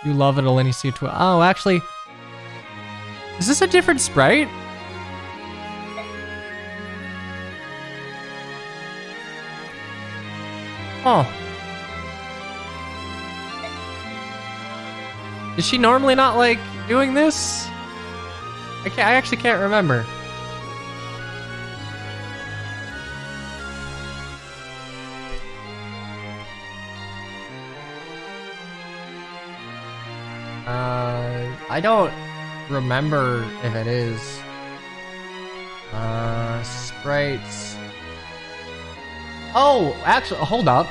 You love it, I'll only see it. Oh, actually, is this a different sprite? Oh. Is she normally not like doing this? I actually can't remember. I don't remember if it is. Sprites. Oh, actually, hold up.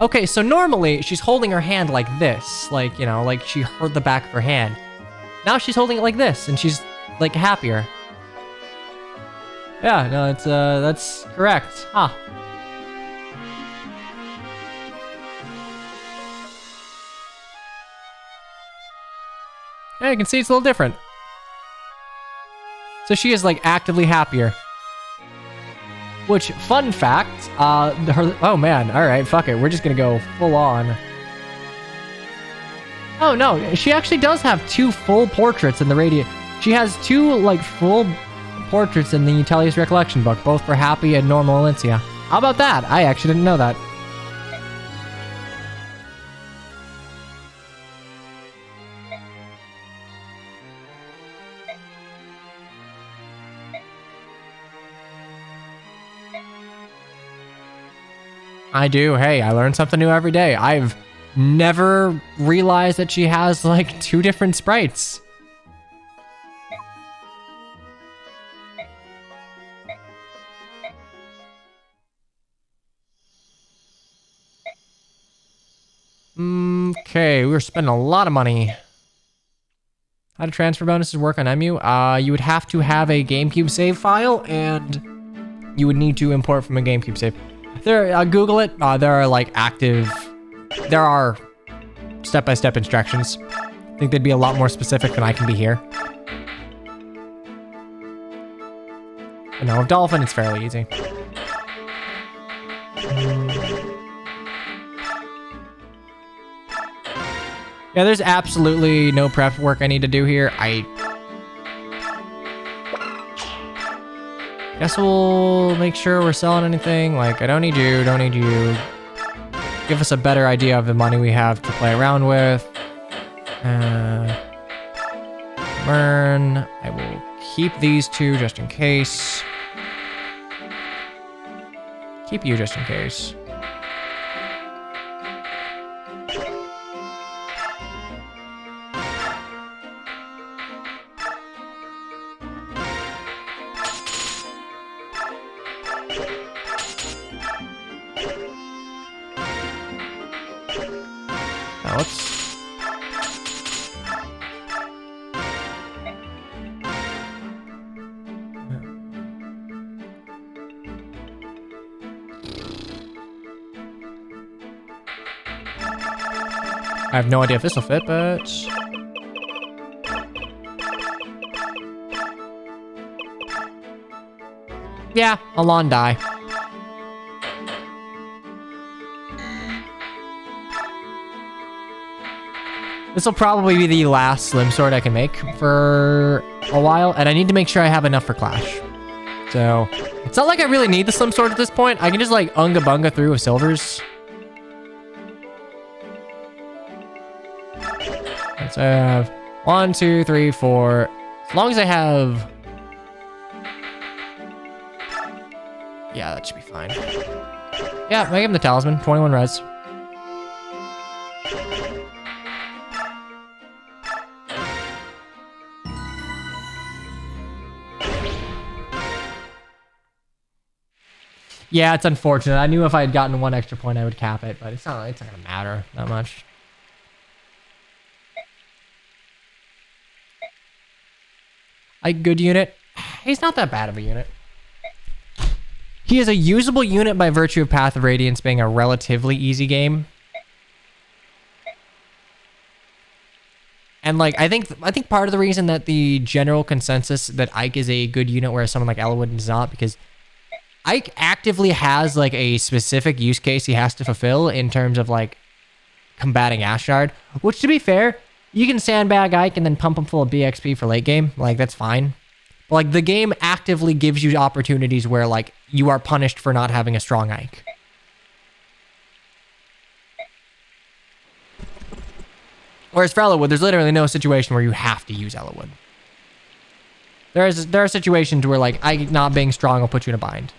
Okay, so normally she's holding her hand like this, like, you know, like she hurt the back of her hand. Now she's holding it like this, and she's like happier. Yeah, no, that's correct. Huh. Yeah, you can see it's a little different. So she is like actively happier. Which, fun fact, oh man, alright, fuck it, we're just gonna go full on. Oh no, she actually does have two full portraits in the Radiance. She has two, like, full portraits in the Tellius Recollection book, both for Happy and Normal Alencia. How about that? I actually didn't know that. I do. Hey, I learn something new every day. I've never realized that she has like two different sprites. Okay, we were spending a lot of money. How do transfer bonuses work on EMU? You would have to have a GameCube save file, and you would need to import from a GameCube save. Google it. There are step-by-step instructions. I think they'd be a lot more specific than I can be here. But no, with Dolphin, it's fairly easy. Yeah, there's absolutely no prep work I need to do here. I guess we'll make sure we're selling anything. Like, I don't need you, don't need you. Give us a better idea of the money we have to play around with. Burn. I will keep these two just in case. Keep you just in case. Now let's... I have no idea if this will fit, but... yeah, a lawn die. This will probably be the last Slim Sword I can make for a while, and I need to make sure I have enough for Clash. So, it's not like I really need the Slim Sword at this point. I can just like unga bunga through with silvers. So I have 1, 2, 3, 4. As long as I have... yeah, that should be fine. Yeah, make him the talisman. 21 res. Yeah, it's unfortunate. I knew if I had gotten 1 extra point, I would cap it, but it's not gonna matter that much. A good unit. He's not that bad of a unit. He is a usable unit by virtue of Path of Radiance being a relatively easy game. And like, I think part of the reason that the general consensus that Ike is a good unit, whereas someone like Elwood is not, because Ike actively has like a specific use case he has to fulfill in terms of like combating Ashard, which to be fair, you can sandbag Ike and then pump him full of BXP for late game. Like, that's fine. But like, the game actively gives you opportunities where like you are punished for not having a strong Ike. Whereas for Elwood, there's literally no situation where you have to use Elwood. There are situations where like Ike not being strong will put you in a bind.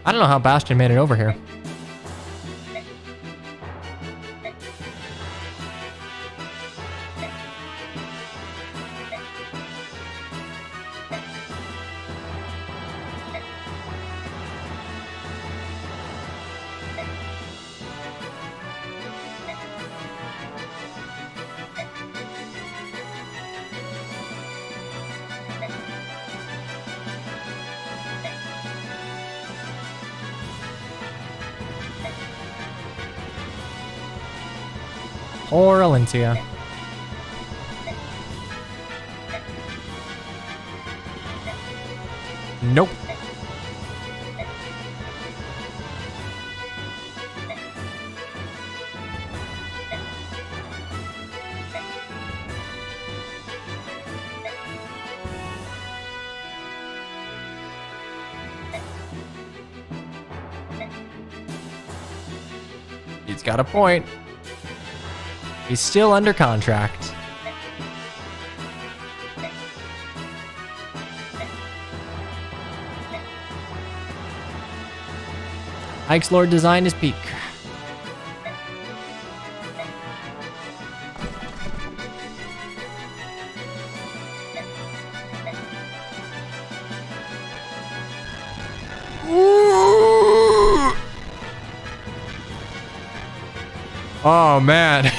I don't know how Bastion made it over here. Or Alentia. Nope. He's got a point. He's still under contract. Ike's Lord designed his peak. Oh man.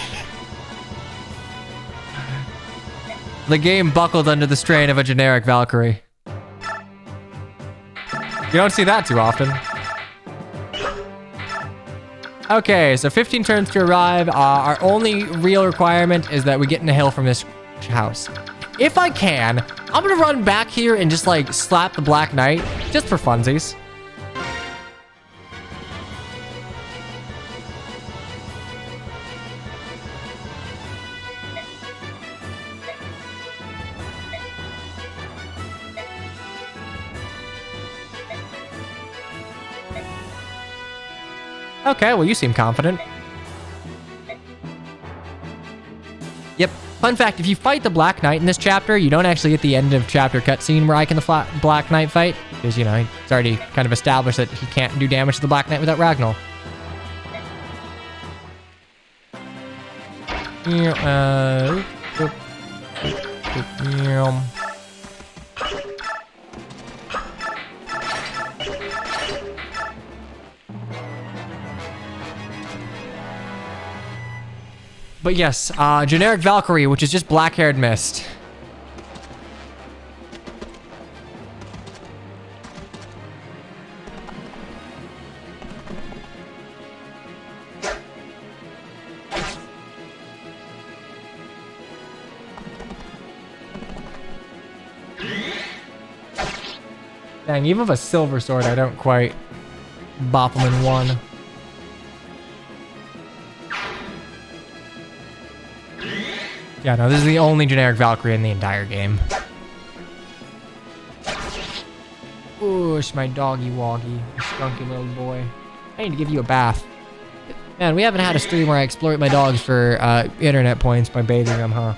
The game buckled under the strain of a generic Valkyrie. You don't see that too often. Okay, so 15 turns to arrive. Our only real requirement is that we get in the hill from this house. If I can, I'm gonna run back here and just like slap the Black Knight, just for funsies. Okay, well, you seem confident. Yep. Fun fact, if you fight the Black Knight in this chapter, you don't actually get the end of chapter cutscene where Ike and the Black Knight fight. Because, you know, it's already kind of established that he can't do damage to the Black Knight without Ragnar. But yes, generic Valkyrie, which is just black-haired mist. Dang, even with a silver sword, I don't quite bop them in one. Yeah, no, this is the only generic Valkyrie in the entire game. Whoosh, my doggy woggy, you skunky little boy. I need to give you a bath. Man, we haven't had a stream where I exploit my dogs for internet points by bathing them, huh?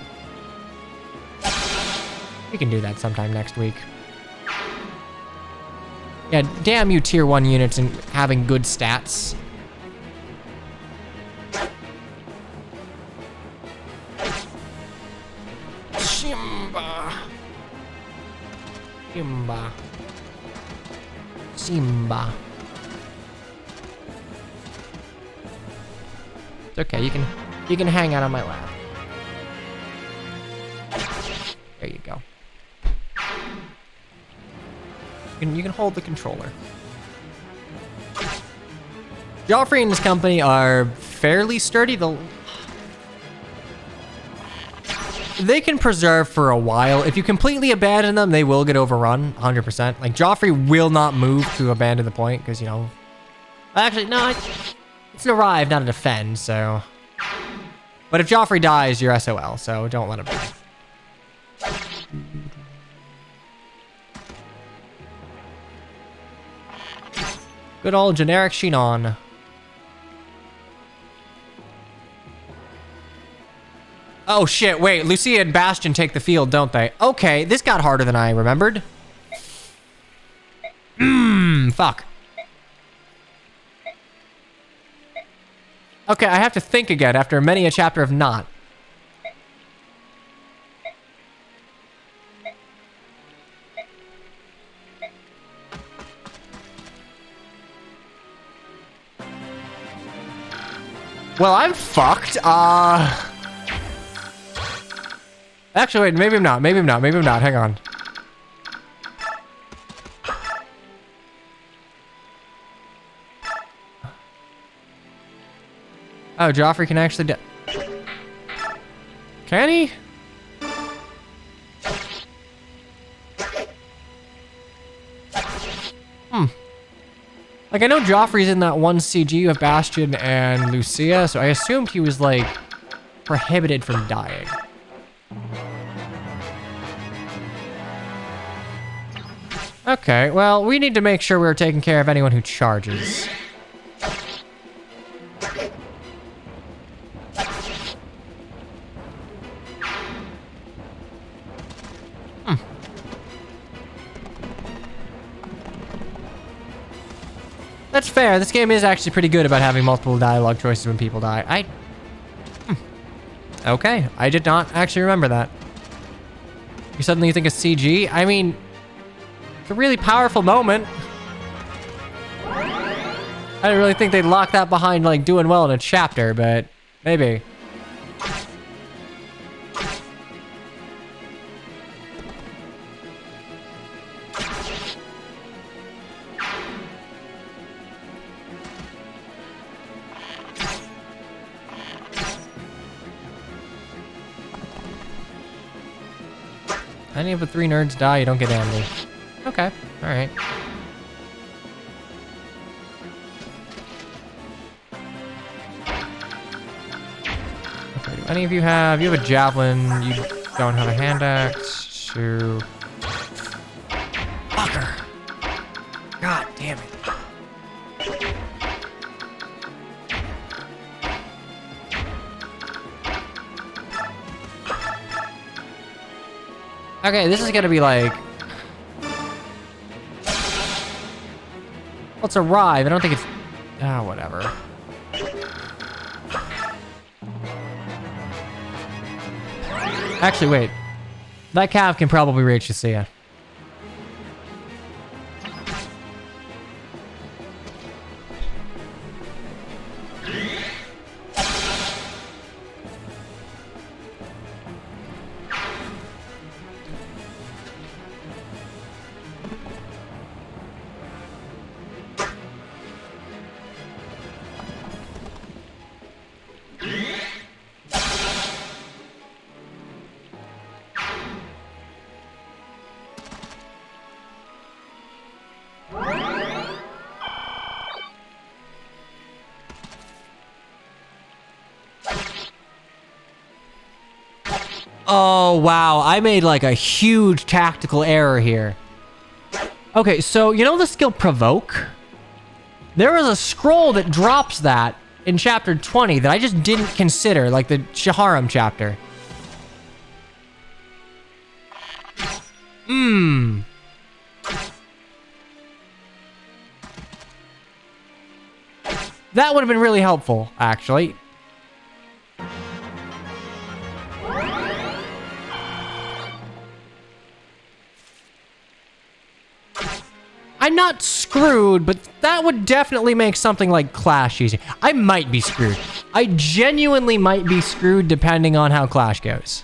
We can do that sometime next week. Yeah, damn you tier 1 units and having good stats. Simba. It's okay, you can hang out on my lap. There you go. You can hold the controller. Joffrey and his company are fairly sturdy. They can preserve for a while. If you completely abandon them, they will get overrun, 100%. Like, Joffrey will not move to abandon the point, because, you know... Actually, no, it's an arrive, not a defend, so... But if Joffrey dies, you're SOL, so don't let him die. Good old generic Shinon. Oh shit, wait, Lucia and Bastion take the field, don't they? Okay, this got harder than I remembered. Fuck. Okay, I have to think again after many a chapter of not. Well, I'm fucked. Actually, wait, maybe I'm not. Maybe I'm not. Maybe I'm not. Hang on. Oh, Joffrey can actually Can he? Like, I know Joffrey's in that one CG with Bastion and Lucia, so I assumed he was, like, prohibited from dying. Okay, well, we need to make sure we're taking care of anyone who charges. That's fair. This game is actually pretty good about having multiple dialogue choices when people die. Okay, I did not actually remember that. You suddenly think it's CG? I mean, it's a really powerful moment. I didn't really think they'd lock that behind, like, doing well in a chapter, but maybe. Any of the 3 nerds die, you don't get angry. Okay, alright. Okay, do any of you have a javelin, you don't have a hand axe, so... Fucker! God damn it. Okay, this is gonna be like... Let's arrive. I don't think it's... Ah, whatever. Actually, wait. That cav can probably reach to see ya. Oh, wow. I made like a huge tactical error here. Okay, so you know the skill Provoke? There is a scroll that drops that in chapter 20 that I just didn't consider, like the Shaharam chapter. That would have been really helpful, actually. I'm not screwed, but that would definitely make something like Clash easier. I might be screwed. I genuinely might be screwed depending on how Clash goes.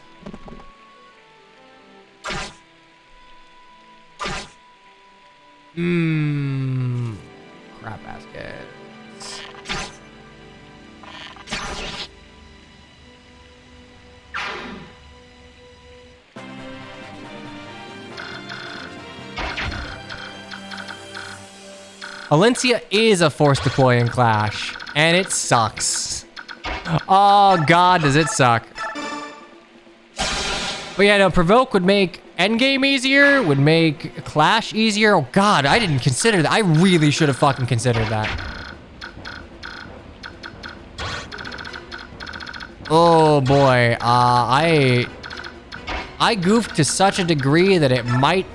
Crap baskets. Alencia is a force deploy in Clash, and it sucks. Oh god, does it suck. But yeah, no, Provoke would make endgame easier, would make Clash easier. Oh god, I didn't consider that. I really should have fucking considered that. Oh boy, I goofed to such a degree that it might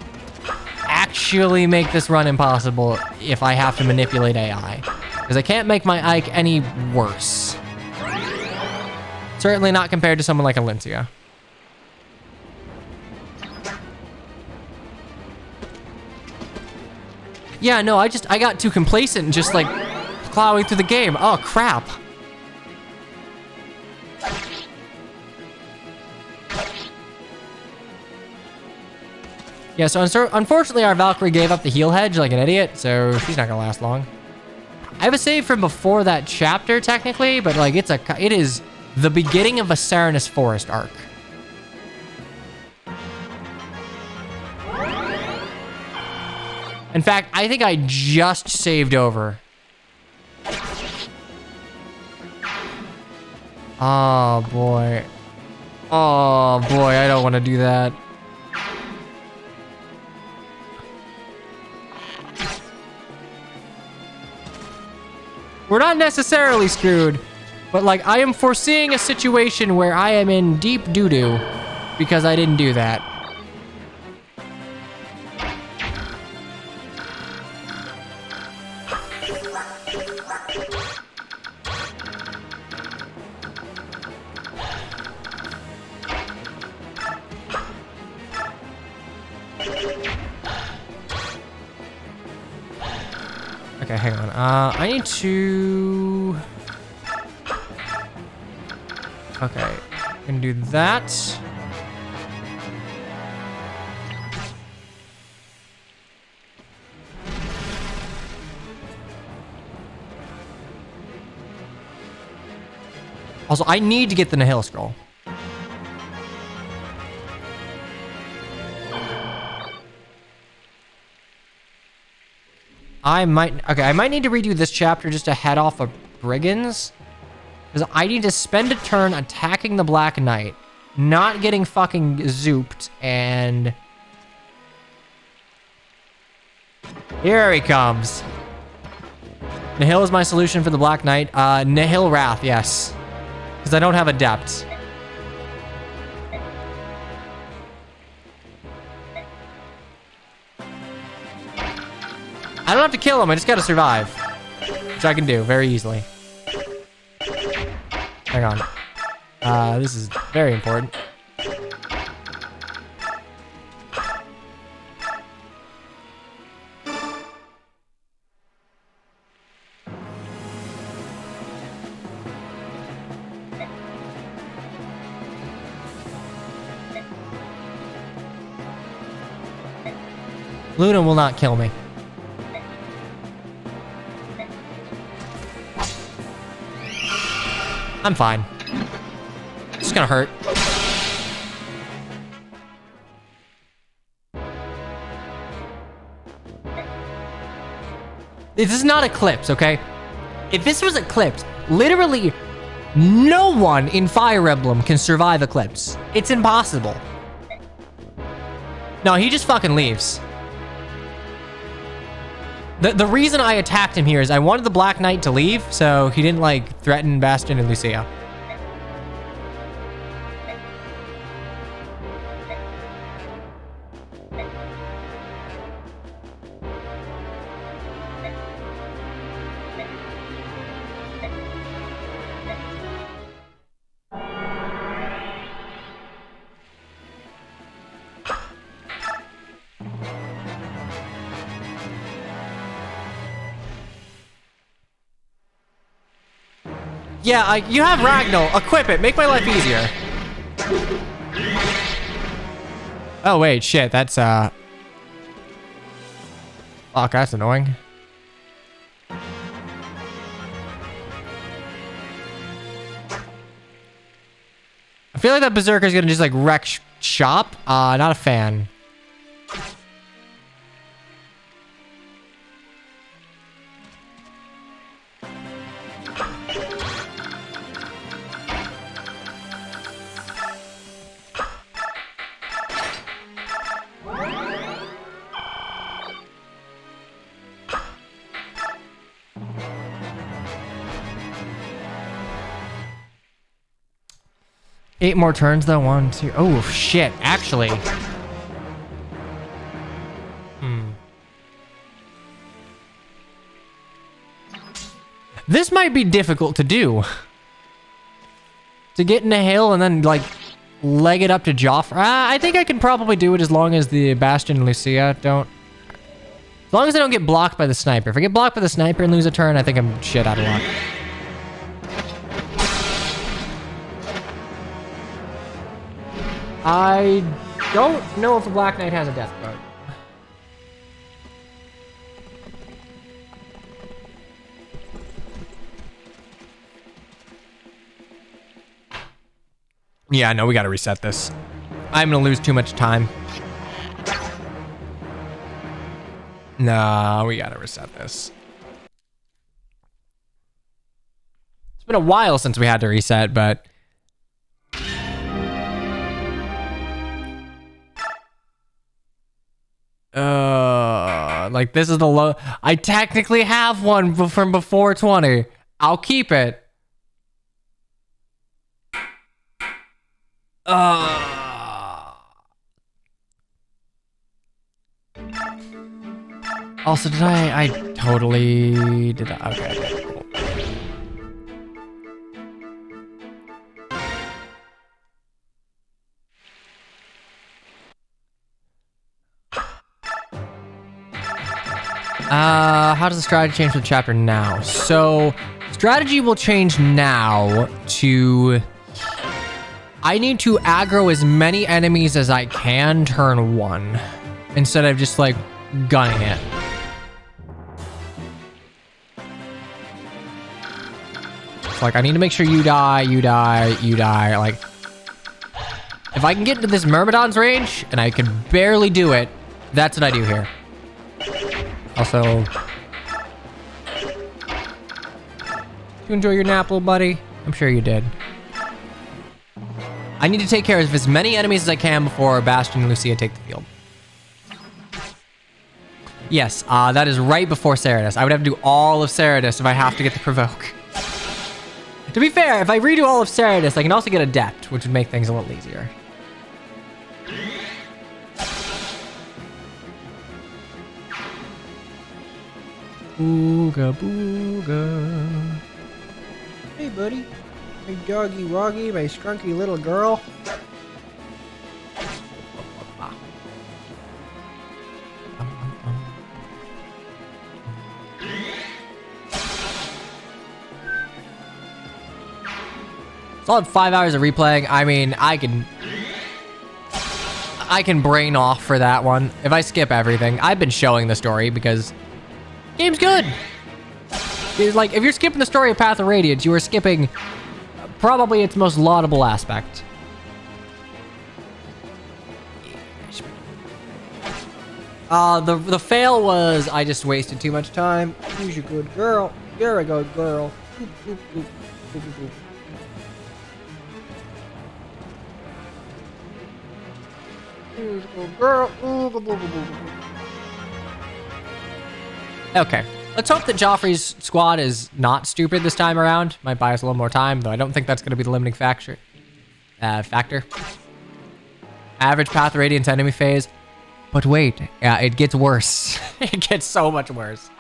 actually make this run impossible if I have to manipulate AI. Because I can't make my Ike any worse. Certainly not compared to someone like Alencia. Yeah, no, I got too complacent and just like plowing through the game. Oh, crap. Yeah, so unfortunately our Valkyrie gave up the heal hedge like an idiot, so she's not gonna last long. I have a save from before that chapter technically, but like it is the beginning of a Serenus Forest arc. In fact, I think I just saved over. Oh boy. Oh boy, I don't want to do that. We're not necessarily screwed, but like I am foreseeing a situation where I am in deep doo-doo because I didn't do that. Okay, hang on. I need to... Okay, I'm gonna do that. Also, I need to get the Nihil scroll. I might need to redo this chapter just to head off of Brigands. Because I need to spend a turn attacking the Black Knight, not getting fucking zooped, and... Here he comes. Nihil is my solution for the Black Knight. Nihil Wrath, yes. Because I don't have Adept. I don't have to kill him, I just gotta survive. Which I can do very easily. Hang on. This is very important. Luna will not kill me. I'm fine. It's just gonna hurt. This is not Eclipse, okay? If this was Eclipse, literally no one in Fire Emblem can survive Eclipse. It's impossible. No, he just fucking leaves. The reason I attacked him here is I wanted the Black Knight to leave, so he didn't, like, threaten Bastion and Lucia. Yeah, you have Ragnall. Equip it. Make my life easier. Oh, wait. Shit. That's, Fuck, that's annoying. I feel like that Berserker's gonna just, like, wreck shop. Not a fan. Eight more turns though. 1, 2. Oh shit! Actually, this might be difficult to do. To get in a hill and then like leg it up to Joffrey. I think I can probably do it as long as the Bastion and Lucia don't. As long as I don't get blocked by the sniper. If I get blocked by the sniper and lose a turn, I think I'm shit out of luck. I don't know if the Black Knight has a death card. Yeah, no, we gotta reset this. I'm gonna lose too much time. No, we gotta reset this. It's been a while since we had to reset, but... like this is the low. I technically have one from before 20. I'll keep it. Also, did I totally did that. Okay, cool. How does the strategy change for the chapter now? So, strategy will change now to... I need to aggro as many enemies as I can turn 1. Instead of just, like, gunning it. It's like, I need to make sure you die, you die, you die. Like, if I can get into this Myrmidon's range, and I can barely do it, that's what I do here. Also, did you enjoy your nap, little buddy? I'm sure you did. I need to take care of as many enemies as I can before Bastion and Lucia take the field. Yes, that is right before Ceratus. I would have to do all of Ceratus if I have to get the Provoke. To be fair, if I redo all of Ceratus, I can also get Adept, which would make things a little easier. Booga booga. Hey, buddy. Hey, doggy woggy, my skrunky little girl. Solid 5 hours of replaying. I mean, I can brain off for that one if I skip everything. I've been showing the story because game's good. It's like, if you're skipping the story of Path of Radiance, you are skipping probably its most laudable aspect. The fail was I just wasted too much time. Who's a good girl? You're a good girl. Boop, boop, boop, boop, boop, boop. Who's a good girl? Ooh, boop, boop, boop, boop, boop. Okay. Let's hope that Joffrey's squad is not stupid this time around. Might buy us a little more time, though I don't think that's going to be the limiting factor. Average Path of Radiance enemy phase. But wait, yeah, it gets worse. It gets so much worse.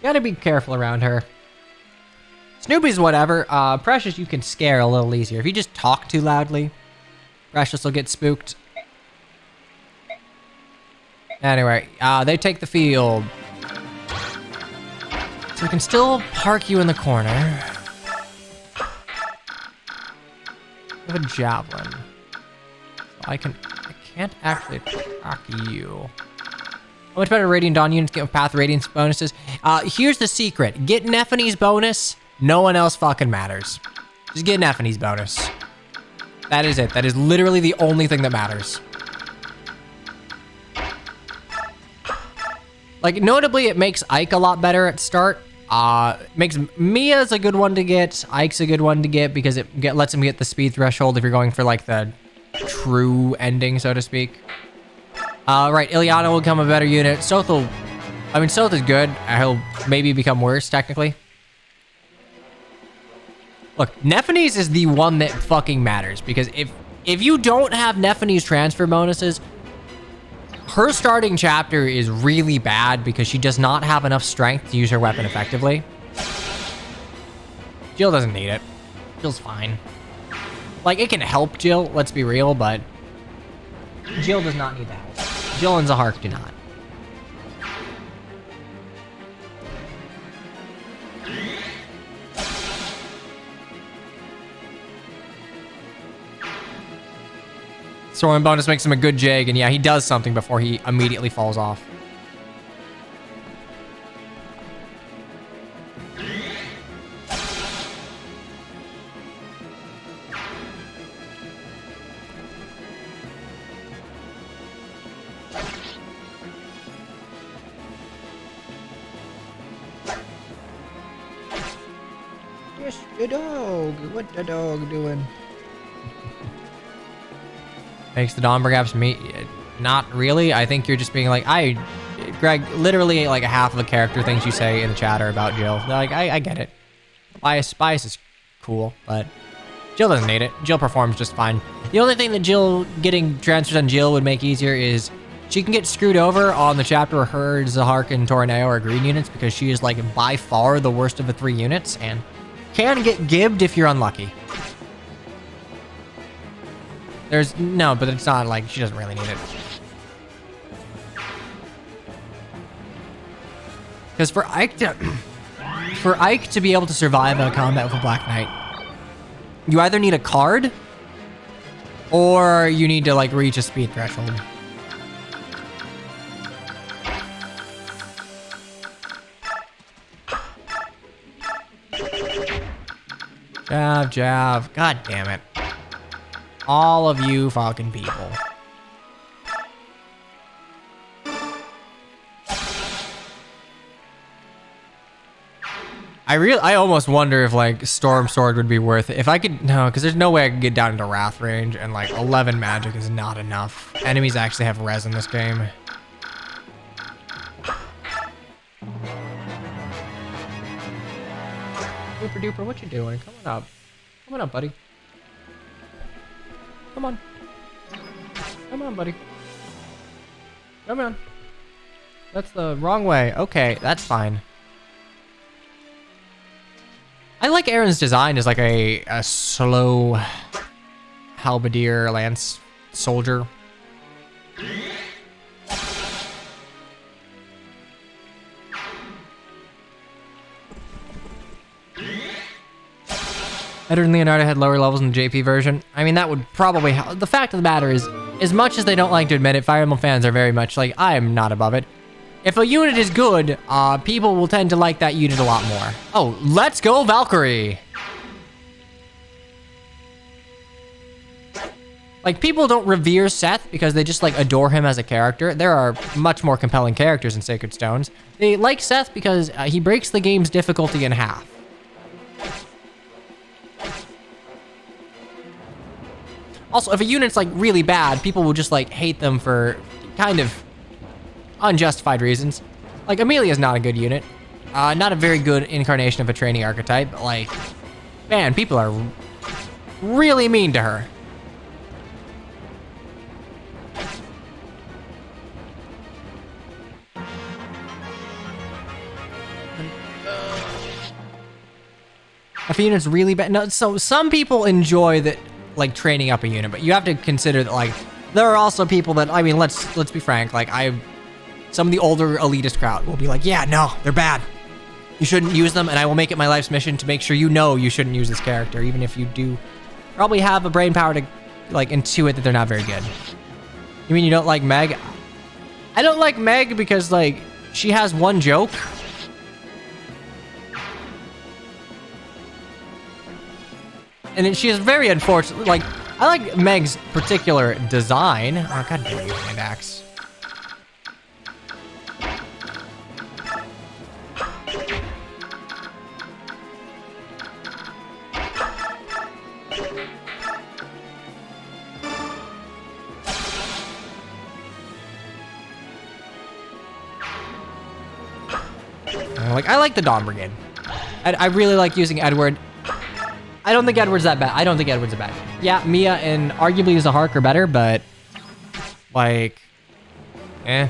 Gotta be careful around her. Snoopy's whatever. Precious you can scare a little easier. If you just talk too loudly, Precious will get spooked. Anyway, they take the field. So we can still park you in the corner. I have a javelin. So I can't actually attack you. How much better Radiant Dawn units get with Path Radiance bonuses? Here's the secret. Get Nephine's bonus. No one else fucking matters. Just get Nephine's bonus. That is it. That is literally the only thing that matters. Like, notably, it makes Ike a lot better at start. Makes Mia's a good one to get. Ike's a good one to get because it lets him get the speed threshold if you're going for, like, the true ending, so to speak. Right, Ilyana will become a better unit. Soth is good. He'll maybe become worse, technically. Look, Nephine's is the one that fucking matters, because if you don't have Nephine's transfer bonuses, her starting chapter is really bad because she does not have enough strength to use her weapon effectively. Jill doesn't need it. Jill's fine. Like, it can help Jill, let's be real, but Jill does not need that. Jill and Zahark do not. Soaring bonus makes him a good Jag, and yeah, he does something before he immediately falls off. Just The dog. What the dog doing? Makes the Dombergaps meet. Not really. I think you're just being like, Greg, literally like half of the character things you say in the chat are about Jill. Like, I get it. Bias is cool, but Jill doesn't need it. Jill performs just fine. The only thing that getting transfers on Jill would make easier is she can get screwed over on the chapter where her, Zahark, and Tornado are green units because she is like by far the worst of the 3 units and can get gibbed if you're unlucky. But it's not like she doesn't really need it. Because for Ike to be able to survive a combat with a Black Knight, you either need a card or you need to like reach a speed threshold. Jab. God damn it. All of you fucking people. I almost wonder if like Storm Sword would be worth it. If I could, no, because there's no way I could get down into Wrath range and like 11 magic is not enough. Enemies actually have res in this game. Duper duper, what you doing? Come on up, buddy. Come on, buddy. Come on. That's the wrong way. Okay, that's fine. I like Aaron's design as like a slow halberdier lance soldier. Edward and Leonardo had lower levels in the JP version. I mean, that would probably help. The fact of the matter is, as much as they don't like to admit it, Fire Emblem fans are very much like, I am not above it. If a unit is good, people will tend to like that unit a lot more. Oh, let's go Valkyrie! Like, people don't revere Seth because they just, like, adore him as a character. There are much more compelling characters in Sacred Stones. They like Seth because he breaks the game's difficulty in half. Also, if a unit's, like, really bad, people will just, like, hate them for kind of unjustified reasons. Like, Amelia's not a good unit. Not a very good incarnation of a training archetype, but, like, man, people are really mean to her. If a unit's really bad, no, so some people enjoy that, like, training up a unit, but you have to consider that, like, there are also people that, I mean, let's be frank, like, some of the older elitist crowd will be like, yeah, no, they're bad. You shouldn't use them, and I will make it my life's mission to make sure you know you shouldn't use this character, even if you do probably have a brain power to, like, intuit that they're not very good. You mean you don't like Meg? I don't like Meg because, like, she has one joke. And she is very unfortunate. Like, I like Meg's particular design. Oh, god damn you, hand axe. Like, I like the Dawn Brigade. I really like using Edward. I don't think Edward's that bad. I don't think Edward's that bad. Yeah, Mia and arguably Zahark are better, but like, Edward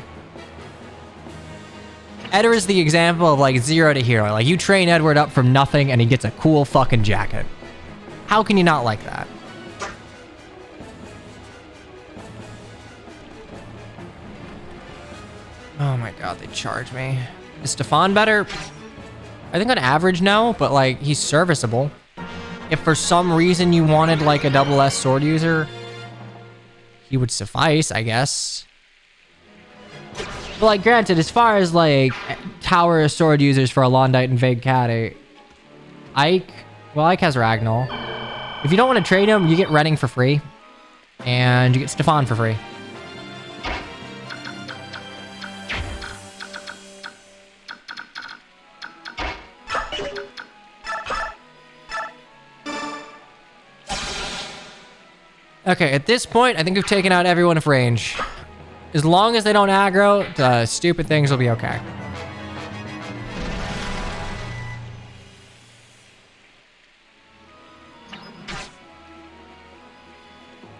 is the example of like 0 to hero. Like, you train Edward up from nothing and he gets a cool fucking jacket. How can you not like that? Oh my god, they charge me. Is Stefan better? I think on average no, but like, he's serviceable. If for some reason you wanted like a double S sword user, he would suffice, I guess. But like, granted, as far as like tower sword users for Alondite and Vague Cat, Ike has Ragnall. If you don't want to trade him, you get Redding for free. And you get Stefan for free. Okay, at this point, I think we've taken out everyone of range. As long as they don't aggro, the stupid things will be okay.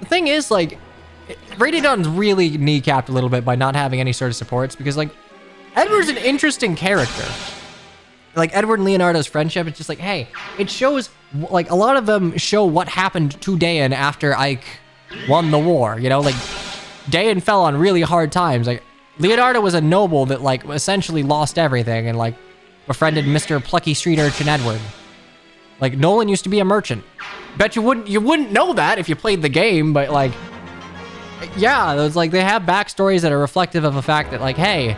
The thing is, like, Radiant's really kneecapped a little bit by not having any sort of supports because, like, Edward's an interesting character. Like, Edward and Leonardo's friendship, it's just like, hey, it shows, like, a lot of them show what happened to Dayan after Ike won the war, you know? Like, Dayan fell on really hard times. Like, Leonardo was a noble that, like, essentially lost everything and, like, befriended Mr. Plucky Street Urchin Edward. Like, Nolan used to be a merchant. Bet you wouldn't know that if you played the game, but, like, yeah, it's like they have backstories that are reflective of the fact that, like, hey,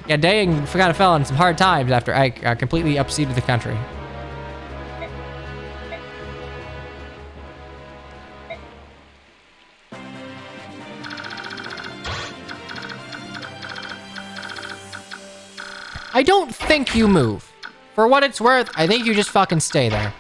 yeah, Dayan kind of fell on some hard times after Ike completely upseated the country. I don't think you move. For what it's worth, I think you just fucking stay there.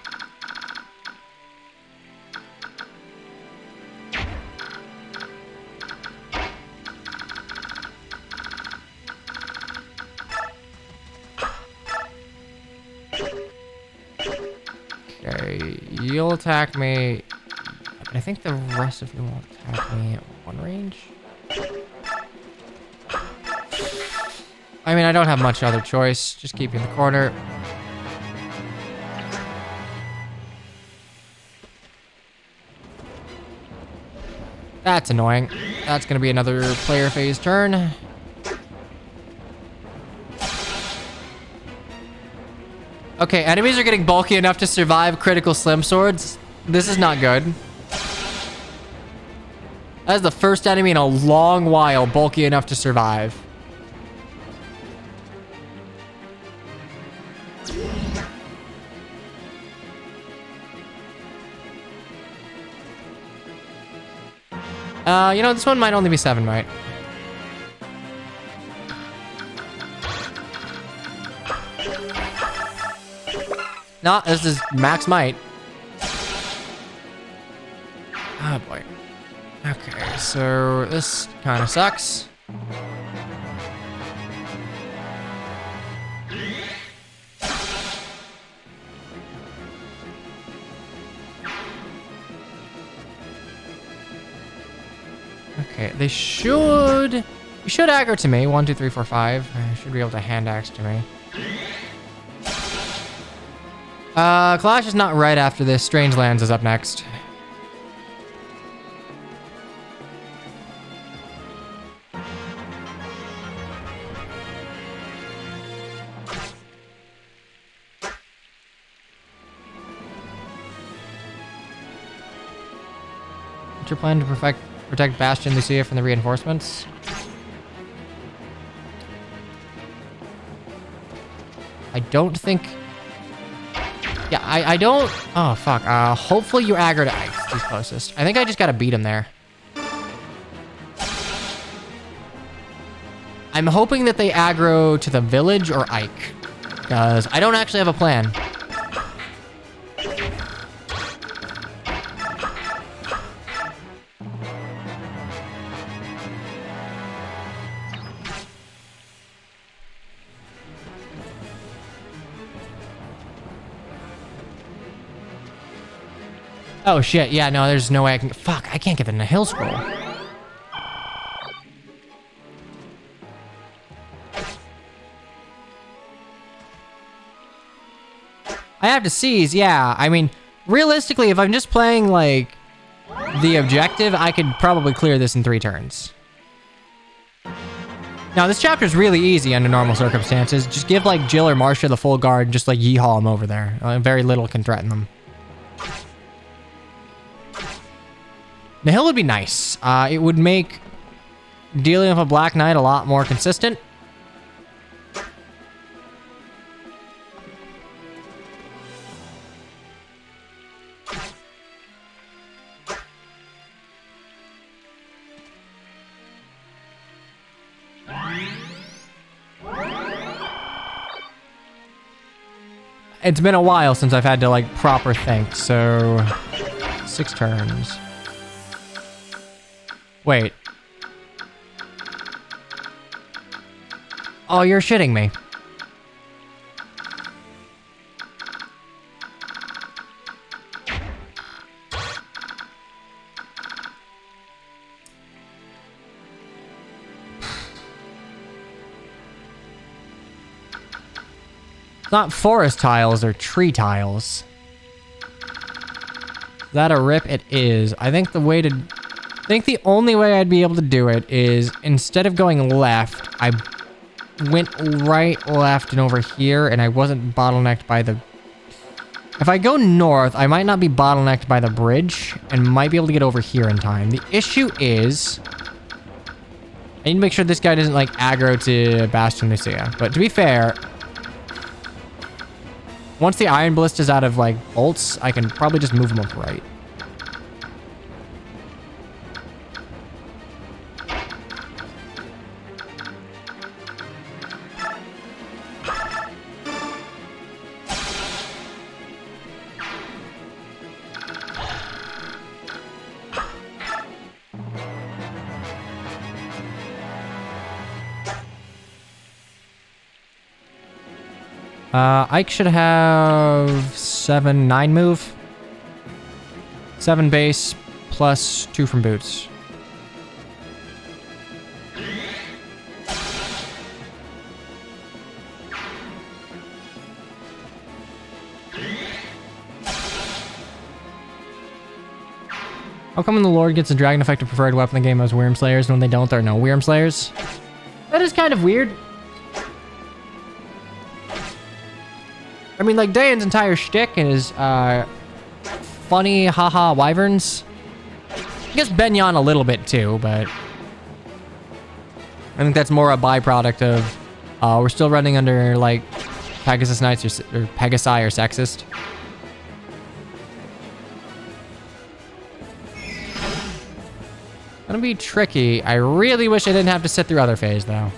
Okay, you'll attack me. I think the rest of you won't attack me at one range. I mean, I don't have much other choice. Just keep you in the corner. That's annoying. That's gonna be another player phase turn. Okay, enemies are getting bulky enough to survive critical slim swords. This is not good. That is the first enemy in a long while bulky enough to survive. You know, this one might only be 7 might. No, this is max might. Oh boy. Okay, so this kind of sucks. Okay, they should... You should aggro to me. 1, 2, 3, 4, 5. I should be able to hand axe to me. Clash is not right after this. Strange Lands is up next. What's your plan to protect Bastion Lucia from the reinforcements? I don't think... Yeah, I don't... Oh, fuck. Hopefully you aggro to Ike. He's closest. I think I just gotta beat him there. I'm hoping that they aggro to the village or Ike. Because I don't actually have a plan. Oh shit, yeah, no, there's no way I can... Fuck, I can't get in the hill scroll. I have to seize, yeah. I mean, realistically, if I'm just playing, like, the objective, I could probably clear this in 3 turns. Now, this chapter's really easy under normal circumstances. Just give, like, Jill or Marcia the full guard and just, like, yeehaw them over there. Very little can threaten them. The hill would be nice. It would make dealing with a Black Knight a lot more consistent. It's been a while since I've had to, like, proper think, so 6 turns. Wait. Oh, you're shitting me. It's not forest tiles, or tree tiles. Is that a rip? It is. I think the only way I'd be able to do it is instead of going left, I went right, left, and over here, and I wasn't bottlenecked by the... If I go north, I might not be bottlenecked by the bridge and might be able to get over here in time. The issue is I need to make sure this guy doesn't like aggro to Bastion Lucia. But to be fair, once the Iron Ballista's out of like bolts, I can probably just move him up right. Ike should have 9 move. 7 base, plus 2 from boots. How come when the Lord gets a dragon effective preferred weapon in the game as Wyrm Slayers, and when they don't, there are no Wyrm Slayers? That is kind of weird. I mean, like, Dayan's entire shtick is, funny, haha, wyverns. I guess Benyon a little bit, too, but... I think that's more a byproduct of, we're still running under, like, Pegasus Knights or Pegasi or Sexist. Gonna be tricky. I really wish I didn't have to sit through other phase, though.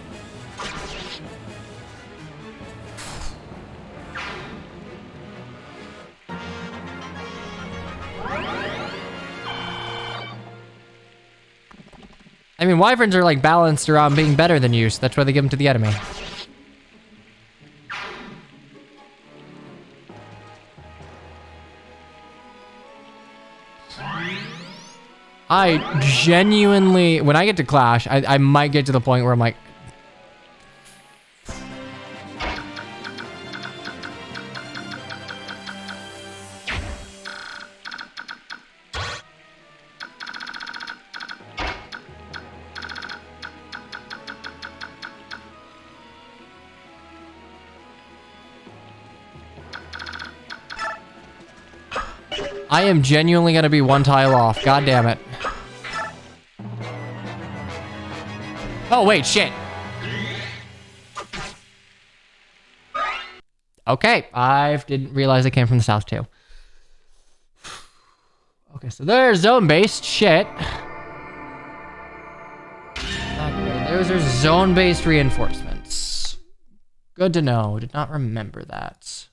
I mean, wyverns are like balanced around being better than you, so that's why they give them to the enemy. I genuinely, when I get to Clash, I might get to the point where I'm like, I am genuinely gonna be 1 tile off. God damn it. Oh, wait, shit. Okay, I didn't realize it came from the south, too. Okay, so there's zone-based shit. Okay, those are zone-based reinforcements. Good to know. Did not remember that.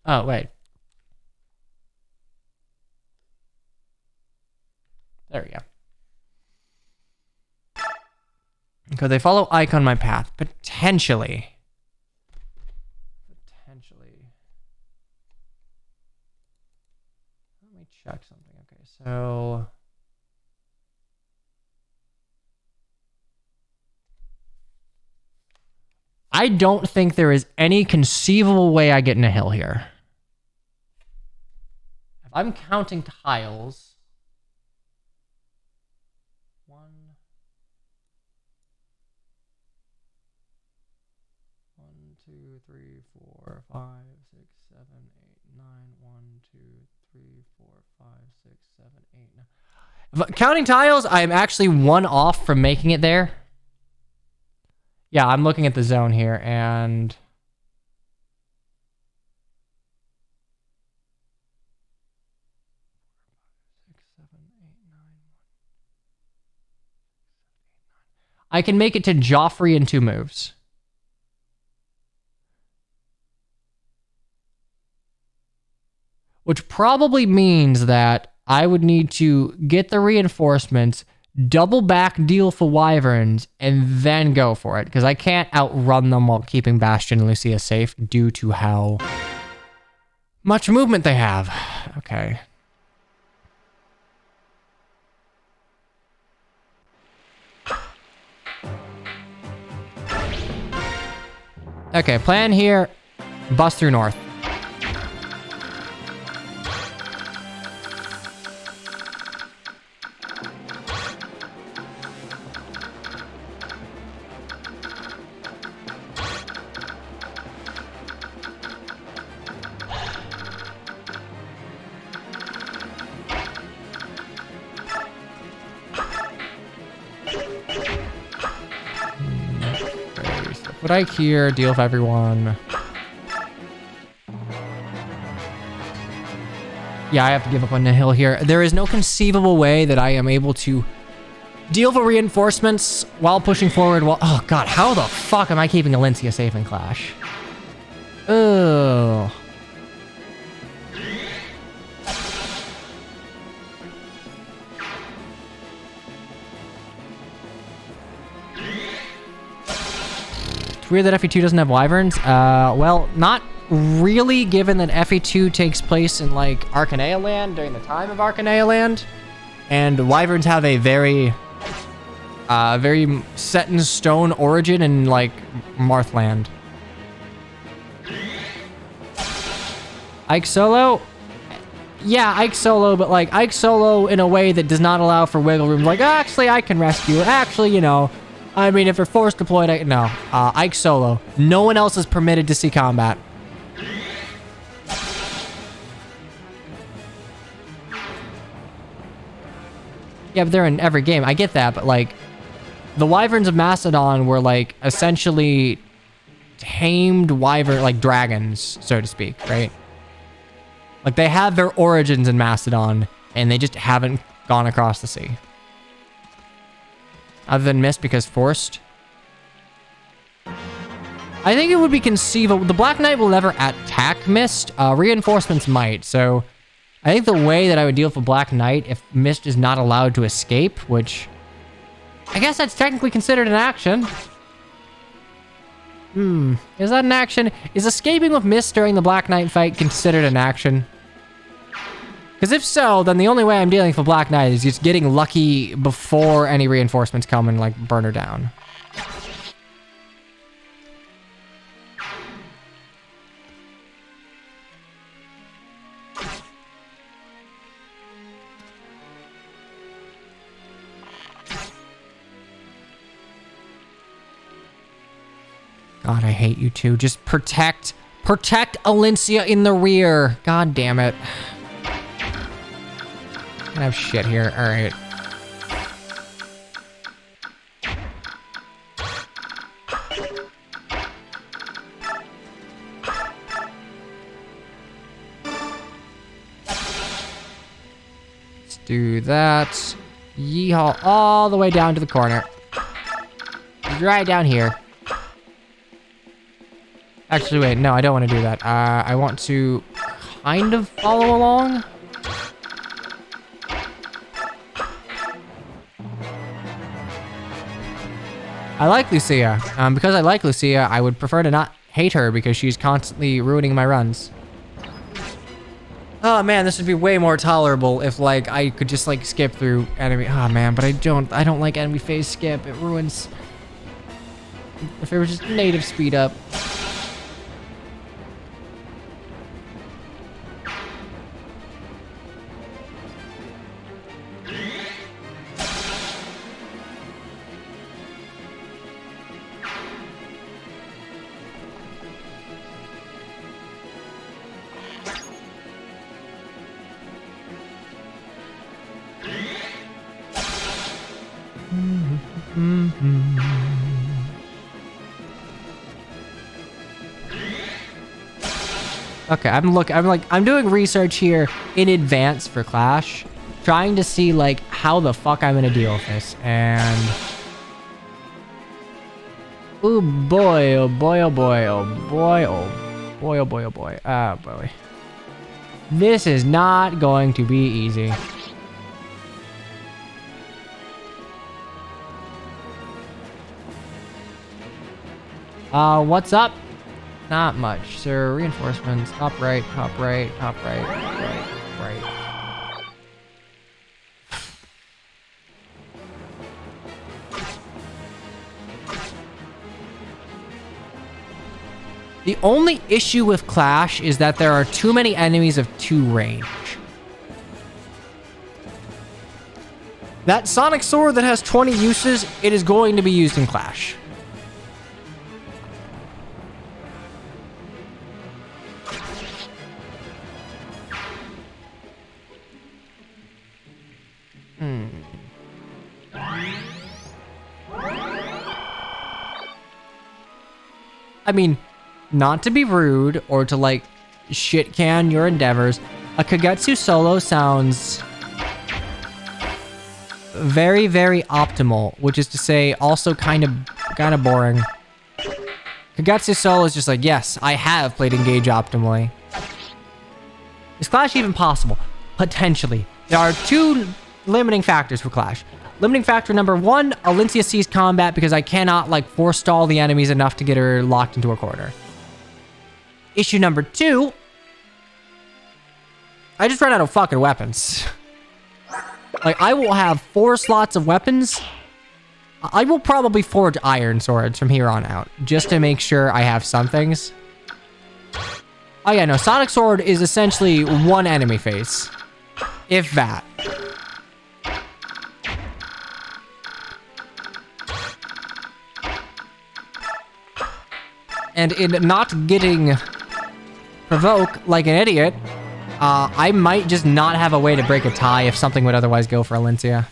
Oh, wait. There we go. Could they follow Ike on my path? Potentially. Potentially. Let me check something. Okay, so... I don't think there is any conceivable way I get in a hill here. If I'm counting tiles... 1... 2, 3, 4, 5, 6, 7, 8, 9. 1, 2, 3, 4, 5, 6, 7, 8, 9. Counting tiles, I am actually 1 off from making it there. Yeah, I'm looking at the zone here, and... I can make it to Joffrey in 2 moves. Which probably means that I would need to get the reinforcements, double back deal for wyverns, and then go for it. Because I can't outrun them while keeping Bastion and Lucia safe due to how much movement they have. Okay. Okay, plan here, bust through north. What I hear, deal with everyone. Yeah, I have to give up on the hill here. There is no conceivable way that I am able to deal for reinforcements while pushing forward while... Oh, God, how the fuck am I keeping Alencia safe in Clash? Oh. Weird that FE2 doesn't have wyverns. Well, not really, given that FE2 takes place in, like, Arcanea land during the time of Arcanea land. And wyverns have a very set in stone origin in, like, Marthland. Ike Solo? Yeah, Ike Solo, but, like, Ike Solo in a way that does not allow for wiggle room. Like, actually, I can rescue her. Actually, you know... I mean, if you're forced deployed, no. Ike Solo. No one else is permitted to see combat. Yeah, but they're in every game. I get that, but, like, the Wyverns of Macedon were, like, essentially tamed wyvern, like, dragons, so to speak, right? Like, they have their origins in Macedon, and they just haven't gone across the sea. Other than Mist because forced. I think it would be conceivable. The Black Knight will never attack Mist. Reinforcements might. So I think the way that I would deal with Black Knight if Mist is not allowed to escape, which I guess that's technically considered an action. Is that an action? Is escaping with Mist during the Black Knight fight considered an action? Because if so, then the only way I'm dealing with Black Knight is just getting lucky before any reinforcements come and, like, burn her down. God, I hate you too. Just protect Alencia in the rear. God damn it. I have shit here. All right. Let's do that. Yeehaw all the way down to the corner. Right down here. Actually, wait. No, I don't want to do that. I want to kind of follow along. I like Lucia. Because I like Lucia, I would prefer to not hate her because she's constantly ruining my runs. Oh man, this would be way more tolerable if, like, I could just, like, skip through enemy. Oh man, but I don't like enemy phase skip. It ruins. If it was just native speed up. Okay, I'm doing research here in advance for Clash, trying to see like how the fuck I'm gonna deal with this. And oh boy, oh boy, oh boy, oh boy, oh boy, oh boy, oh boy, oh boy. This is not going to be easy. What's up? Not much, sir. Reinforcements. Top right, top right, top right, right, right. The only issue with Clash is that there are too many enemies of 2 range. That Sonic Sword that has 20 uses, it is going to be used in Clash. I mean, not to be rude or to like shit can your endeavors, a Kagetsu solo sounds very, very optimal, which is to say also kind of boring. Kagetsu solo is just like, yes, I have played Engage optimally. Is Clash even possible? Potentially. There are 2 limiting factors for Clash. Limiting factor number 1, Alencia sees combat because I cannot like forestall the enemies enough to get her locked into a corner. Issue number 2, I just ran out of fucking weapons. Like, I will have 4 slots of weapons. I will probably forge iron swords from here on out, just to make sure I have some things. Oh yeah, no, Sonic Sword is essentially 1 enemy face. If that. And in not getting provoke like an idiot, I might just not have a way to break a tie if something would otherwise go for Alencia.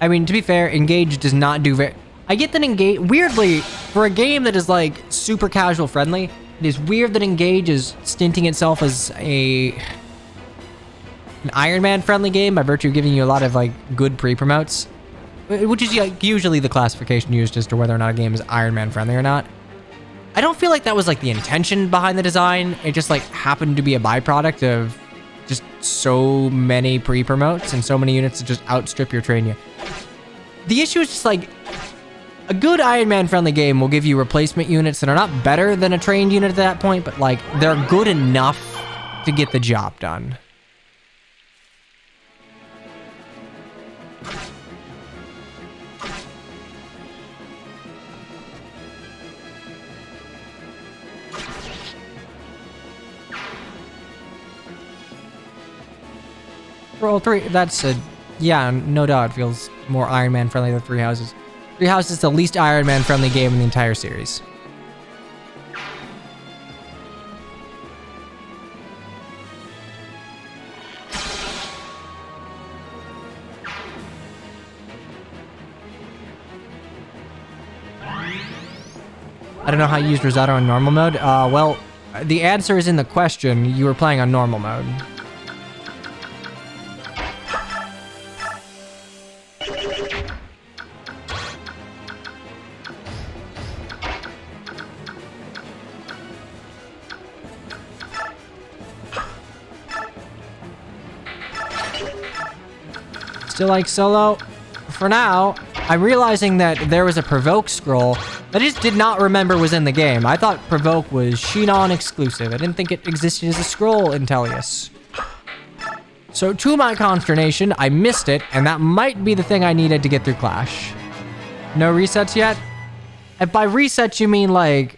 I mean, to be fair, Engage does not do very... I get that Engage... Weirdly, for a game that is, like, super casual friendly, it is weird that Engage is stinting itself as an Iron Man friendly game by virtue of giving you a lot of, like, good pre-promotes. Which is like, usually the classification used as to whether or not a game is Iron Man friendly or not. I don't feel like that was, like, the intention behind the design. It just, like, happened to be a byproduct of just so many pre-promotes and so many units that just outstrip your train you. The issue is just like, a good Iron Man friendly game will give you replacement units that are not better than a trained unit at that point, but like, they're good enough to get the job done. Roll 3, that's a... Yeah, no doubt it feels more Iron Man friendly than 3 Houses. 3 Houses is the least Iron Man friendly game in the entire series. I don't know how you use Risotto in normal mode. Well, the answer is in the question. You were playing on normal mode. Still like solo? For now, I'm realizing that there was a Provoke scroll that I just did not remember was in the game. I thought Provoke was Shinon exclusive. I didn't think it existed as a scroll in Tellius. So to my consternation, I missed it, and that might be the thing I needed to get through Clash. No resets yet? If by resets you mean like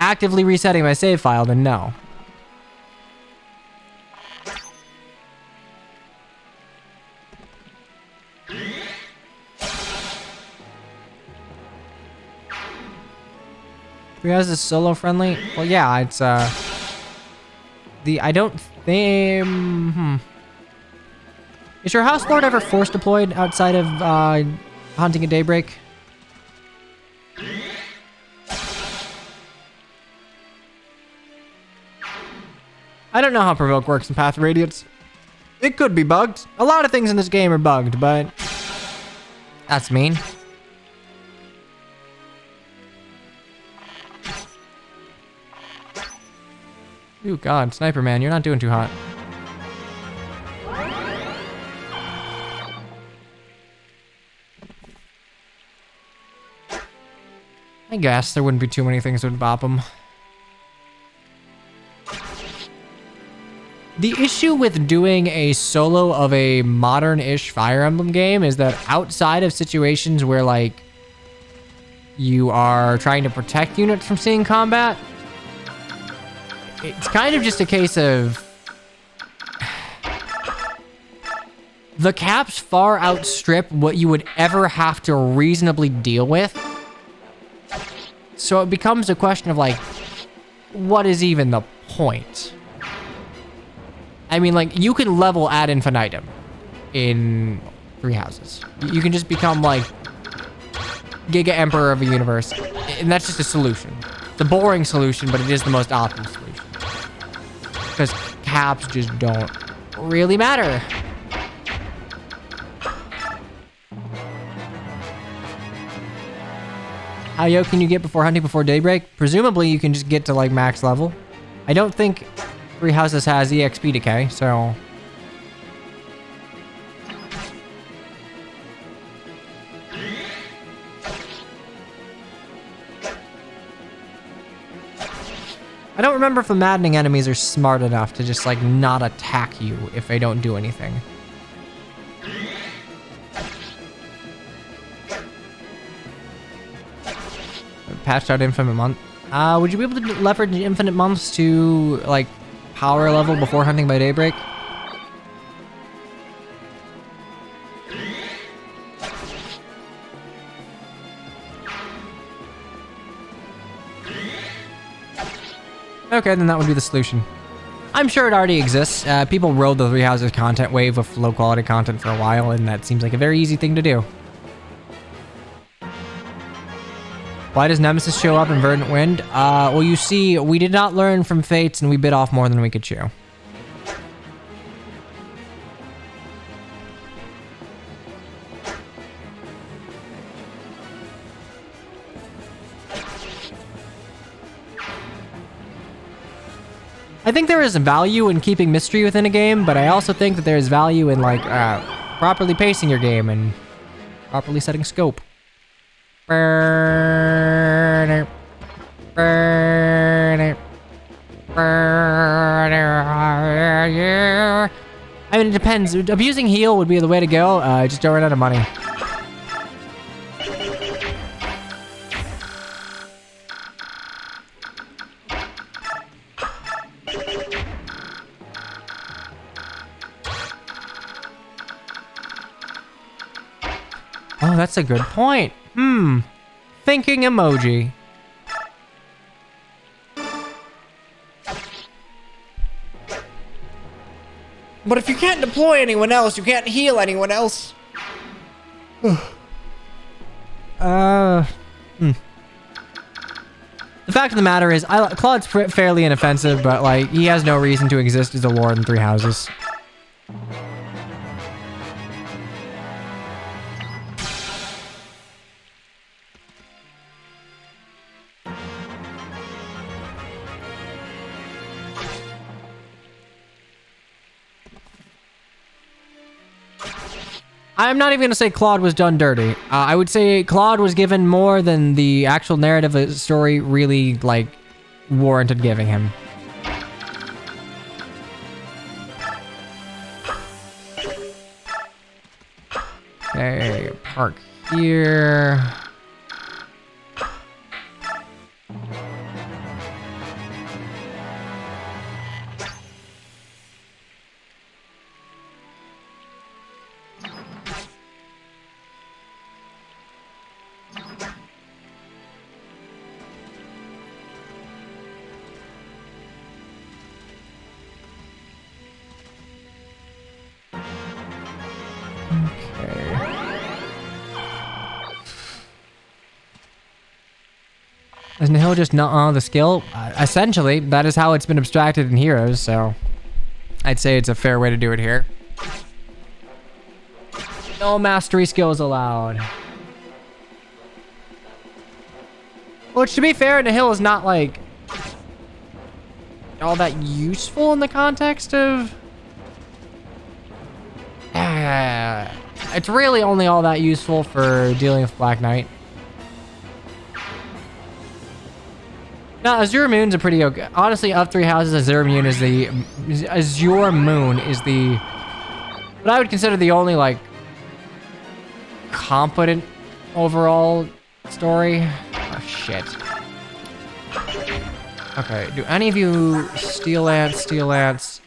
actively resetting my save file, then no. Treehouse is solo friendly? Well, yeah, it's, I don't think, Is your house lord ever force deployed outside of, hunting at daybreak? I don't know how provoke works in Path of Radiance. It could be bugged. A lot of things in this game are bugged, but that's mean. Ooh, God, Sniper Man, you're not doing too hot. I guess there wouldn't be too many things that would bop him. The issue with doing a solo of a modern-ish Fire Emblem game is that outside of situations where, like, you are trying to protect units from seeing combat, it's kind of just a case of the caps far outstrip what you would ever have to reasonably deal with. So it becomes a question of, like, what is even the point? I mean, like, you can level ad infinitum in Three Houses. You can just become, like, Giga Emperor of a universe. And that's just a solution. It's a boring solution, but it is the most optimal solution. Because caps just don't really matter. How yo can you get before hunting before daybreak? Presumably you can just get to like max level. I don't think Three Houses has EXP decay, so... I don't remember if the maddening enemies are smart enough to just like not attack you if they don't do anything. Patched out Infinite Month. Would you be able to leverage Infinite Months to like power level before hunting by daybreak? Okay, then that would be the solution. I'm sure it already exists. People rode the Three Houses content wave with low quality content for a while, and that seems like a very easy thing to do. Why does Nemesis show up in Verdant Wind? Well, you see, we did not learn from Fates, and we bit off more than we could chew. I think there is value in keeping mystery within a game, but I also think that there is value in like properly pacing your game and properly setting scope. I mean, it depends. Abusing heal would be the way to go. Just don't run out of money. Oh, that's a good point. Thinking emoji. But if you can't deploy anyone else, you can't heal anyone else. The fact of the matter is, Claude's fairly inoffensive, but like he has no reason to exist as a lord in Three Houses. I'm not even going to say Claude was done dirty. I would say Claude was given more than the actual narrative of the story really, like, warranted giving him. Okay, park here. Doesn't Hill just nuh-uh the skill? Essentially, that is how it's been abstracted in Heroes, so I'd say it's a fair way to do it here. No mastery skills allowed. Which, to be fair, Nihil is not, like, all that useful in the context of... it's really only all that useful for dealing with Black Knight. No, Azure Moon's a pretty okay. Honestly, of 3 houses, Azure Moon is the... what I would consider the only, like, competent overall story. Oh, shit. Okay, do any of you Steel Lance?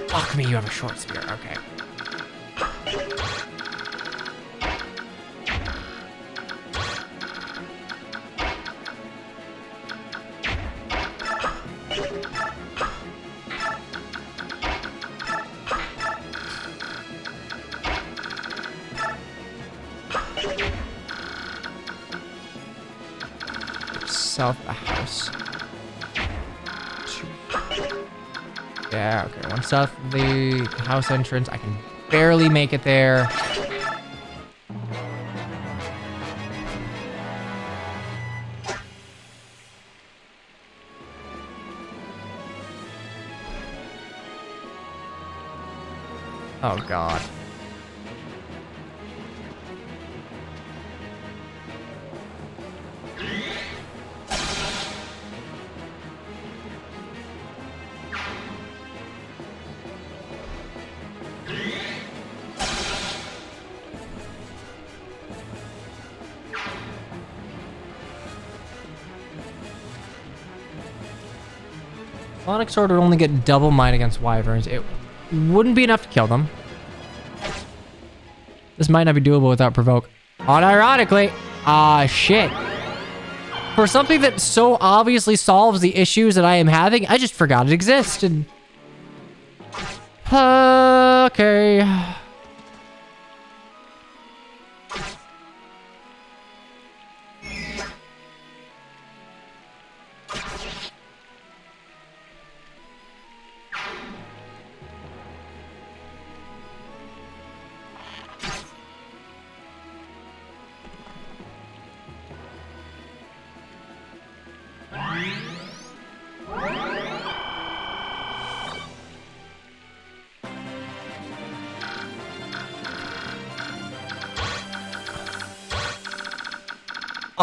Fuck me, you have a short spear. Okay. South of the house. Yeah, okay. One south of the house entrance. I can barely make it there. Oh, God. Sonic Sword would only get double might against wyverns. It wouldn't be enough to kill them. This might not be doable without provoke. Unironically, shit. For something that so obviously solves the issues that I am having, I just forgot it existed. Okay.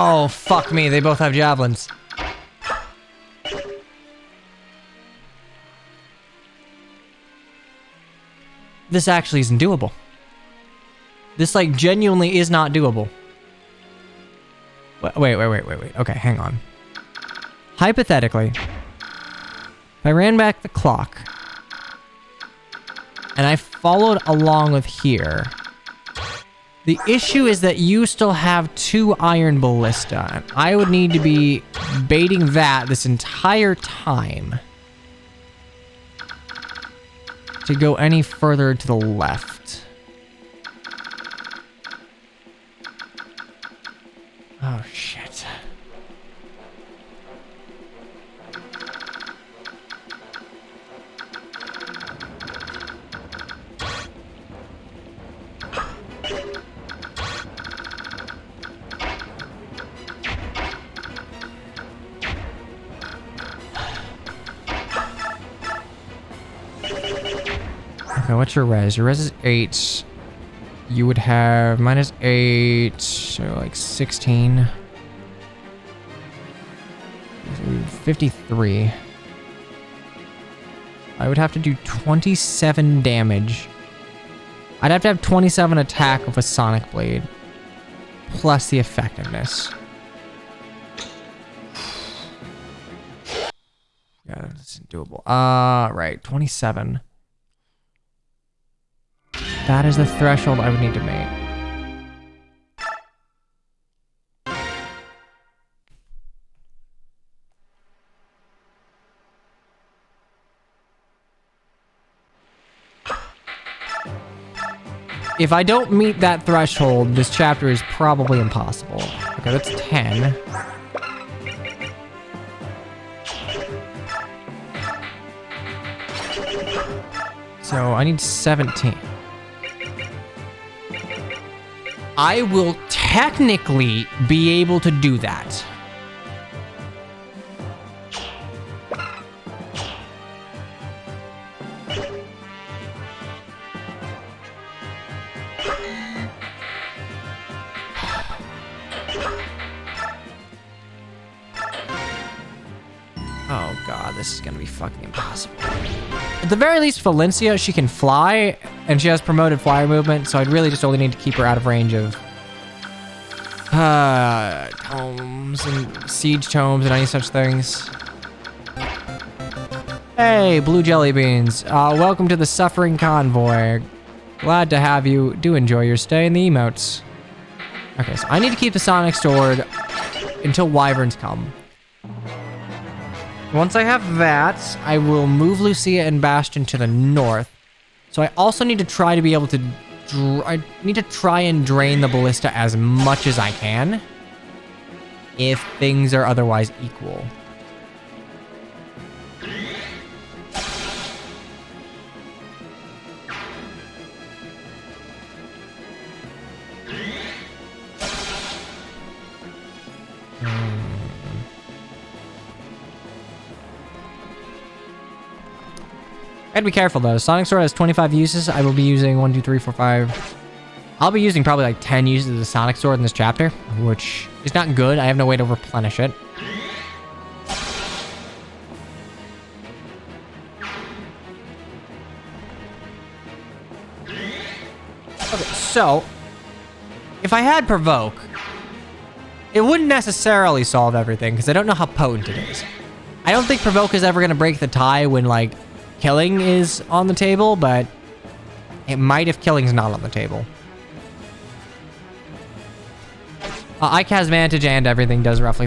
Oh, fuck me. They both have javelins. This actually isn't doable. This, like, genuinely is not doable. Wait. Okay, hang on. Hypothetically, if I ran back the clock and I followed along with here, the issue is that you still have 2 iron ballista, and I would need to be baiting that this entire time to go any further to the left. Oh, shit. Okay, what's your res? Your res is 8. You would have -8, so like 16. 53. I would have to do 27 damage. I'd have to have 27 attack with a Sonic Blade. Plus the effectiveness. Yeah, that's doable. Right, 27. That is the threshold I would need to make. If I don't meet that threshold, this chapter is probably impossible. Okay, that's 10. So I need 17. I will technically be able to do that. Oh god, this is gonna be fucking impossible. At the very least, Valencia, she can fly, and she has promoted flyer movement, so I'd really just only need to keep her out of range of tomes and siege tomes and any such things. Hey, blue jelly beans. Welcome to the Suffering Convoy. Glad to have you. Do enjoy your stay in the emotes. Okay, so I need to keep the Sonic Sword until Wyverns come. Once I have that, I will move Lucia and Bastion to the north. So I also need to try to be able to... I need to try and drain the Ballista as much as I can, if things are otherwise equal. I'd be careful though. Sonic Sword has 25 uses. I will be using 1, 2, 3, 4, 5. I'll be using probably like 10 uses of the Sonic Sword in this chapter, which is not good. I have no way to replenish it. Okay, so if I had Provoke, it wouldn't necessarily solve everything because I don't know how potent it is. I don't think Provoke is ever going to break the tie when like killing is on the table, but it might if killing's not on the table. ICAS Vantage and everything does roughly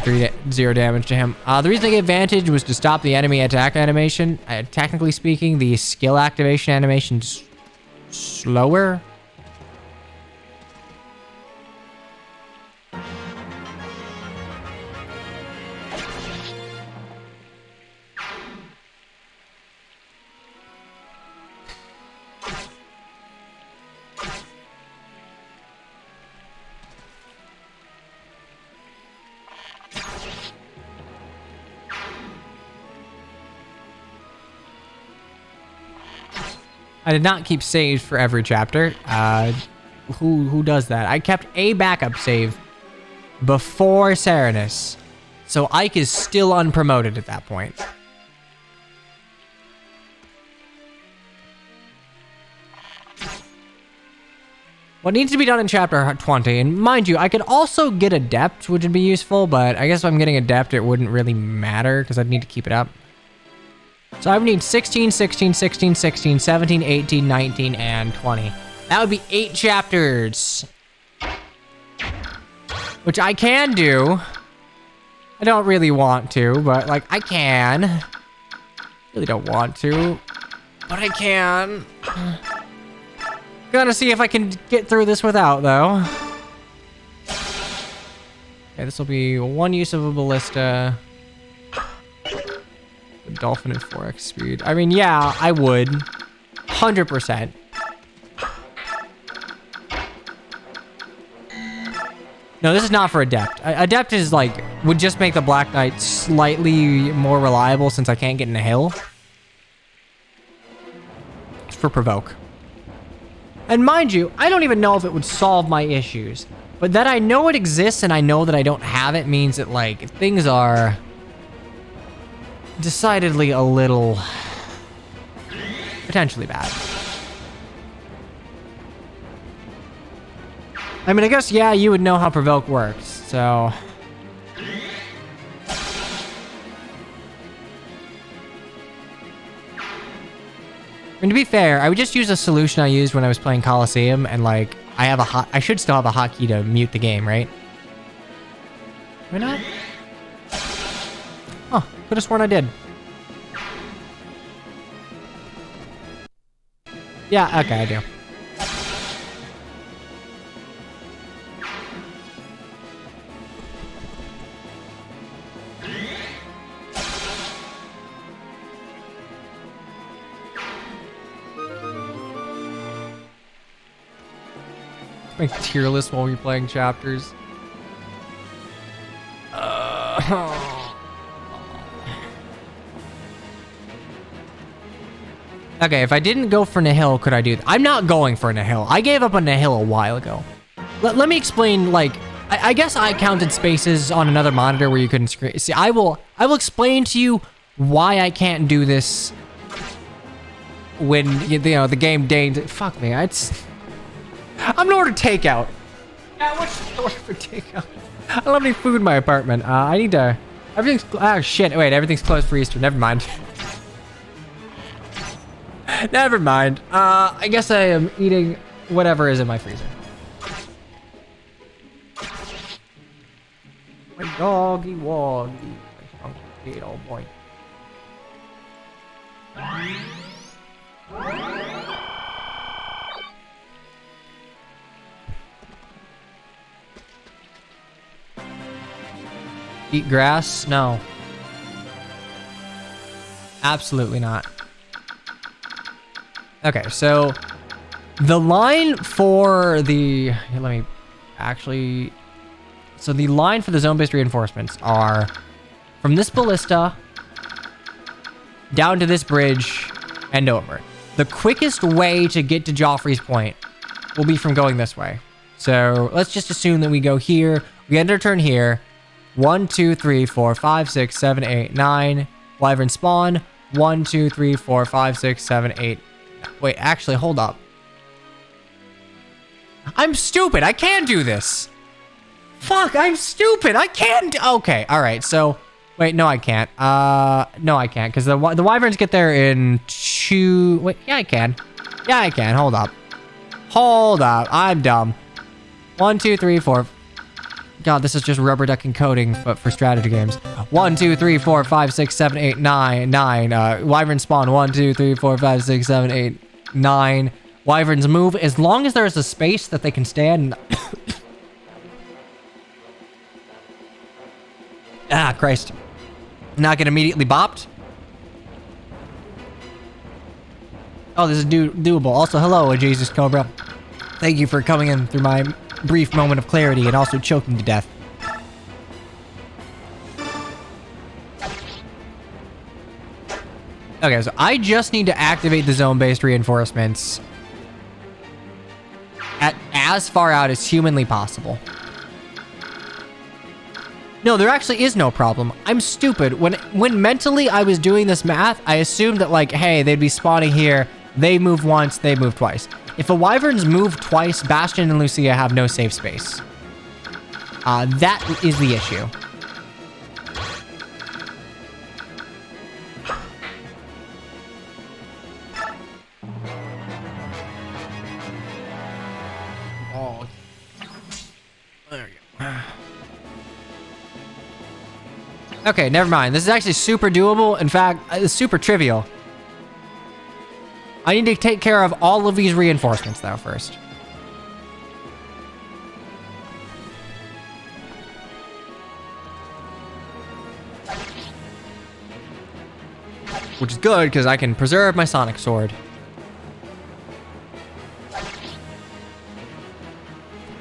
0 damage to him. The reason I gave Vantage was to stop the enemy attack animation. Technically speaking, the skill activation animation's slower. I did not keep saves for every chapter. Who does that? I kept a backup save before Serenus. So Ike is still unpromoted at that point. What needs to be done in chapter 20, and mind you, I could also get Adept, which would be useful, but I guess if I'm getting Adept, it wouldn't really matter because I'd need to keep it up. So I would need 16, 16, 16, 16, 17, 18, 19, and 20. That would be 8 chapters. Which I can do. I don't really want to, but like I can. Really don't want to, but I can. Gonna see if I can get through this without though. Okay, this will be 1 use of a ballista. Dolphin at 4x speed. I mean, yeah, I would. 100%. No, this is not for Adept. Adept is like, would just make the Black Knight slightly more reliable since I can't get in a hill. It's for Provoke. And mind you, I don't even know if it would solve my issues. But that I know it exists and I know that I don't have it means that like, things are decidedly a little potentially bad. I mean, I guess, yeah, you would know how Provoke works, so. I mean, to be fair, I would just use a solution I used when I was playing Coliseum, and like, I should still have a hotkey to mute the game, right? Why not? Oh, could have sworn I did. Yeah, okay, I do. Make tier list while we're playing chapters. Okay, if I didn't go for Nihil, could I do that? I'm not going for Nihil. I gave up on Nihil a while ago. Let me explain, like, I guess I counted spaces on another monitor where you couldn't screen. See, I will explain to you why I can't do this when, you know, the game deigns. Fuck me, I'm gonna order takeout. Yeah, what's the order for takeout? I don't have any food in my apartment. I need to, everything's, oh shit, wait, everything's closed for Easter, never mind. Never mind. I guess I am eating whatever is in my freezer. My doggy woggy. Oh boy. Eat grass? No. Absolutely not. Okay, so the line for the, here, let me actually, so the line for the zone-based reinforcements are from this ballista down to this bridge and over. The quickest way to get to Joffrey's Point will be from going this way. So let's just assume that we go here, we end our turn here. 1, 2, 3, 4, 5, 6, 7, 8, 9. Wyvern spawn. 1, 2, 3, 4, 5, 6, 7, 8. Wait, actually, hold up. I'm stupid. I can do this. Fuck, I'm stupid. I can't. Okay, all right. So, wait, no, I can't. No, I can't because the wyverns get there in 2. Wait, yeah, I can. Yeah, I can. Hold up. Hold up. I'm dumb. 1, 2, 3, 4. God, this is just rubber ducking coding, but for strategy games. 1, 2, 3, 4, 5, 6, 7, 8, 9, 9. Wyvern spawn. 1, 2, 3, 4, 5, 6, 7, 8, 9. Wyverns move as long as there's a space that they can stand. Ah, Christ. Not get immediately bopped. Oh, this is doable. Also, hello, Jesus Cobra. Thank you for coming in through my brief moment of clarity and also choking to death. Okay, so I just need to activate the zone-based reinforcements at as far out as humanly possible. No, there actually is no problem. I'm stupid. When mentally I was doing this math, I assumed that, like, hey, they'd be spawning here. They move once, they move twice. If the wyverns move twice, Bastion and Lucia have no safe space. That is the issue. Oh. There we go. Okay, never mind. This is actually super doable. In fact, it's super trivial. I need to take care of all of these reinforcements, though, first. Which is good, because I can preserve my Sonic Sword.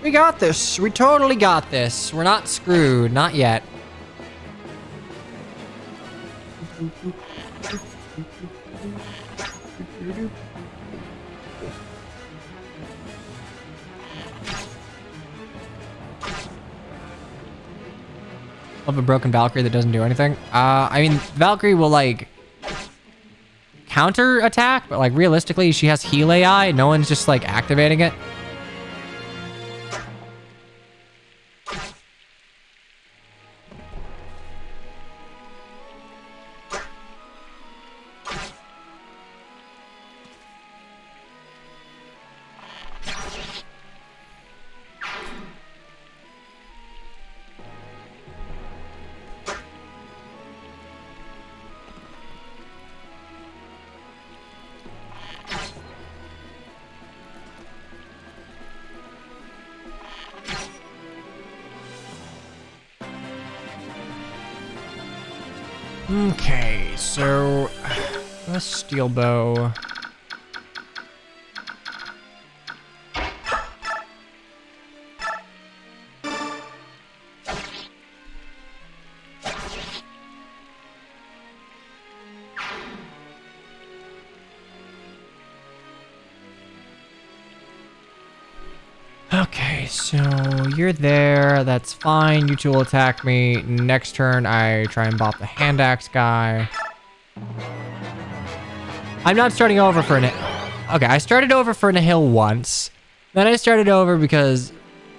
We got this. We totally got this. We're not screwed. Not yet. Of a broken Valkyrie that doesn't do anything. I mean, Valkyrie will, like, counter attack, but, like, realistically, she has heal AI. No one's just, like, activating it. Okay, so a steel bow. Okay, so you're there. That's fine. You two will attack me. Next turn, I try and bop the hand axe guy. I'm not starting over for an... Okay, I started over for Nihil once. Then I started over because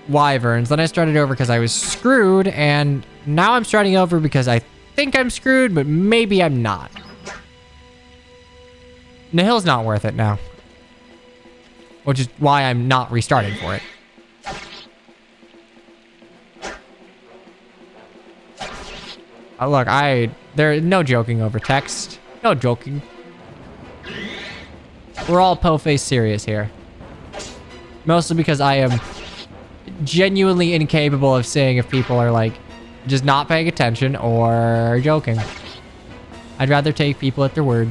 wyverns. Then I started over because I was screwed. And now I'm starting over because I think I'm screwed, but maybe I'm not. Nihil's not worth it now. Which is why I'm not restarting for it. Look, there's no joking over text. No joking. We're all po-face serious here. Mostly because I am genuinely incapable of seeing if people are like just not paying attention or joking. I'd rather take people at their word.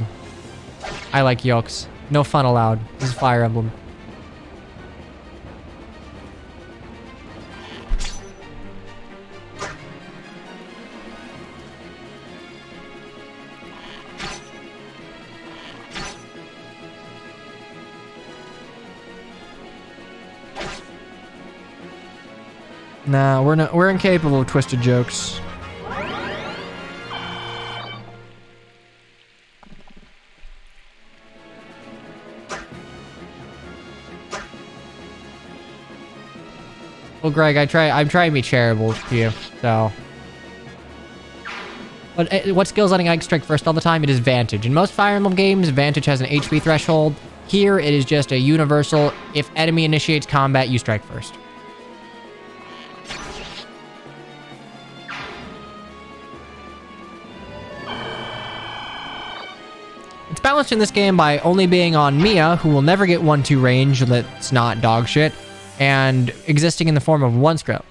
I like yokes. No fun allowed. This is Fire Emblem. Nah, we're incapable of twisted jokes. Well, Greg, I'm trying to be charitable to you, so. But what skill's letting Ike strike first all the time? It is Vantage. In most Fire Emblem games, Vantage has an HP threshold. Here, it is just a universal, if enemy initiates combat, you strike first. It's balanced in this game by only being on Mia, who will never get 1-2 range that's not dog shit, and existing in the form of one scroll.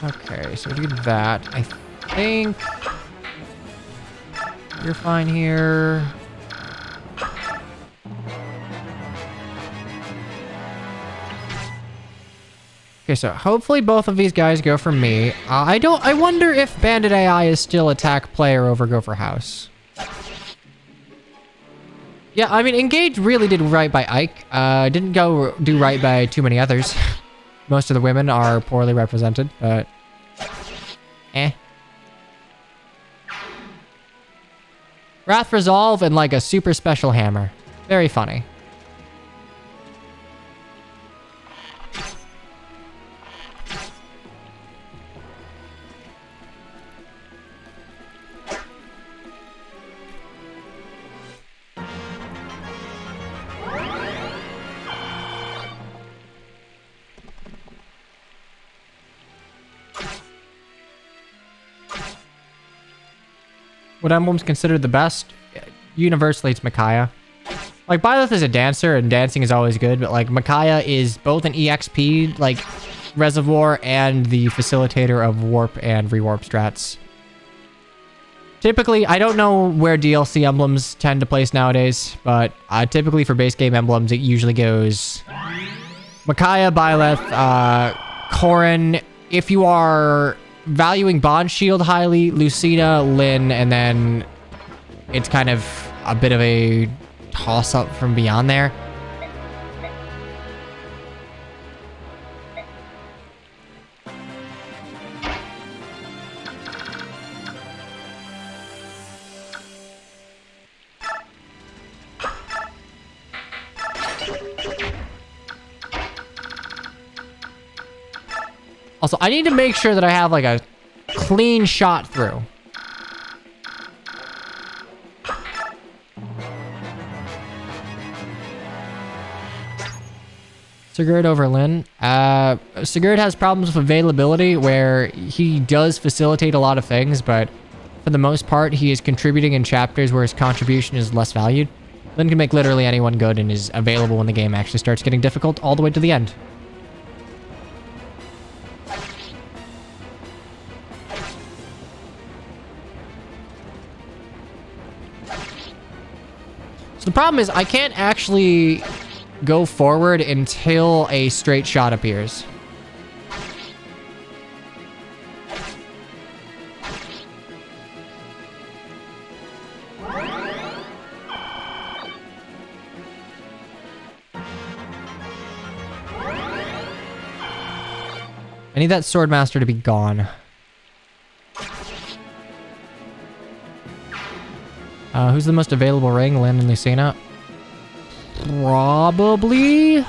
Okay, so we did that. I think you're fine here. Okay, so hopefully both of these guys go for me. I wonder if Bandit AI is still attack player over go for house. Yeah, I mean, Engage really did right by Ike. Didn't go do right by too many others. Most of the women are poorly represented, but Wrath Resolve and like a super special hammer. Very funny. What emblem's considered the best? Universally, it's Micaiah. Like, Byleth is a dancer, and dancing is always good, but, like, Micaiah is both an EXP, like, reservoir and the facilitator of warp and rewarp strats. Typically, I don't know where DLC emblems tend to place nowadays, but typically for base game emblems, it usually goes Micaiah, Byleth, Corrin. If you are valuing Bond Shield highly, Lucina, Lyn, and then it's kind of a bit of a toss-up from beyond there. Also, I need to make sure that I have, like, a clean shot through. Sigurd over Lyn. Sigurd has problems with availability where he does facilitate a lot of things, but for the most part, he is contributing in chapters where his contribution is less valued. Lyn can make literally anyone good and is available when the game actually starts getting difficult all the way to the end. So the problem is I can't actually go forward until a straight shot appears. I need that Swordmaster to be gone. Who's the most available ring? Lynn and Lucina? Probably. I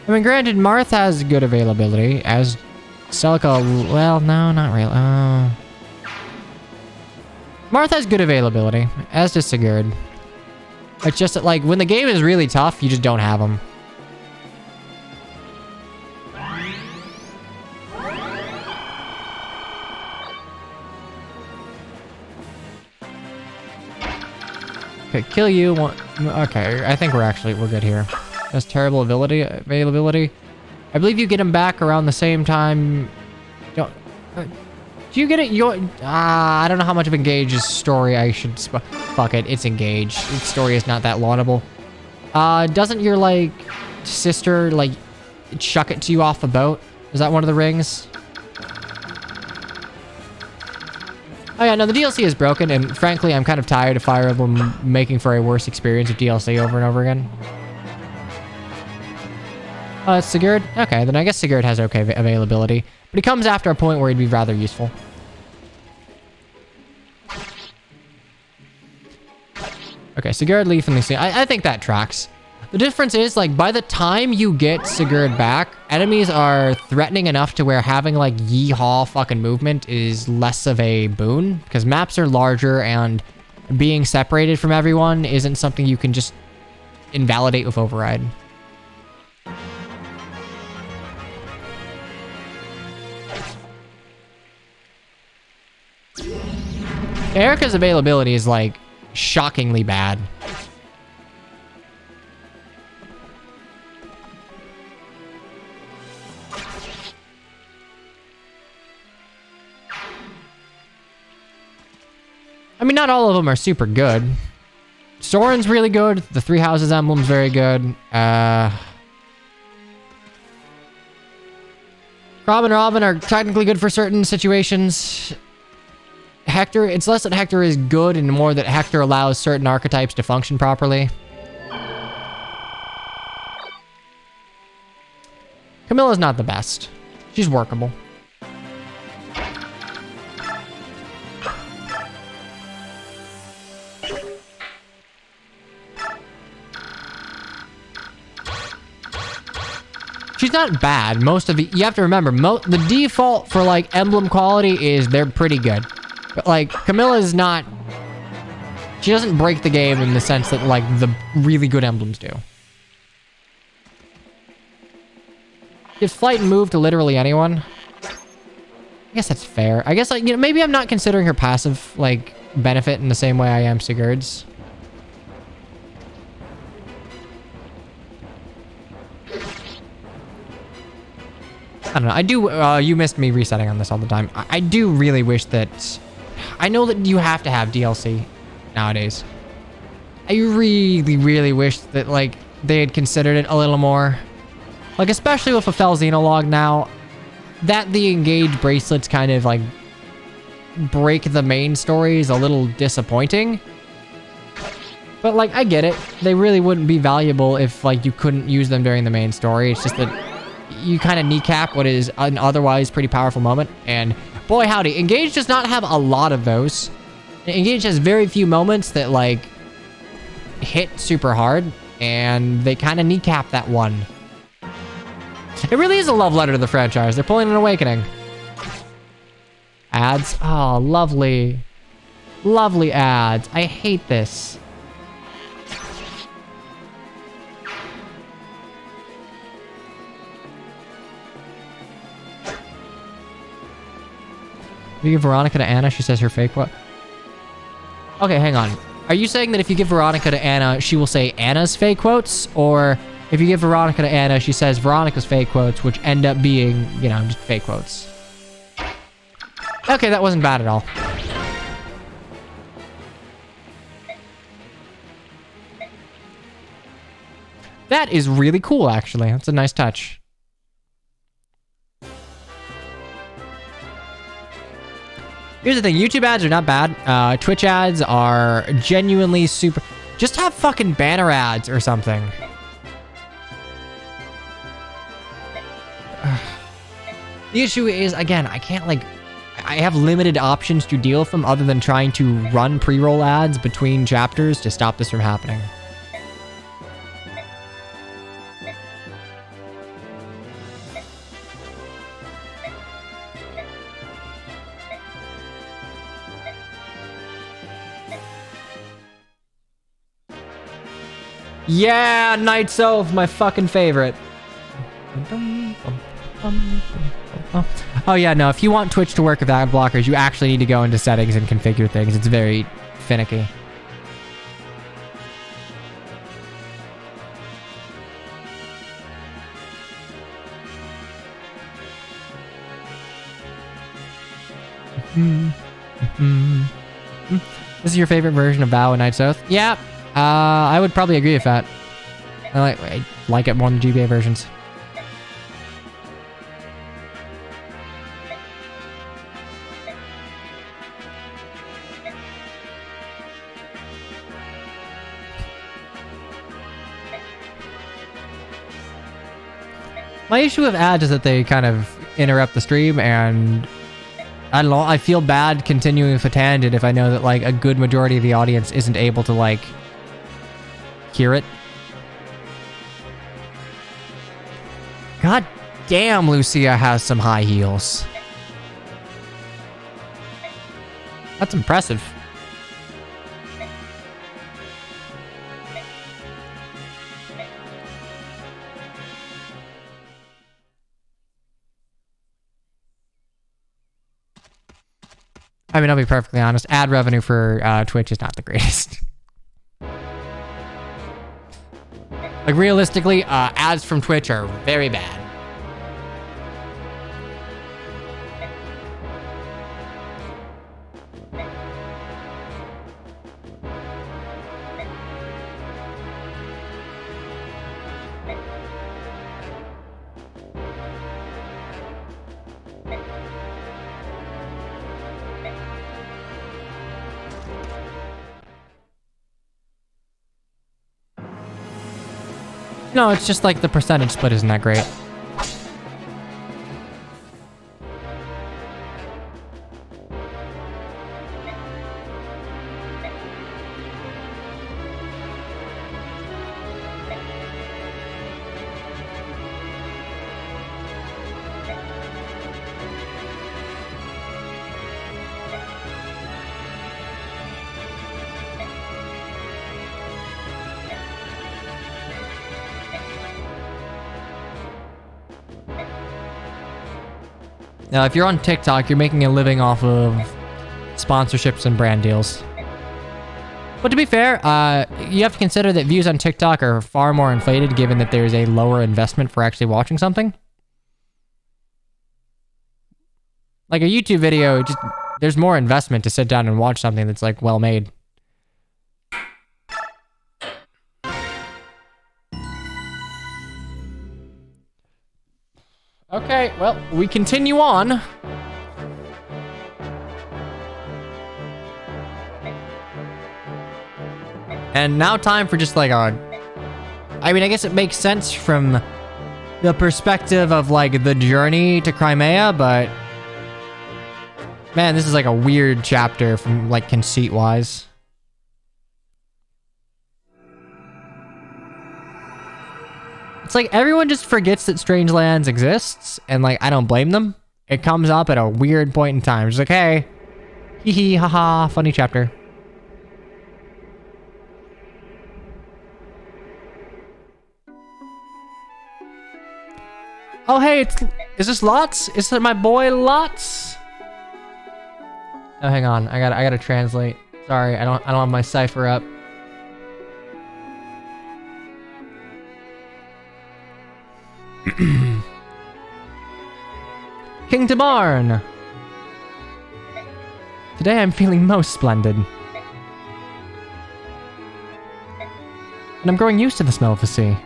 mean, granted, Marth has good availability. As Celica, well, no, not really. Marth has good availability, as does Sigurd. It's just that, like, when the game is really tough, you just don't have them. Okay, kill you. Okay, I think we're good here. That's terrible availability. I believe you get him back around the same time. Do you get it? I don't know how much of Engage's story I should... Fuck it, it's Engage. Its story is not that laudable. Doesn't your, like, sister, like, chuck it to you off a boat? Is that one of the rings? Oh yeah, no, the DLC is broken, and frankly, I'm kind of tired of Fire Emblem making for a worse experience of DLC over and over again. Oh, it's Sigurd? Okay, then I guess Sigurd has okay availability, but he comes after a point where he'd be rather useful. Okay, Sigurd, Leaf, and Lucina. I think that tracks. The difference is, like, by the time you get Sigurd back, enemies are threatening enough to where having, like, yeehaw fucking movement is less of a boon, because maps are larger and being separated from everyone isn't something you can just invalidate with Override. Erica's availability is, like, shockingly bad. I mean, not all of them are super good. Soren's really good. The Three Houses emblem's very good. Rob and Robin are technically good for certain situations. Hector, it's less that Hector is good and more that Hector allows certain archetypes to function properly. Camilla's not the best. She's workable. She's not bad. Most of the... You have to remember, the default for, like, emblem quality is they're pretty good. But, like, Camilla's not... She doesn't break the game in the sense that, like, the really good emblems do. Gives flight and move to literally anyone. I guess that's fair. I guess, like, you know, maybe I'm not considering her passive, like, benefit in the same way I am Sigurd's. I don't know. I do, you missed me resetting on this all the time. I do really wish that... I know that you have to have DLC nowadays. I really, really wish that, like, they had considered it a little more. Like, especially with a Fel Xenologue now, that the Engage bracelets kind of, like, break the main story is a little disappointing. But, like, I get it. They really wouldn't be valuable if, like, you couldn't use them during the main story. It's just that you kind of kneecap what is an otherwise pretty powerful moment. And boy, howdy, Engage does not have a lot of those. Engage has very few moments that, like, hit super hard. And they kind of kneecap that one. It really is a love letter to the franchise. They're pulling an Awakening. Ads. Oh, lovely. Lovely ads. I hate this. If you give Veronica to Anna, she says her fake what? Okay, hang on. Are you saying that if you give Veronica to Anna, she will say Anna's fake quotes? Or if you give Veronica to Anna, she says Veronica's fake quotes, which end up being, you know, just fake quotes? Okay, that wasn't bad at all. That is really cool, actually. That's a nice touch. Here's the thing. YouTube ads are not bad. Twitch ads are genuinely super... Just have fucking banner ads or something. The issue is, again, I can't, like... I have limited options to deal with them other than trying to run pre-roll ads between chapters to stop this from happening. Yeah, Night's Oath, my fucking favorite. Oh yeah, no, if you want Twitch to work with ad blockers, you actually need to go into settings and configure things. It's very finicky. This is your favorite version of Vow and Night's Oath? Yeah, I would probably agree with that. I like it more than the GBA versions. My issue with ads is that they kind of interrupt the stream, and I don't know, I feel bad continuing with a tangent if I know that, like, a good majority of the audience isn't able to, like, hear it. God damn, Lucia has some high heels. That's impressive. I mean, I'll be perfectly honest. Ad revenue for Twitch is not the greatest. Like, realistically, ads from Twitch are very bad. No, it's just like the percentage split isn't that great. Now, if you're on TikTok, you're making a living off of sponsorships and brand deals. But to be fair, you have to consider that views on TikTok are far more inflated given that there's a lower investment for actually watching something. Like a YouTube video, just there's more investment to sit down and watch something that's, like, well made. Okay, well, we continue on. And now time for just like a... I mean, I guess it makes sense from the perspective of like the journey to Crimea, but... Man, this is like a weird chapter from like conceit-wise. It's like everyone just forgets that Strange Lands exists, and like I don't blame them. It comes up at a weird point in time. It's like, hey, hee hee, haha, funny chapter. Oh hey, is this Lots? Is it my boy Lots? Oh, hang on, I gotta translate. Sorry, I don't have my cipher up. King Tamarn! Today I'm feeling most splendid. And I'm growing used to the smell of the sea.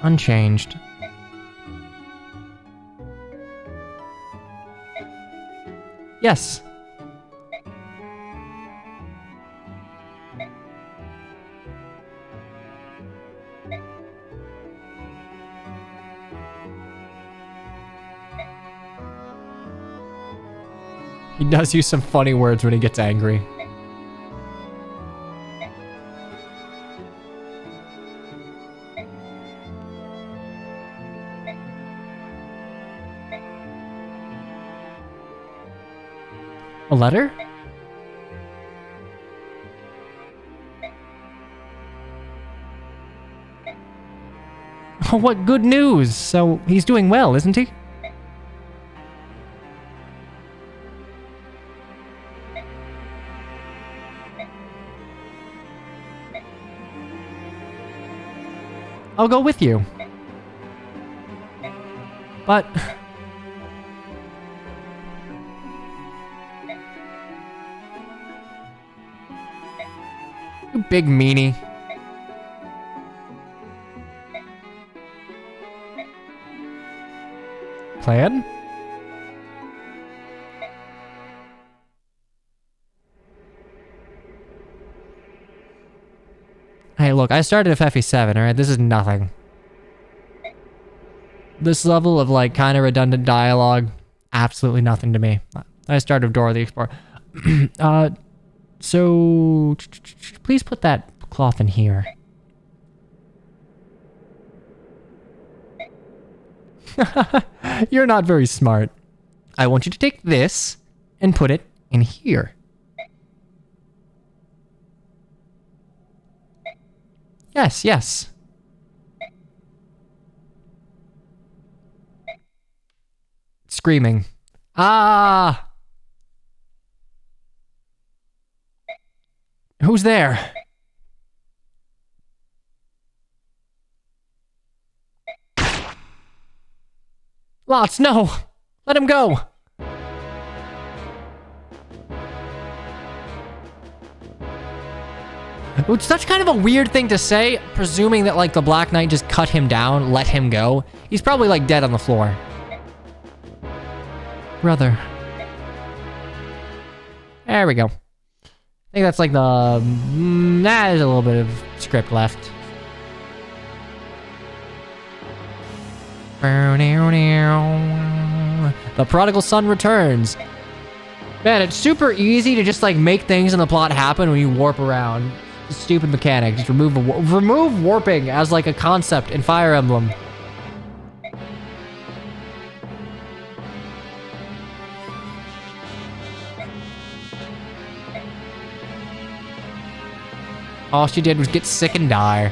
Unchanged. Yes. He does use some funny words when he gets angry. A letter? Oh, what good news! So, he's doing well, isn't he? I'll go with you. But... you big meanie. Plan? Hey, look, I started at FE7, alright? This is nothing. This level of, like, kind of redundant dialogue, absolutely nothing to me. I started with Dora the Explorer. So... please put that cloth in here. You're not very smart. I want you to take this and put it in here. Yes, yes. Screaming. Ah! Who's there? Lots, no! Let him go! It's such kind of a weird thing to say, presuming that, like, the Black Knight just cut him down, let him go. He's probably, like, dead on the floor. Brother. There we go. I think that's, like, the... there's a little bit of script left. The prodigal son returns. Man, it's super easy to just, like, make things in the plot happen when you warp around. Stupid mechanic. Just remove warping as, like, a concept in Fire Emblem. All she did was get sick and die.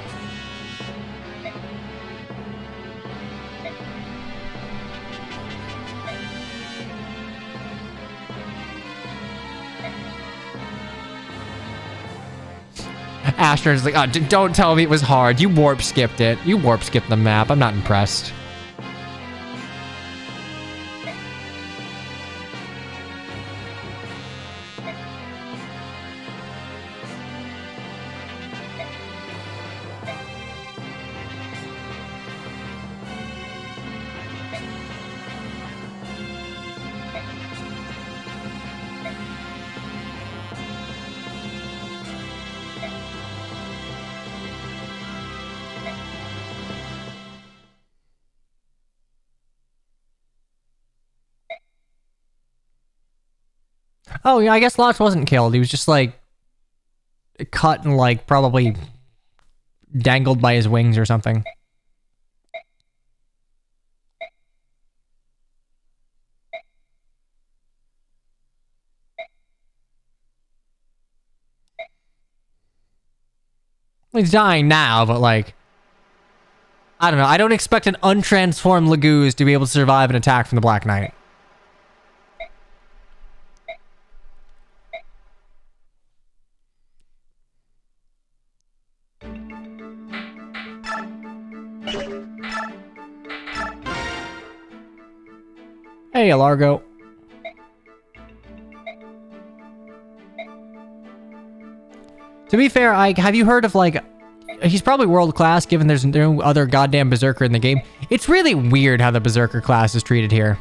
Astron's like, oh, don't tell me it was hard. You warp skipped it. You warp skipped the map. I'm not impressed. Oh, yeah, I guess Lotch wasn't killed. He was just, like, cut and, like, probably dangled by his wings or something. He's dying now, but, like, I don't know. I don't expect an untransformed Laguz to be able to survive an attack from the Black Knight. Hey, Largo. To be fair, Ike, have you heard of, like, he's probably world class given there's no other goddamn berserker in the game. It's really weird how the berserker class is treated here.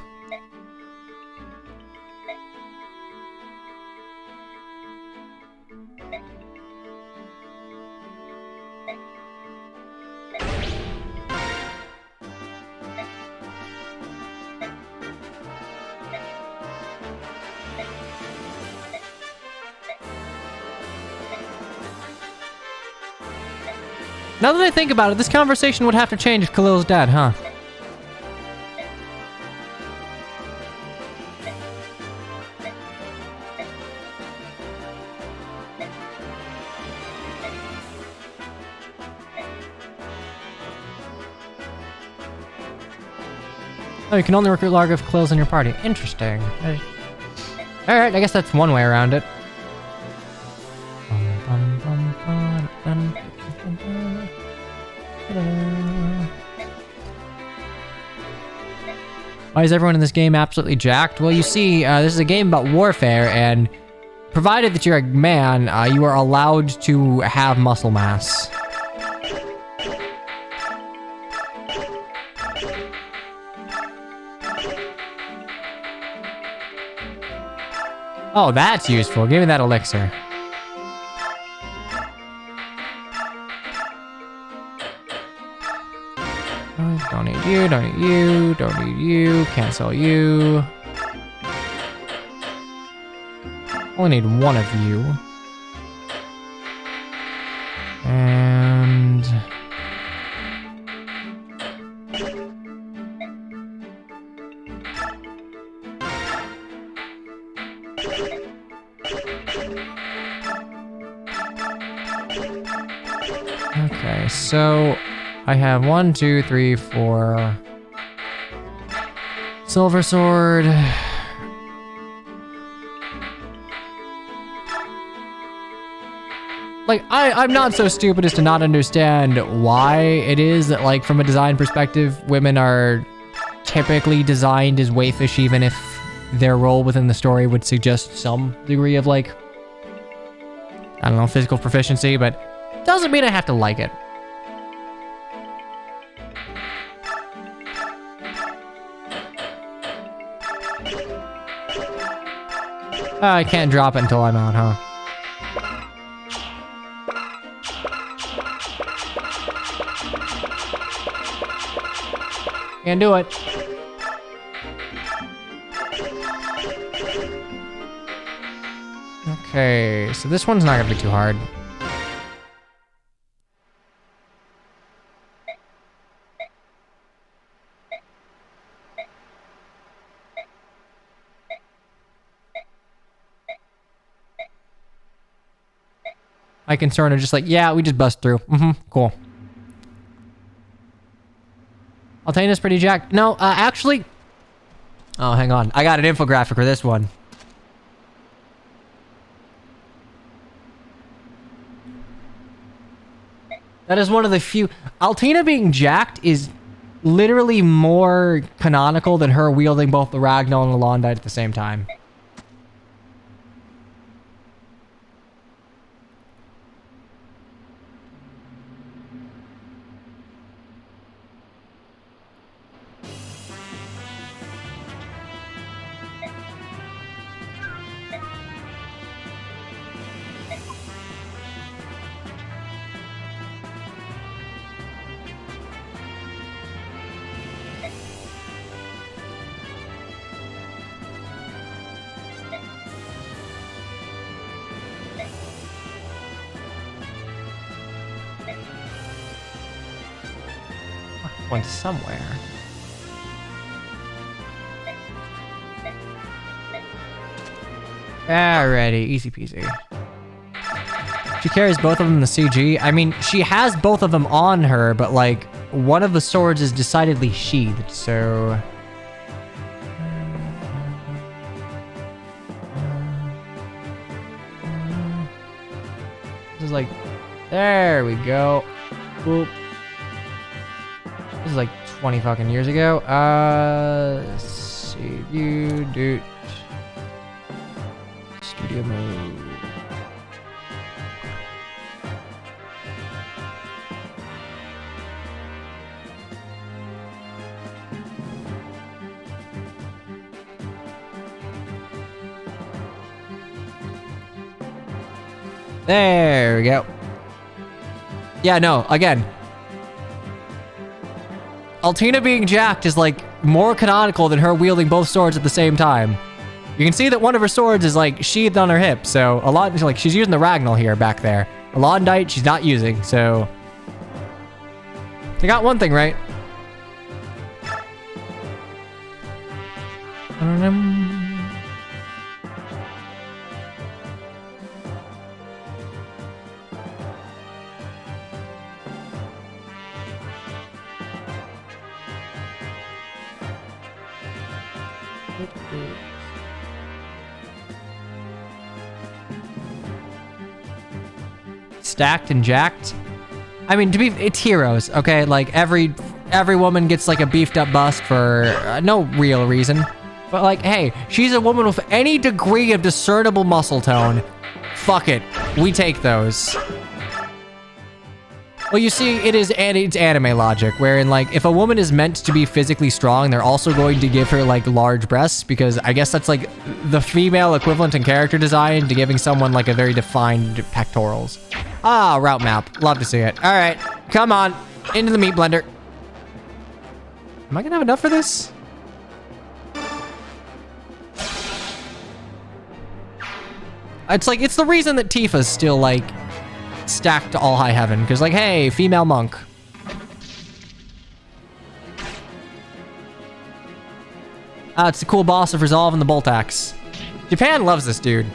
Now that I think about it, this conversation would have to change if Khalil's dead, huh? Oh, you can only recruit Larga if Khalil's in your party. Interesting. Alright, I guess that's one way around it. Why is everyone in this game absolutely jacked? Well, you see, this is a game about warfare, and provided that you're a man, you are allowed to have muscle mass. Oh, that's useful. Give me that elixir. Don't need you, don't need you, don't need you, can't sell you. Only need one of you. And... okay, so... I have 1, 2, 3, 4 silver sword. Like, I'm not so stupid as to not understand why it is that, like, from a design perspective, women are typically designed as waifish, even if their role within the story would suggest some degree of, like, I don't know, physical proficiency, but doesn't mean I have to like it. I can't drop it until I'm out, huh? Can't do it. Okay, so this one's not gonna be too hard. My concern are just like, yeah, we just bust through. Cool. Altana's pretty jacked. No, actually... Oh, hang on. I got an infographic for this one. That is one of the few... Altana being jacked is literally more canonical than her wielding both the Ragnar and the Londite at the same time. Going somewhere. Alrighty, easy peasy. She carries both of them in the CG. I mean, she has both of them on her, but like, one of the swords is decidedly sheathed, so... This is like, there we go. Boop. This is like 20 fucking years ago. Let's see. You do studio mode. There we go. Yeah, no, again. Altina being jacked is like more canonical than her wielding both swords at the same time. You can see that one of her swords is like sheathed on her hip, so a lot, like she's using the Ragnall here back there. Elondite she's not using, so they got one thing right. Stacked and jacked. I mean, it's heroes, okay? Like every woman gets like a beefed up bust for no real reason. But like, hey, she's a woman with any degree of discernible muscle tone. Fuck it, we take those. Well, you see, it's anime logic, wherein like, if a woman is meant to be physically strong, they're also going to give her like large breasts, because I guess that's like the female equivalent in character design to giving someone like a very defined pectorals. Ah, route map. Love to see it. All right, come on, into the meat blender. Am I gonna have enough for this? It's the reason that Tifa's still like stacked to all high heaven, because like, hey, female monk. It's the cool boss of resolving the bolt axe. Japan loves this dude.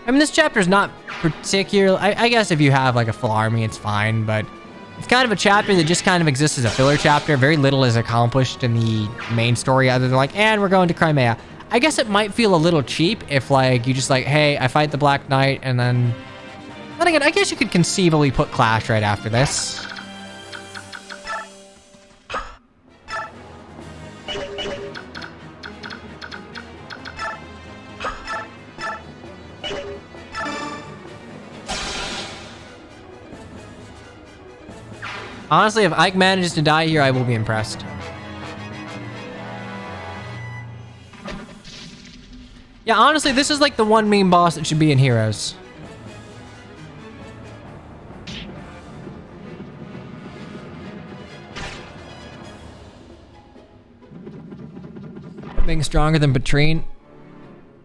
I mean, this chapter's not particular. I guess if you have like a full army, it's fine, but it's kind of a chapter that just kind of exists as a filler chapter. Very little is accomplished in the main story other than like, and we're going to Crimea. I guess it might feel a little cheap if like you just like, hey, I fight the Black Knight, and then again, I guess you could conceivably put Clash right after this. Honestly, if Ike manages to die here, I will be impressed. Yeah, honestly, this is like the one meme boss that should be in Heroes. Being stronger than Patrine.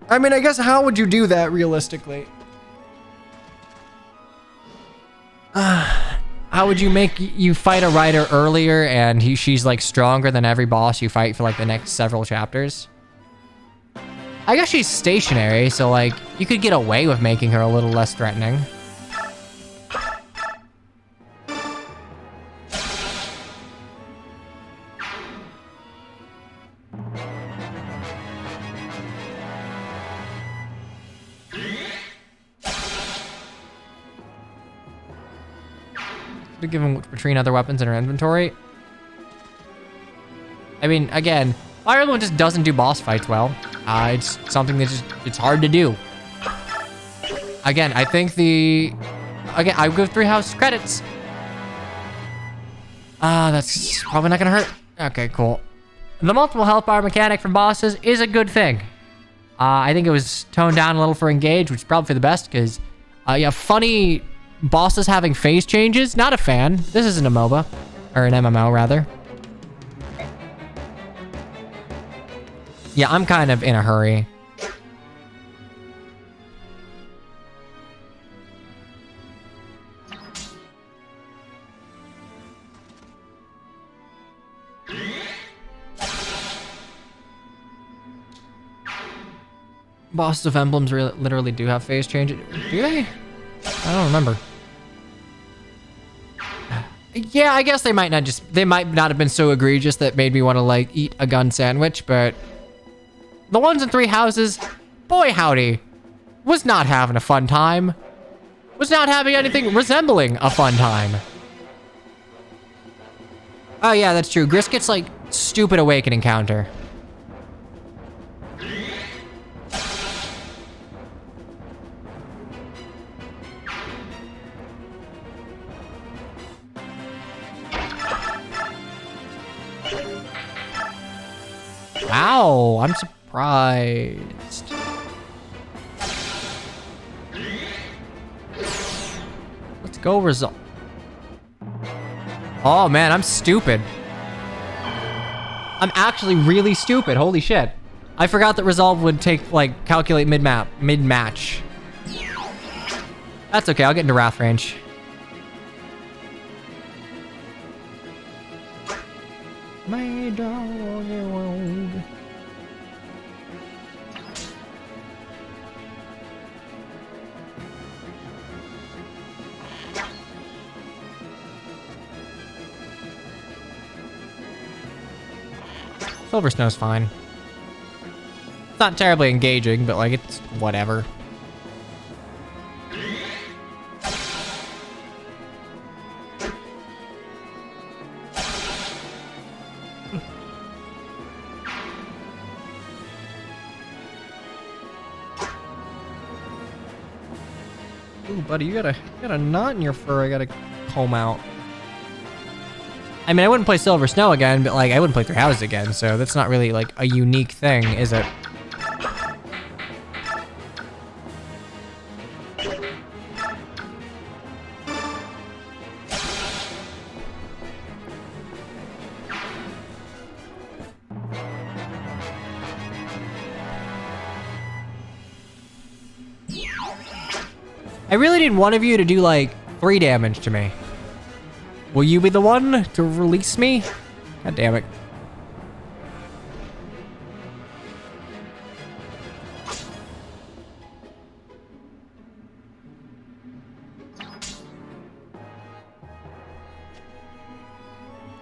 I mean, I guess how would you do that realistically? How would you make you fight a rider earlier and she's like stronger than every boss you fight for like the next several chapters? I guess she's stationary, so like you could get away with making her a little less threatening. To give him Patrine other weapons in her inventory. I mean, again, Fire Emblem just doesn't do boss fights well. It's something that it's hard to do. Again, I think I would give 3 house credits. That's probably not gonna hurt. Okay, cool. The multiple health bar mechanic from bosses is a good thing. I think it was toned down a little for Engage, which is probably for the best, because yeah, funny bosses having phase changes, not a fan. This isn't a MOBA, or an MMO rather. Yeah, I'm kind of in a hurry. Bosses of Emblems literally do have phase changes. Do they? I don't remember. Yeah, I guess they might not have been so egregious that made me want to like eat a gun sandwich, but the ones in 3 houses, boy howdy, was not having a fun time. Was not having anything resembling a fun time. Oh yeah, that's true. Gris gets like stupid awakening counter. Wow, I'm surprised. Let's go resolve. Oh man, I'm stupid. I'm actually really stupid. Holy shit. I forgot that resolve would take, like, calculate mid-match. That's okay, I'll get into Wrath range. My doggy world. Silver Snow's fine. It's not terribly engaging, but like it's whatever. Ooh, buddy, you got a knot in your fur I gotta comb out. I mean, I wouldn't play Silver Snow again, but like I wouldn't play Three Houses again, so that's not really like a unique thing, is it? I really need one of you to do like 3 damage to me. Will you be the one to release me? God damn it.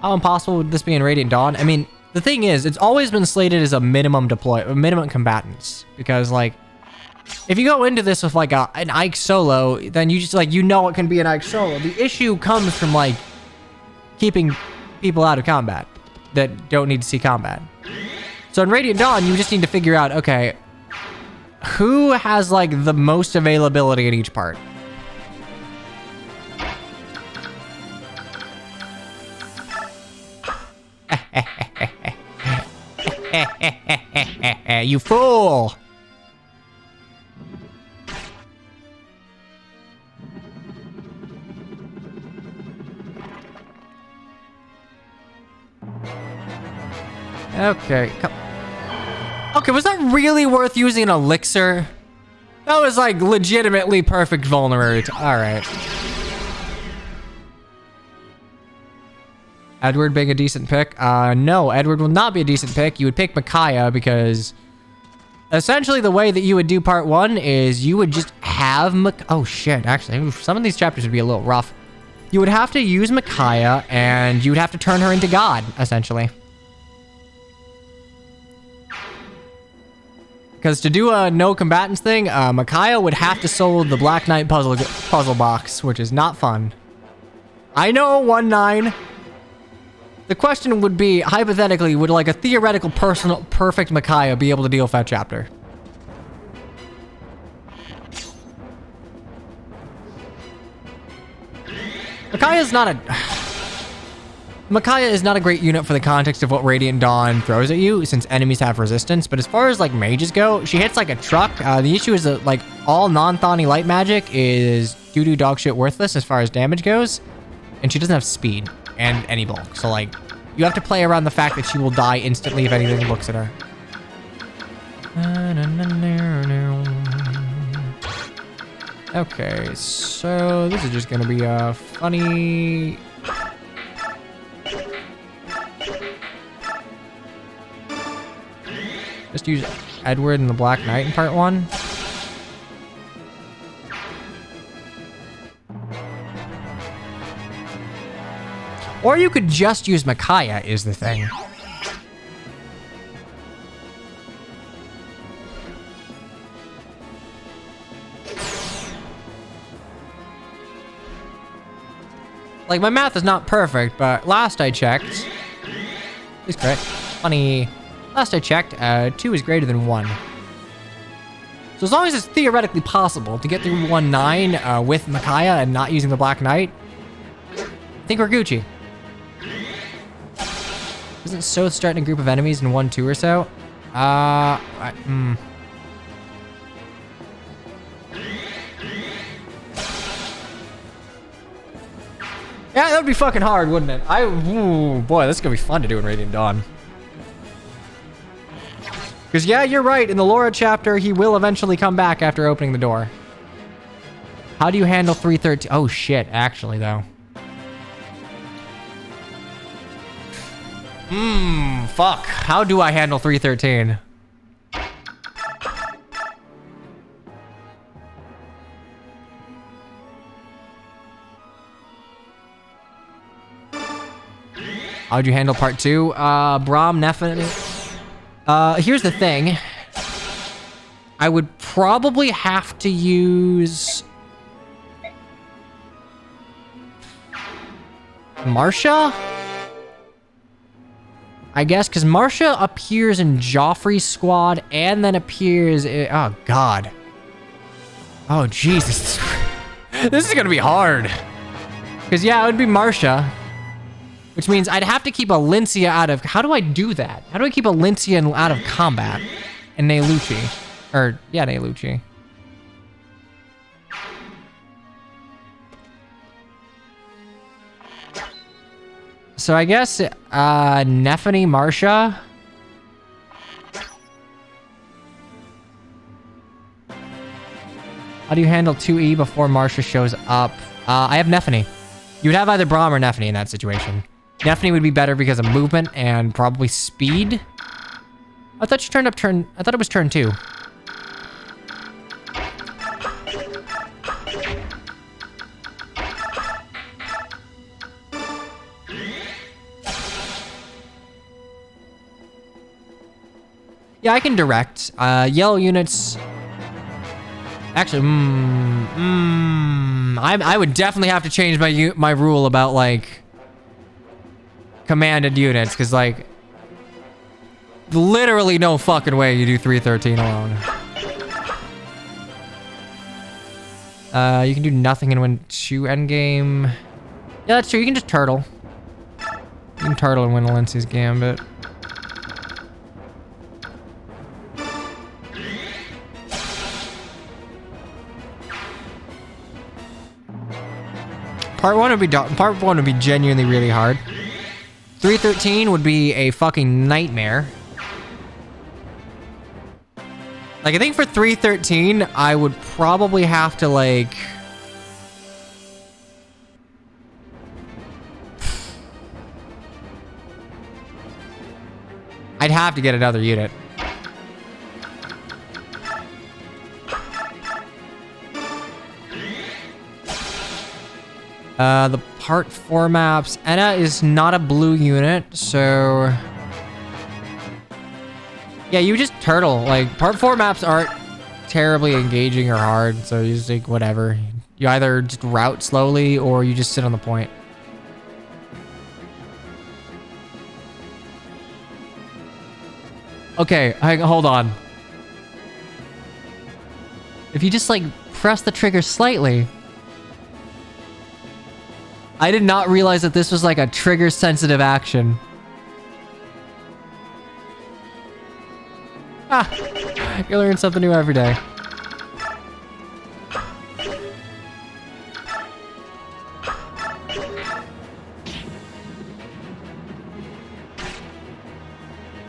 How impossible would this be in Radiant Dawn? I mean, the thing is, it's always been slated as a minimum combatants. Because, like, if you go into this with, like, an Ike solo, then you just, like, you know it can be an Ike solo. The issue comes from, like, keeping people out of combat that don't need to see combat. So in Radiant Dawn, you just need to figure out, okay, who has, like, the most availability in each part? You fool! Okay. Okay, was that really worth using an elixir? That was like legitimately perfect vulnerability. Alright. Edward being a decent pick? No, Edward will not be a decent pick. You would pick Micaiah because essentially the way that you would do part 1 is you would just have oh shit, actually, some of these chapters would be a little rough. You would have to use Micaiah and you would have to turn her into God, essentially. Because to do a no combatants thing, Micaiah would have to solo the Black Knight puzzle box, which is not fun. I know, 1-9. The question would be, hypothetically, would like a theoretical perfect Micaiah be able to deal with that chapter? Micaiah is not a great unit for the context of what Radiant Dawn throws at you, since enemies have resistance, but as far as like mages go, she hits like a truck. The issue is that like all non-Thani light magic is doo-doo dog shit worthless as far as damage goes, and she doesn't have speed and any bulk, so like you have to play around the fact that she will die instantly if anything looks at her. Okay, so this is just gonna be a funny... Just use Edward and the Black Knight in part 1. Or you could just use Micaiah, is the thing. Like, my math is not perfect, but last I checked... Please correct. Funny. Last I checked, 2 is greater than 1. So as long as it's theoretically possible to get through 1-9 with Micaiah and not using the Black Knight, I think we're Gucci. Isn't Soth starting a group of enemies in 1-2 or so? Yeah, that would be fucking hard, wouldn't it? Ooh, boy, this is gonna be fun to do in Radiant Dawn. Because, yeah, you're right. In the Laura chapter, he will eventually come back after opening the door. How do you handle 313? Oh, shit, actually, though. Fuck. How do I handle 313? How'd you handle part 2? Brahm, Nephin. Here's the thing. I would probably have to use... Marcia? I guess, because Marcia appears in Joffrey's squad and then appears in... Oh, God. Oh, Jesus. This is gonna be hard. Because, yeah, it would be Marcia. Which means I'd have to keep Alencia out of... How do I do that? How do I keep Alencia out of combat? And Neyluchi. Or, yeah, Neyluchi. So I guess, Nephany, Marcia. How do you handle 2E before Marcia shows up? I have Nephany. You would have either Braum or Nephany in that situation. Nephany would be better because of movement and probably speed. I thought you turned up turn... I thought it was turn 2. Yeah, I can direct. Yellow units... Actually, I would definitely have to change my rule about, like, commanded units, because, like, literally no fucking way you do 313 alone. You can do nothing and win 2 endgame. Yeah, that's true. You can just turtle. You can turtle and win Alencia's Gambit. Part one would be genuinely really hard. 313 would be a fucking nightmare. Like, I think for 313, I would probably have to, like... I'd have to get another unit. The part 4 maps. Enna is not a blue unit, so... Yeah, you just turtle. Like, part 4 maps aren't terribly engaging or hard, so you just like, whatever. You either just route slowly, or you just sit on the point. Okay, hold on. If you just, like, press the trigger slightly... I did not realize that this was like a trigger-sensitive action. Ah, you learn something new every day.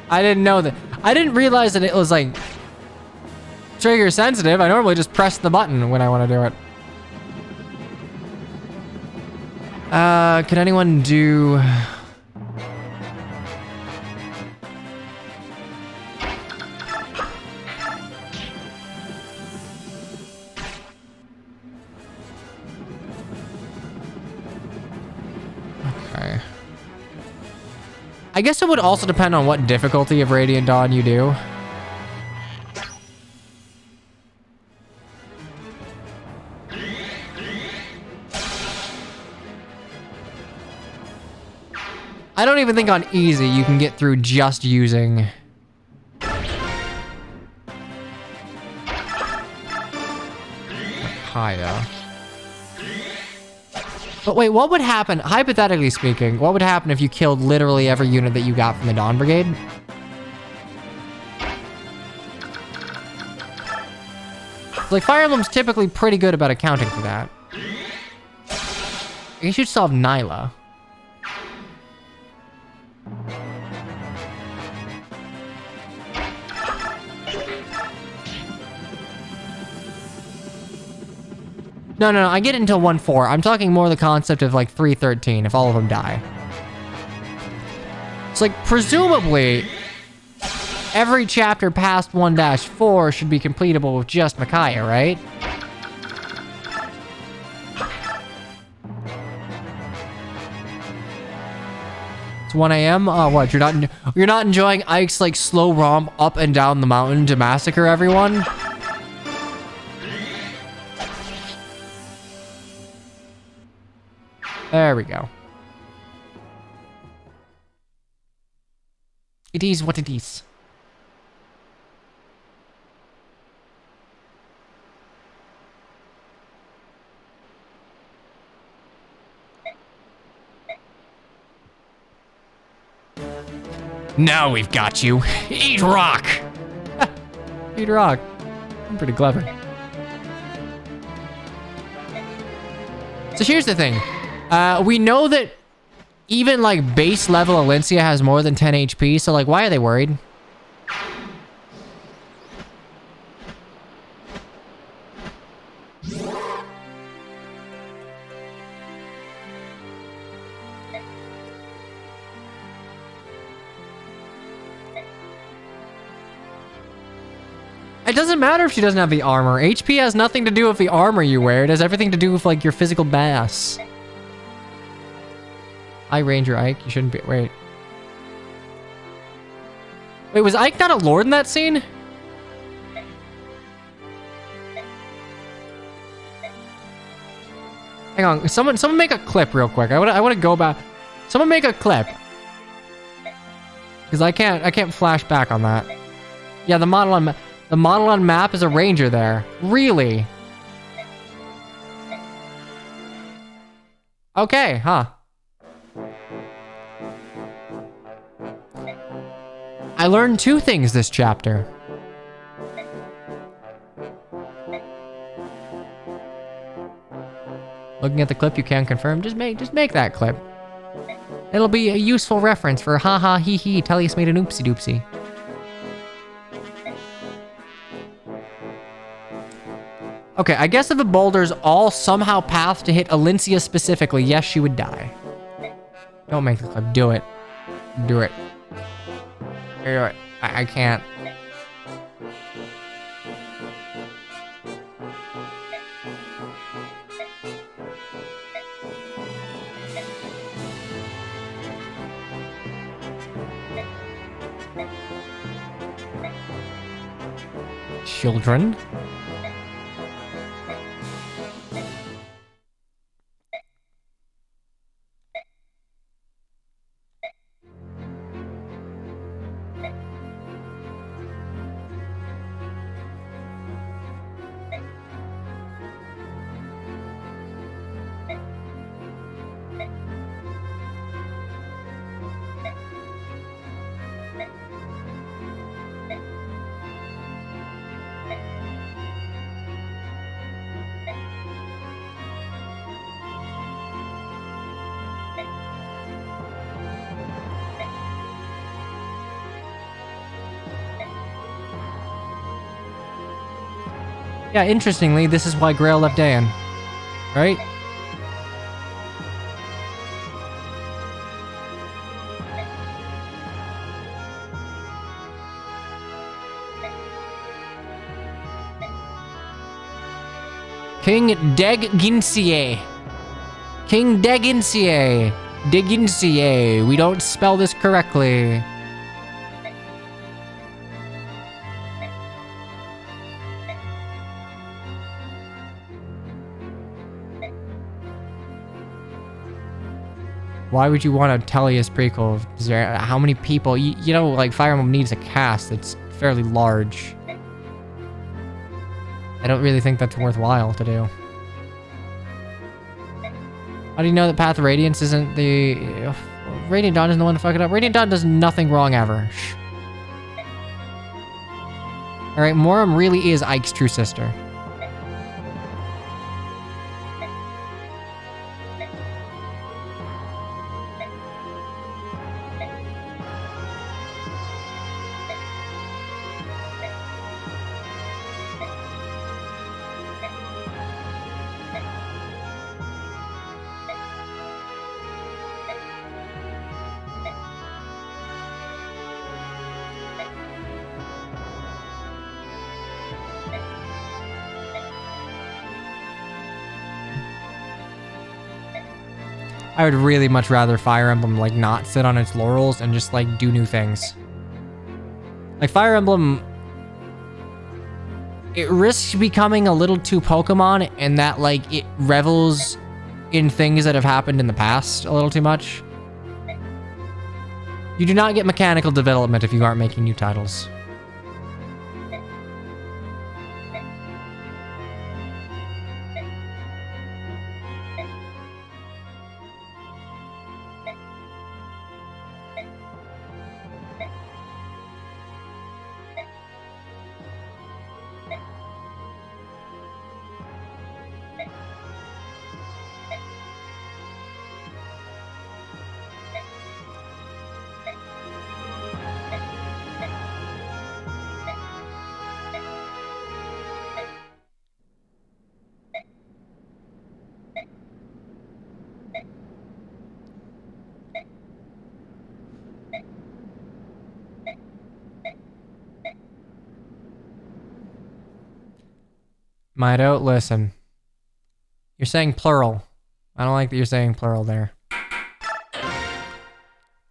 I didn't know that. I didn't realize that it was like trigger-sensitive. I normally just press the button when I want to do it. Can anyone do... Okay. I guess it would also depend on what difficulty of Radiant Dawn you do. I don't even think on easy you can get through just using... Kaya. But wait, what would happen, hypothetically speaking, what would happen if you killed literally every unit that you got from the Dawn Brigade? Like, Fire Emblem's typically pretty good about accounting for that. You should solve Nyla. No, I get it until 1-4. I'm talking more the concept of like 3-13 if all of them die. It's like, presumably, every chapter past 1-4 should be completable with just Micaiah, right? It's 1 a.m. Oh, what? You're not enjoying Ike's like slow romp up and down the mountain to massacre everyone? There we go. It is what it is. Now we've got you. Eat rock! Eat rock. I'm pretty clever. So here's the thing. We know that even like base level Alencia has more than 10 HP, so like why are they worried? It doesn't matter if she doesn't have the armor. HP has nothing to do with the armor you wear. It has everything to do with like your physical mass. Ranger Ike, you shouldn't be. Wait, was Ike not a lord in that scene? Hang on, someone make a clip real quick. I want to go back. Someone make a clip, because I can't flash back on that. Yeah, the model on map is a ranger there. Really? Okay, huh? I learned 2 things this chapter. Looking at the clip, you can confirm. Just make that clip. It'll be a useful reference for haha hee hee. Tellius made an oopsie doopsie. Okay, I guess if the boulders all somehow path to hit Alencia specifically, yes, she would die. Don't make the clip. Do it. Do it. Do it. I can't. Children. Yeah, interestingly, this is why Grail left Dan. Right? King Degincie. King Degincie. Degincie. We don't spell this correctly. Why would you want a Tellius prequel? Is there how many people? You know, like Fire Emblem needs a cast that's fairly large. I don't really think that's worthwhile to do. How do you know that Path of Radiance isn't the... Radiant Dawn isn't the one to fuck it up? Radiant Dawn does nothing wrong ever. Shh. Alright, Moram really is Ike's true sister. I would really much rather Fire Emblem, like, not sit on its laurels and just, like, do new things. Like, Fire Emblem... It risks becoming a little too Pokemon in that, like, it revels in things that have happened in the past a little too much. You do not get mechanical development if you aren't making new titles. Mido, listen. You're saying plural. I don't like that you're saying plural there.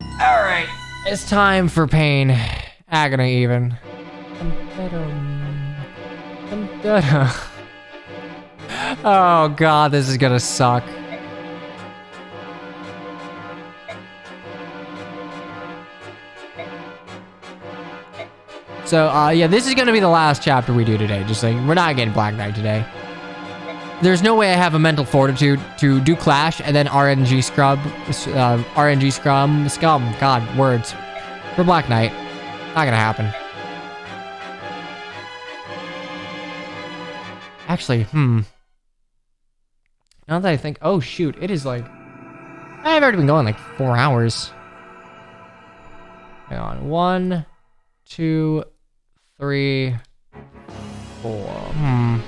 Alright, it's time for pain. Agony, even. Oh god, this is gonna suck. So, yeah, this is gonna be the last chapter we do today. Just like, we're not getting Black Knight today. There's no way I have a mental fortitude to do Clash and then RNG scum, god, words, for Black Knight. Not gonna happen. Actually, now that I think, oh shoot, it is like, I've already been going like 4 hours. Hang on, 1, 2, 3, 4.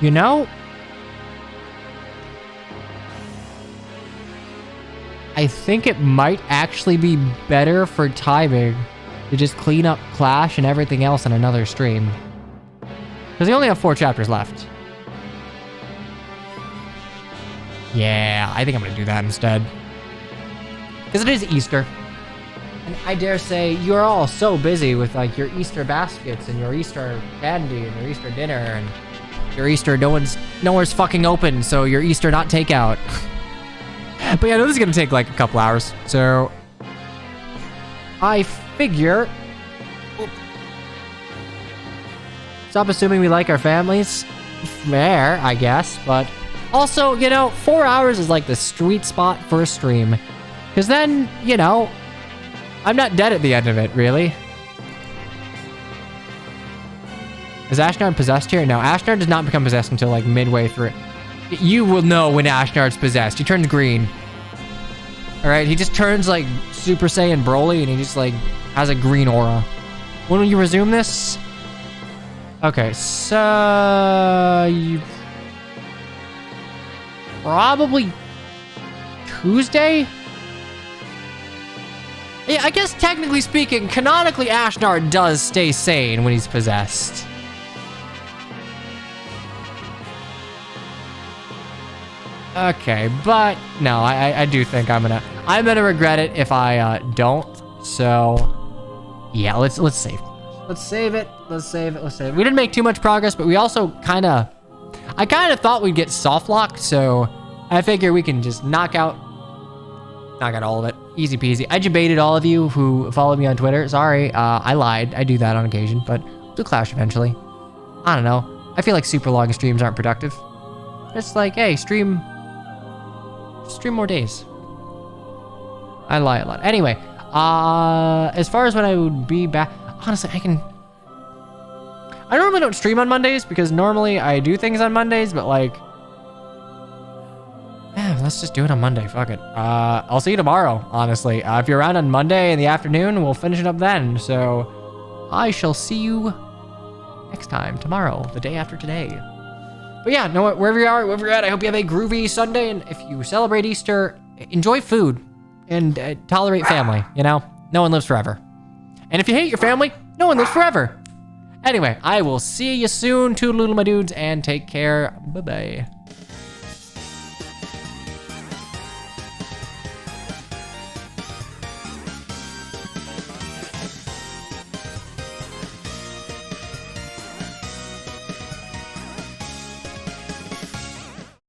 You know, I think it might actually be better for timing to just clean up Clash and everything else in another stream. Because we only have 4 chapters left. Yeah, I think I'm gonna do that instead. Because it is Easter. And I dare say you're all so busy with like your Easter baskets and your Easter candy and your Easter dinner and your Easter nowhere's fucking open, so your Easter not takeout. But yeah, no, this is gonna take like a couple hours. So I figure stop assuming we like our families. Fair, I guess, but also, you know, 4 hours is like the sweet spot for a stream. Because then, you know, I'm not dead at the end of it, really. Is Ashnard possessed here? No, Ashnard does not become possessed until like midway through. You will know when Ashnard's possessed. He turns green. Alright, he just turns like Super Saiyan Broly and he just like has a green aura. When will you resume this? Okay, so... probably Tuesday? Yeah, I guess technically speaking, canonically Ashnard does stay sane when he's possessed. Okay, but no, I do think I'm gonna regret it if I don't. So yeah, let's save. Let's save it. Let's save it. Let's save it. We didn't make too much progress, but we also I kind of thought we'd get soft lock, so I figure we can just knock out all of it. Easy peasy. I debated all of you who follow me on Twitter. Sorry, I lied. I do that on occasion, but we'll clash eventually. I don't know. I feel like super long streams aren't productive. It's like, hey, stream more days. I lie a lot. Anyway, as far as when I would be back, honestly, I normally don't stream on Mondays because normally I do things on Mondays, but like, yeah, let's just do it on Monday. Fuck it. I'll see you tomorrow, honestly. If you're around on Monday in the afternoon, we'll finish it up then. So I shall see you next time, tomorrow, the day after today. But yeah, know what? Wherever you are, wherever you're at, I hope you have a groovy Sunday. And if you celebrate Easter, enjoy food and tolerate family. You know, no one lives forever. And if you hate your family, no one lives forever. Anyway, I will see you soon. Toodaloo, my dudes, and take care. Bye-bye.